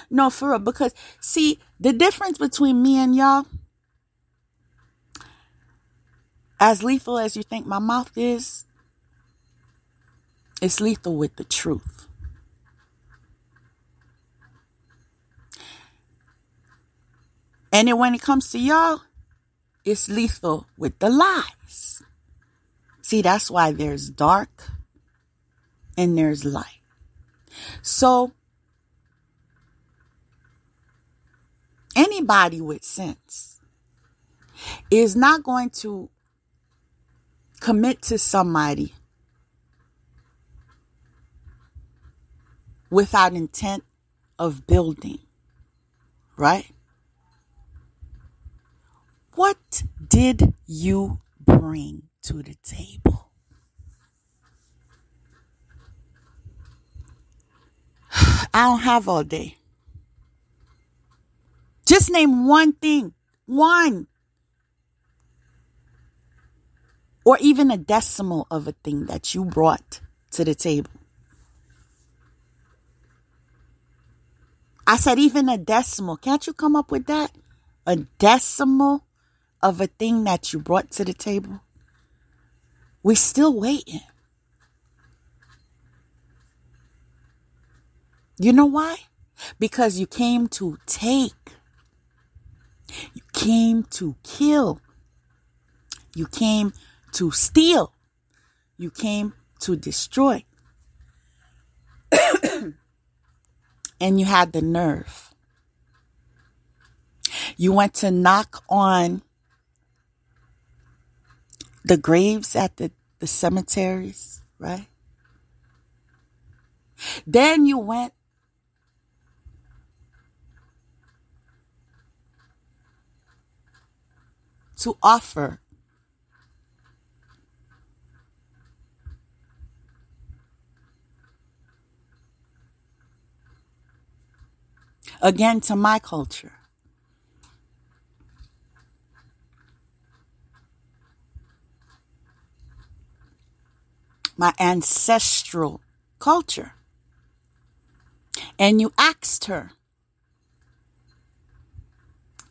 No, for real. Because, see, the difference between me and y'all, as lethal as you think my mouth is, it's lethal with the truth. And then when it comes to y'all, it's lethal with the lies. See, that's why there's dark and there's light. So, anybody with sense is not going to commit to somebody without intent of building, right? What did you bring to the table? I don't have all day. Just name one thing. One. Or even a decimal of a thing that you brought to the table. I said even a decimal. Can't you come up with that? A decimal of a thing that you brought to the table? We're still waiting. You know why? Because you came to take. You came to kill. You came to steal. You came to destroy. And you had the nerve. You went to knock on the graves at the cemeteries, right? Then you went to offer again to my culture. My ancestral culture. And you asked her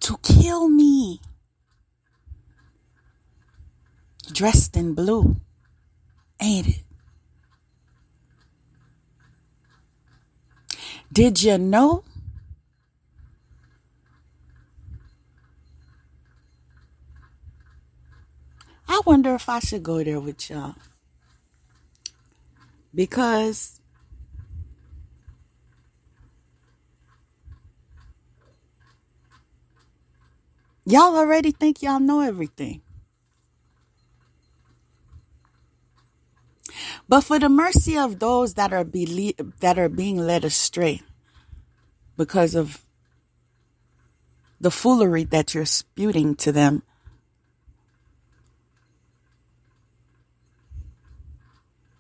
to kill me dressed in blue, ain't it? Did you know I wonder if I should go there with y'all? Because y'all already think y'all know everything. But for the mercy of those that are being led astray because of the foolery that you're spewing to them,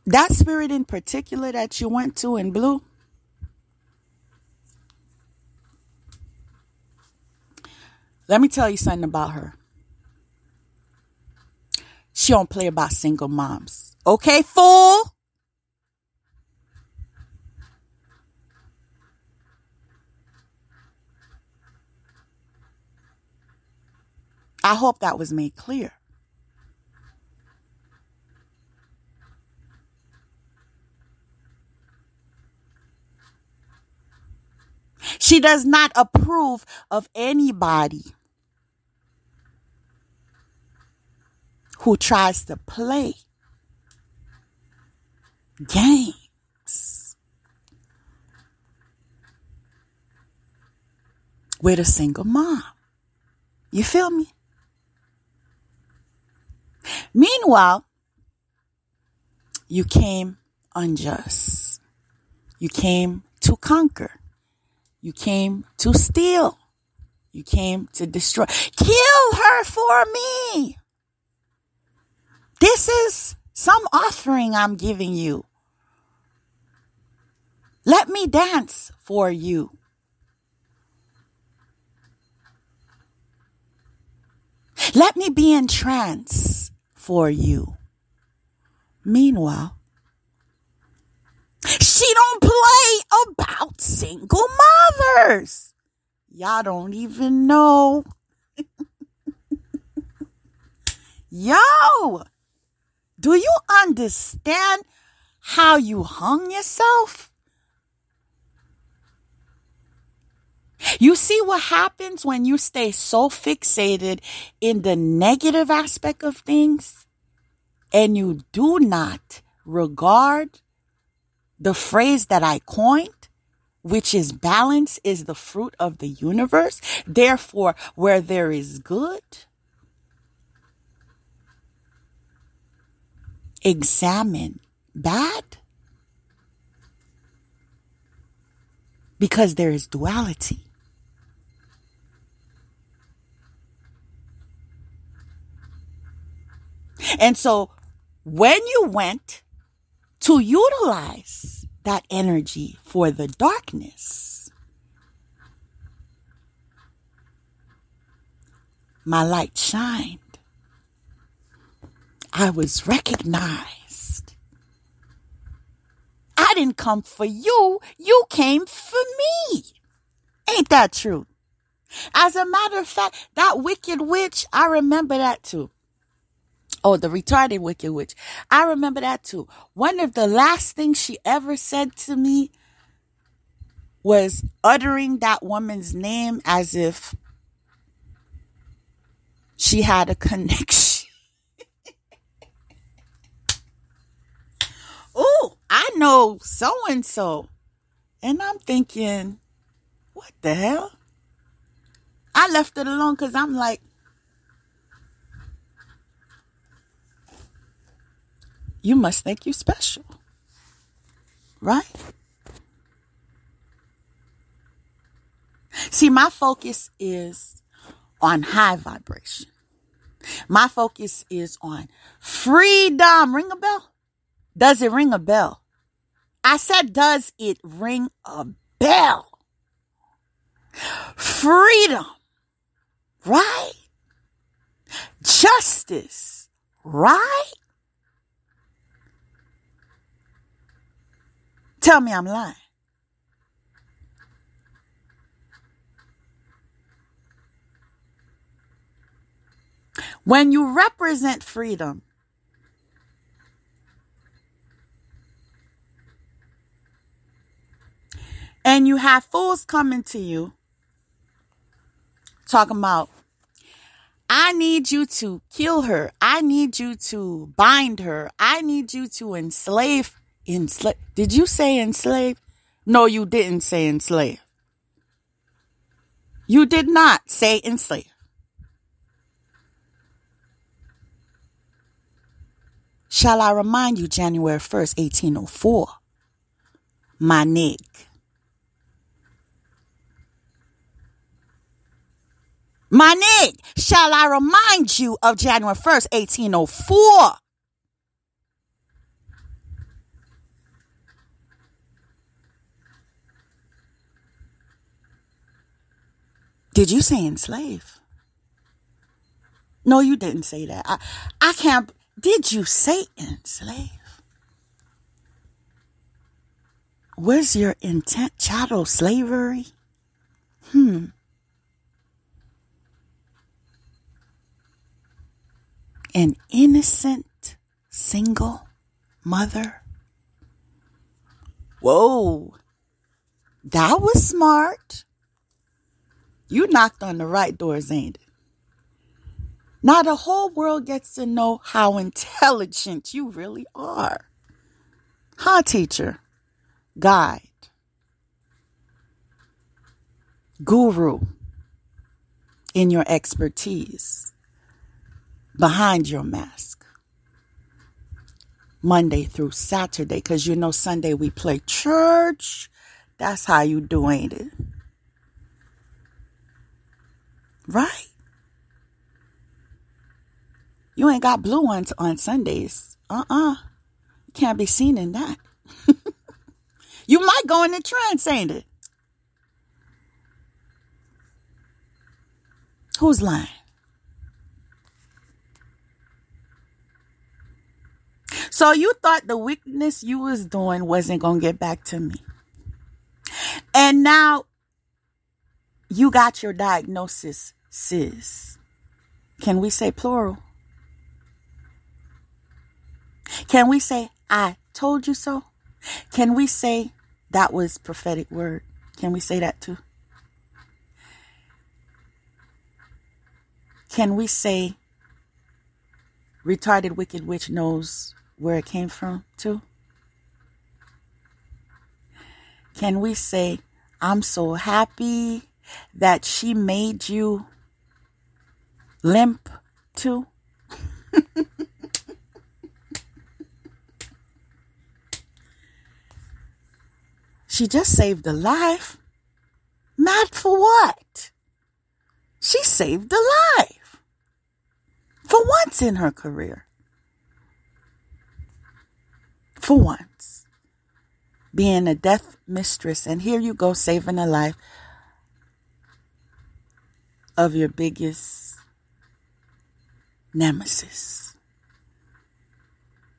that spirit in particular that you went to in blue, let me tell you something about her. She don't play about single moms. Okay, fool? I hope that was made clear. She does not approve of anybody who tries to play games with a single mom. You feel me? Meanwhile, you came unjust. You came to conquer. You came to steal. You came to destroy. Kill her for me. This is some offering I'm giving you. Let me dance for you. Let me be in trance for you. Meanwhile, she don't play about single mothers. Y'all don't even know. Yo, do you understand how you hung yourself? You see what happens when you stay so fixated in the negative aspect of things and you do not regard the phrase that I coined, which is balance is the fruit of the universe. Therefore, where there is good, examine bad, because there is duality. And so when you went to utilize that energy for the darkness, my light shined. I was recognized. I didn't come for you. You came for me. Ain't that true? As a matter of fact, that wicked witch, I remember that too. Oh, the retarded wicked witch. I remember that too. One of the last things she ever said to me was uttering that woman's name as if she had a connection. Oh, I know so-and-so. And I'm thinking, what the hell? I left it alone because I'm like, you must think you special. Right? See, my focus is on high vibration. My focus is on freedom. Ring a bell? Does it ring a bell? I said, does it ring a bell? Freedom. Right? Justice. Right? Tell me I'm lying. When you represent freedom, and you have fools coming to you talking about, I need you to kill her. I need you to bind her. I need you to enslave. Did you say enslave? No, you didn't say enslave. You did not say enslave. Shall I remind you, January 1st, 1804, my nig. My nig, shall I remind you of January 1st, 1804? Did you say enslave? No, you didn't say that. I can't. Did you say enslave? Was your intent chattel slavery? An innocent single mother? Whoa, that was smart. You knocked on the right doors, ain't it? Now the whole world gets to know how intelligent you really are. Huh, teacher? Guide. Guru in your expertise. Behind your mask. Monday through Saturday. Because you know Sunday we play church. That's how you do, ain't it? Right? You ain't got blue ones on Sundays. You can't be seen in that. You might go in the trance, ain't it? Who's lying? So you thought the wickedness you was doing wasn't going to get back to me. And now you got your diagnosis, sis. Can we say plural? Can we say, I told you so? Can we say that was prophetic word? Can we say that too? Can we say retarded wicked witch knows where it came from too? Can we say, I'm so happy that she made you limp too? She just saved a life. Mad for what? She saved a life. For once in her career. For once. Being a death mistress. And here you go saving a life of your biggest nemesis.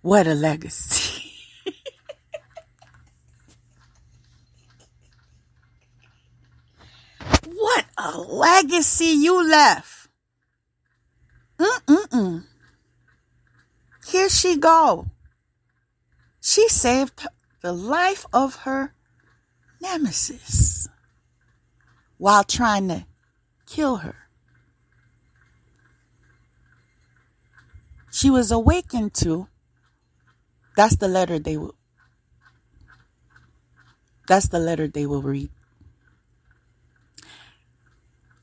What a legacy. What a legacy you left. Here she go. She saved the life of her nemesis while trying to kill her. She was awakened to. That's the letter they will read.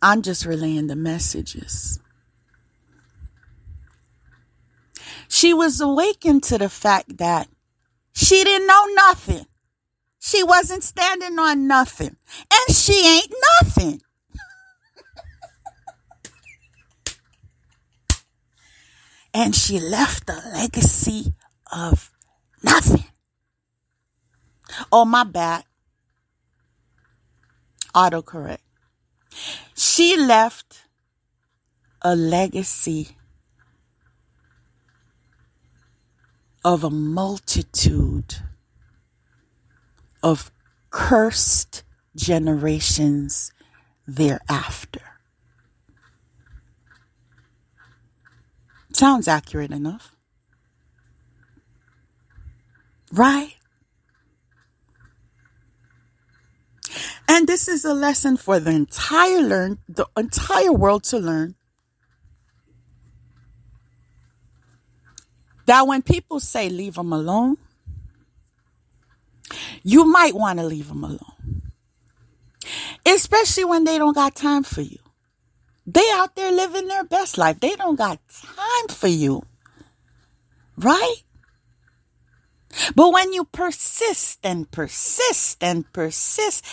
I'm just relaying the messages. She was awakened to the fact that she didn't know nothing. She wasn't standing on nothing. And she ain't nothing. And she left a legacy of nothing. Oh, my bad. Autocorrect. She left a legacy of a multitude of cursed generations thereafter. Sounds accurate enough. Right? And this is a lesson for the entire world to learn. That when people say leave them alone, you might want to leave them alone. Especially when they don't got time for you. They out there living their best life. They don't got time for you. Right? But when you persist and persist and persist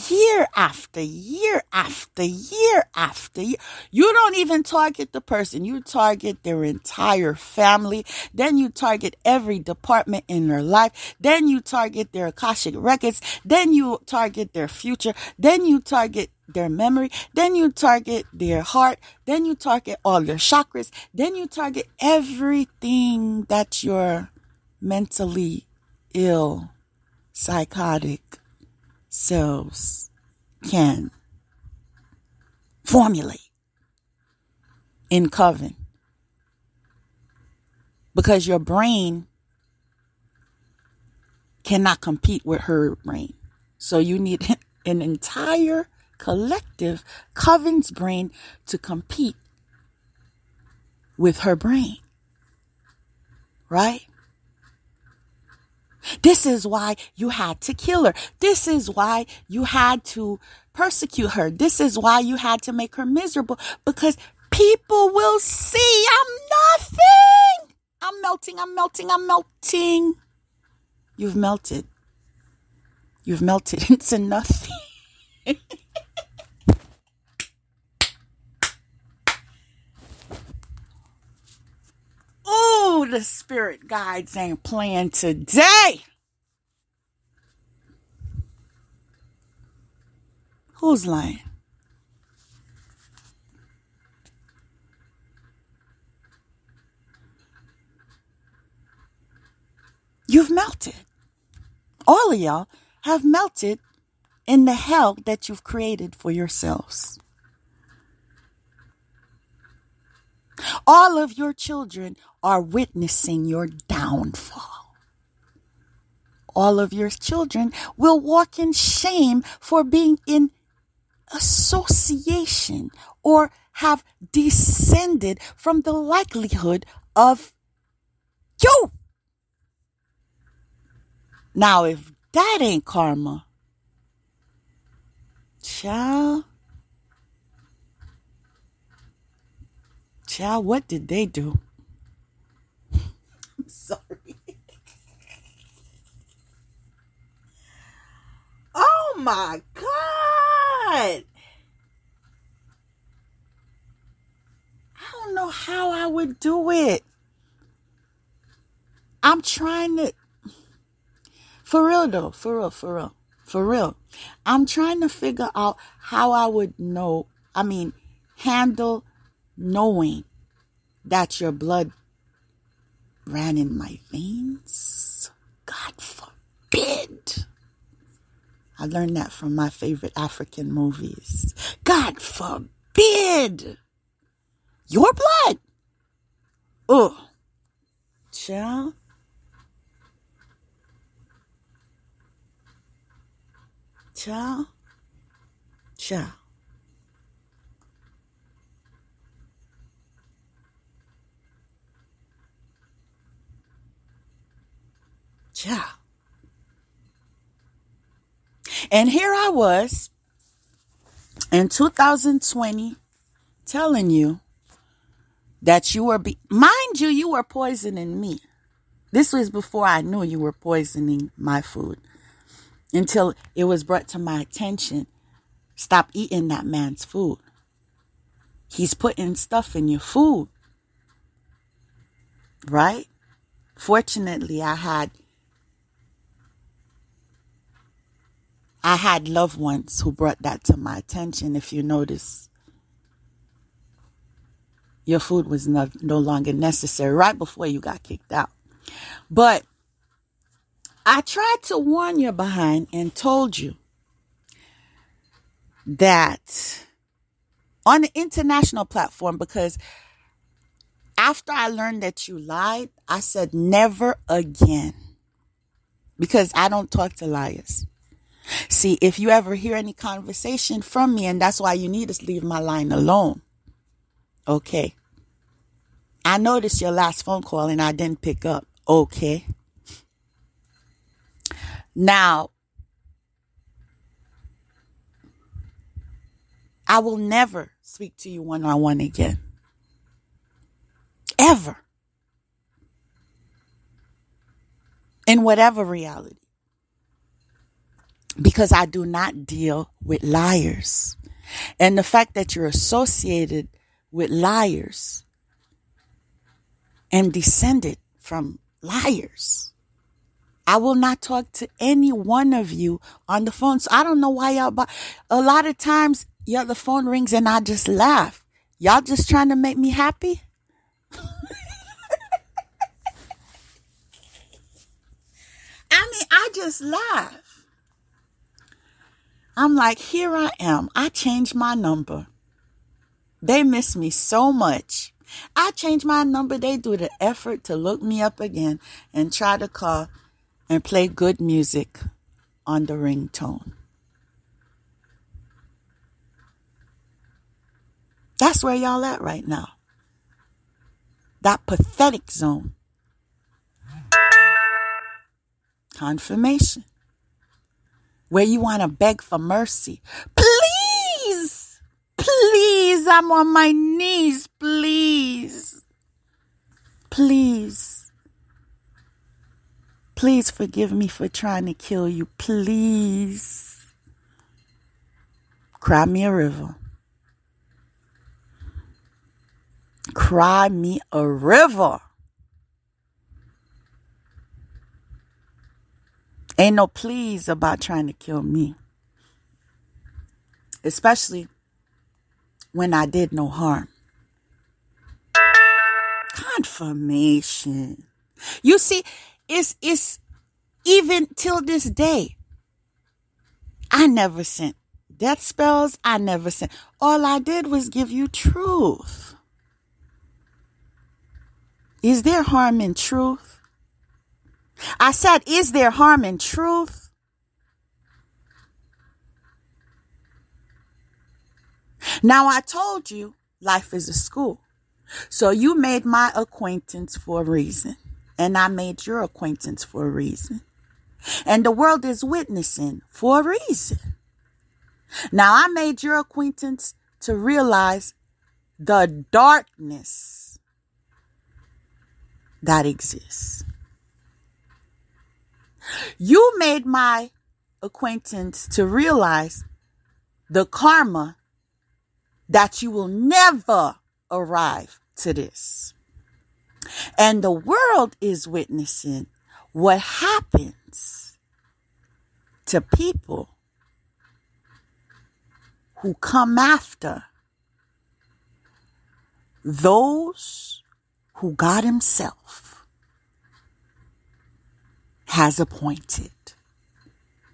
year after year after year after year, you don't even target the person. You target their entire family. Then you target every department in their life. Then you target their Akashic records. Then you target their future. Then you target their memory. Then you target their heart. Then you target all their chakras. Then you target everything that you're mentally ill, psychotic selves can formulate in coven. Because your brain cannot compete with her brain. So you need an entire collective coven's brain to compete with her brain. Right? This is why you had to kill her. This is why you had to persecute her. This is why you had to make her miserable. Because people will see I'm nothing. I'm melting, I'm melting, I'm melting. You've melted. You've melted into nothing. Oh, the spirit guides ain't playing today. Who's lying? You've melted. All of y'all have melted in the hell that you've created for yourselves. All of your children are witnessing your downfall. All of your children will walk in shame for being in association or have descended from the likelihood of you. Now, if that ain't karma, child, what did they do? I'm sorry. Oh my God. I don't know how I would do it. I'm trying to, for real though, for real. I'm trying to figure out how I would handle knowing that your blood ran in my veins. God forbid. I learned that from my favorite African movies. God forbid. Your blood. Oh, child. Child. Child. Child. And here I was in 2020 telling you that you were mind mind you, you were poisoning me. This was before I knew you were poisoning my food. Until it was brought to my attention, stop eating that man's food. He's putting stuff in your food. Right? Fortunately, I had loved ones who brought that to my attention. If you notice, your food was no longer necessary right before you got kicked out. But I tried to warn you behind and told you that on the international platform, because after I learned that you lied, I said never again, because I don't talk to liars. See, if you ever hear any conversation from me, and that's why you need to leave my line alone. Okay. I noticed your last phone call and I didn't pick up. Okay. Now, I will never speak to you one-on-one again. Ever. In whatever reality. Because I do not deal with liars. And the fact that you're associated with liars and descended from liars, I will not talk to any one of you on the phone. So I don't know why y'all, but a lot of times, the phone rings and I just laugh. Y'all just trying to make me happy? I just laugh. I'm like, here I am. I changed my number. They miss me so much. I changed my number. They do the effort to look me up again and try to call and play good music on the ringtone. That's where y'all at right now. That pathetic zone. Confirmation. Where you want to beg for mercy. Please, please, I'm on my knees, please. Please. Please forgive me for trying to kill you. Please. Cry me a river. Cry me a river. Ain't no please about trying to kill me. Especially when I did no harm. Confirmation. You see, it's even till this day. I never sent death spells. I never sent. All I did was give you truth. Is there harm in truth? I said, is there harm in truth? Now, I told you life is a school. So you made my acquaintance for a reason. And I made your acquaintance for a reason. And the world is witnessing for a reason. Now, I made your acquaintance to realize the darkness that exists. You made my acquaintance to realize the karma that you will never arrive to this. And the world is witnessing what happens to people who come after those who God Himself has appointed.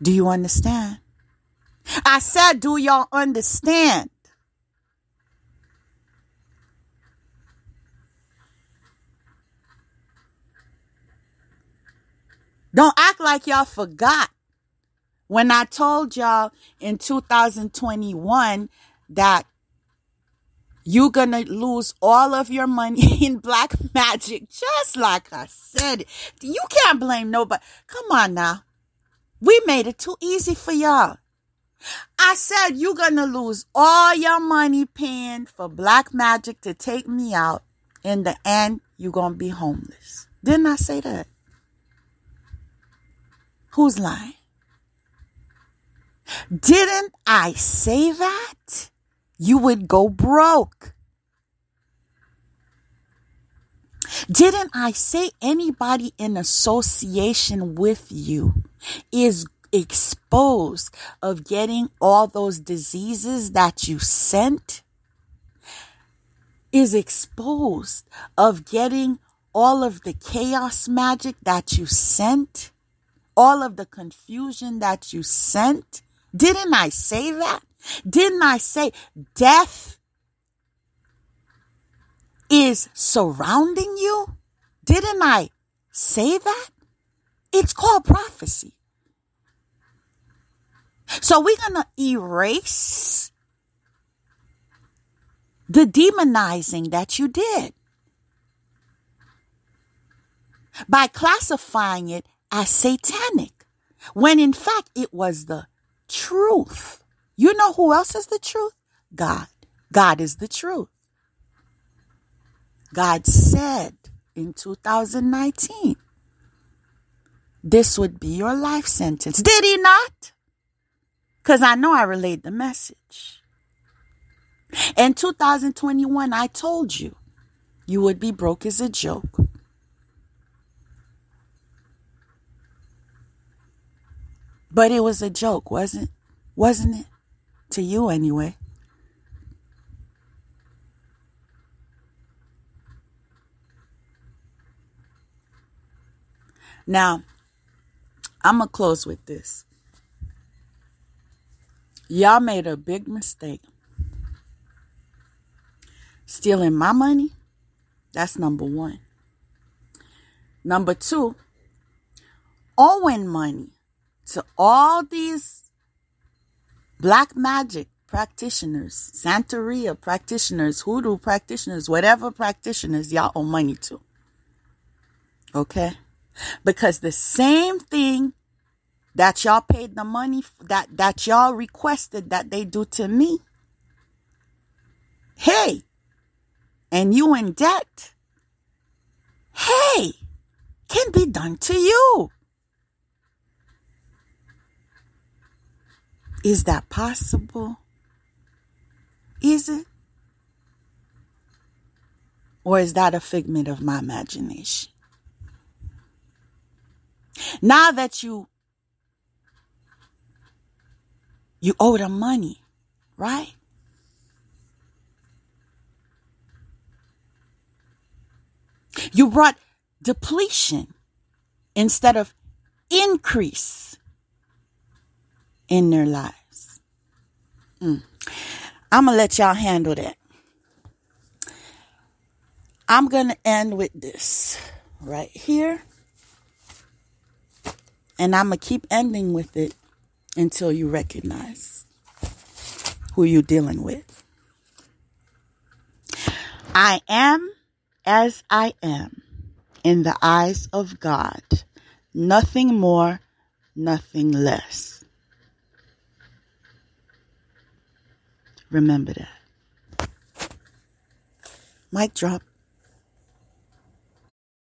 Do you understand? I said, do y'all understand? Don't act like y'all forgot when I told y'all in 2021 that you're going to lose all of your money in black magic, just like I said. You can't blame nobody. Come on now. We made it too easy for y'all. I said you're going to lose all your money paying for black magic to take me out. In the end, you're going to be homeless. Didn't I say that? Who's lying? Didn't I say that? You would go broke. Didn't I say anybody in association with you is exposed of getting all those diseases that you sent? Is exposed of getting all of the chaos magic that you sent? All of the confusion that you sent? Didn't I say that? Didn't I say death is surrounding you? Didn't I say that? It's called prophecy. So we're going to erase the demonizing that you did by classifying it as satanic, when in fact it was the truth. You know who else is the truth? God. God is the truth. God said in 2019, this would be your life sentence. Did he not? Because I know I relayed the message. In 2021, I told you, you would be broke as a joke. But it was a joke, wasn't it? To you anyway. Now, I'm going to close with this. Y'all made a big mistake. Stealing my money, that's number one. Number two, owing money to all these black magic practitioners, Santeria practitioners, hoodoo practitioners, whatever practitioners y'all owe money to. Okay? Because the same thing that y'all paid the money, that y'all requested that they do to me, hey, and you in debt, hey, can be done to you. Is that possible? Is it? Or is that a figment of my imagination? Now that you owe them money, right? You brought depletion instead of increase in their lives. I'm going to let y'all handle that. I'm going to end with this right here. And I'm going to keep ending with it until you recognize who you're dealing with. I am as I am in the eyes of God. Nothing more, nothing less. Remember that. Mic drop.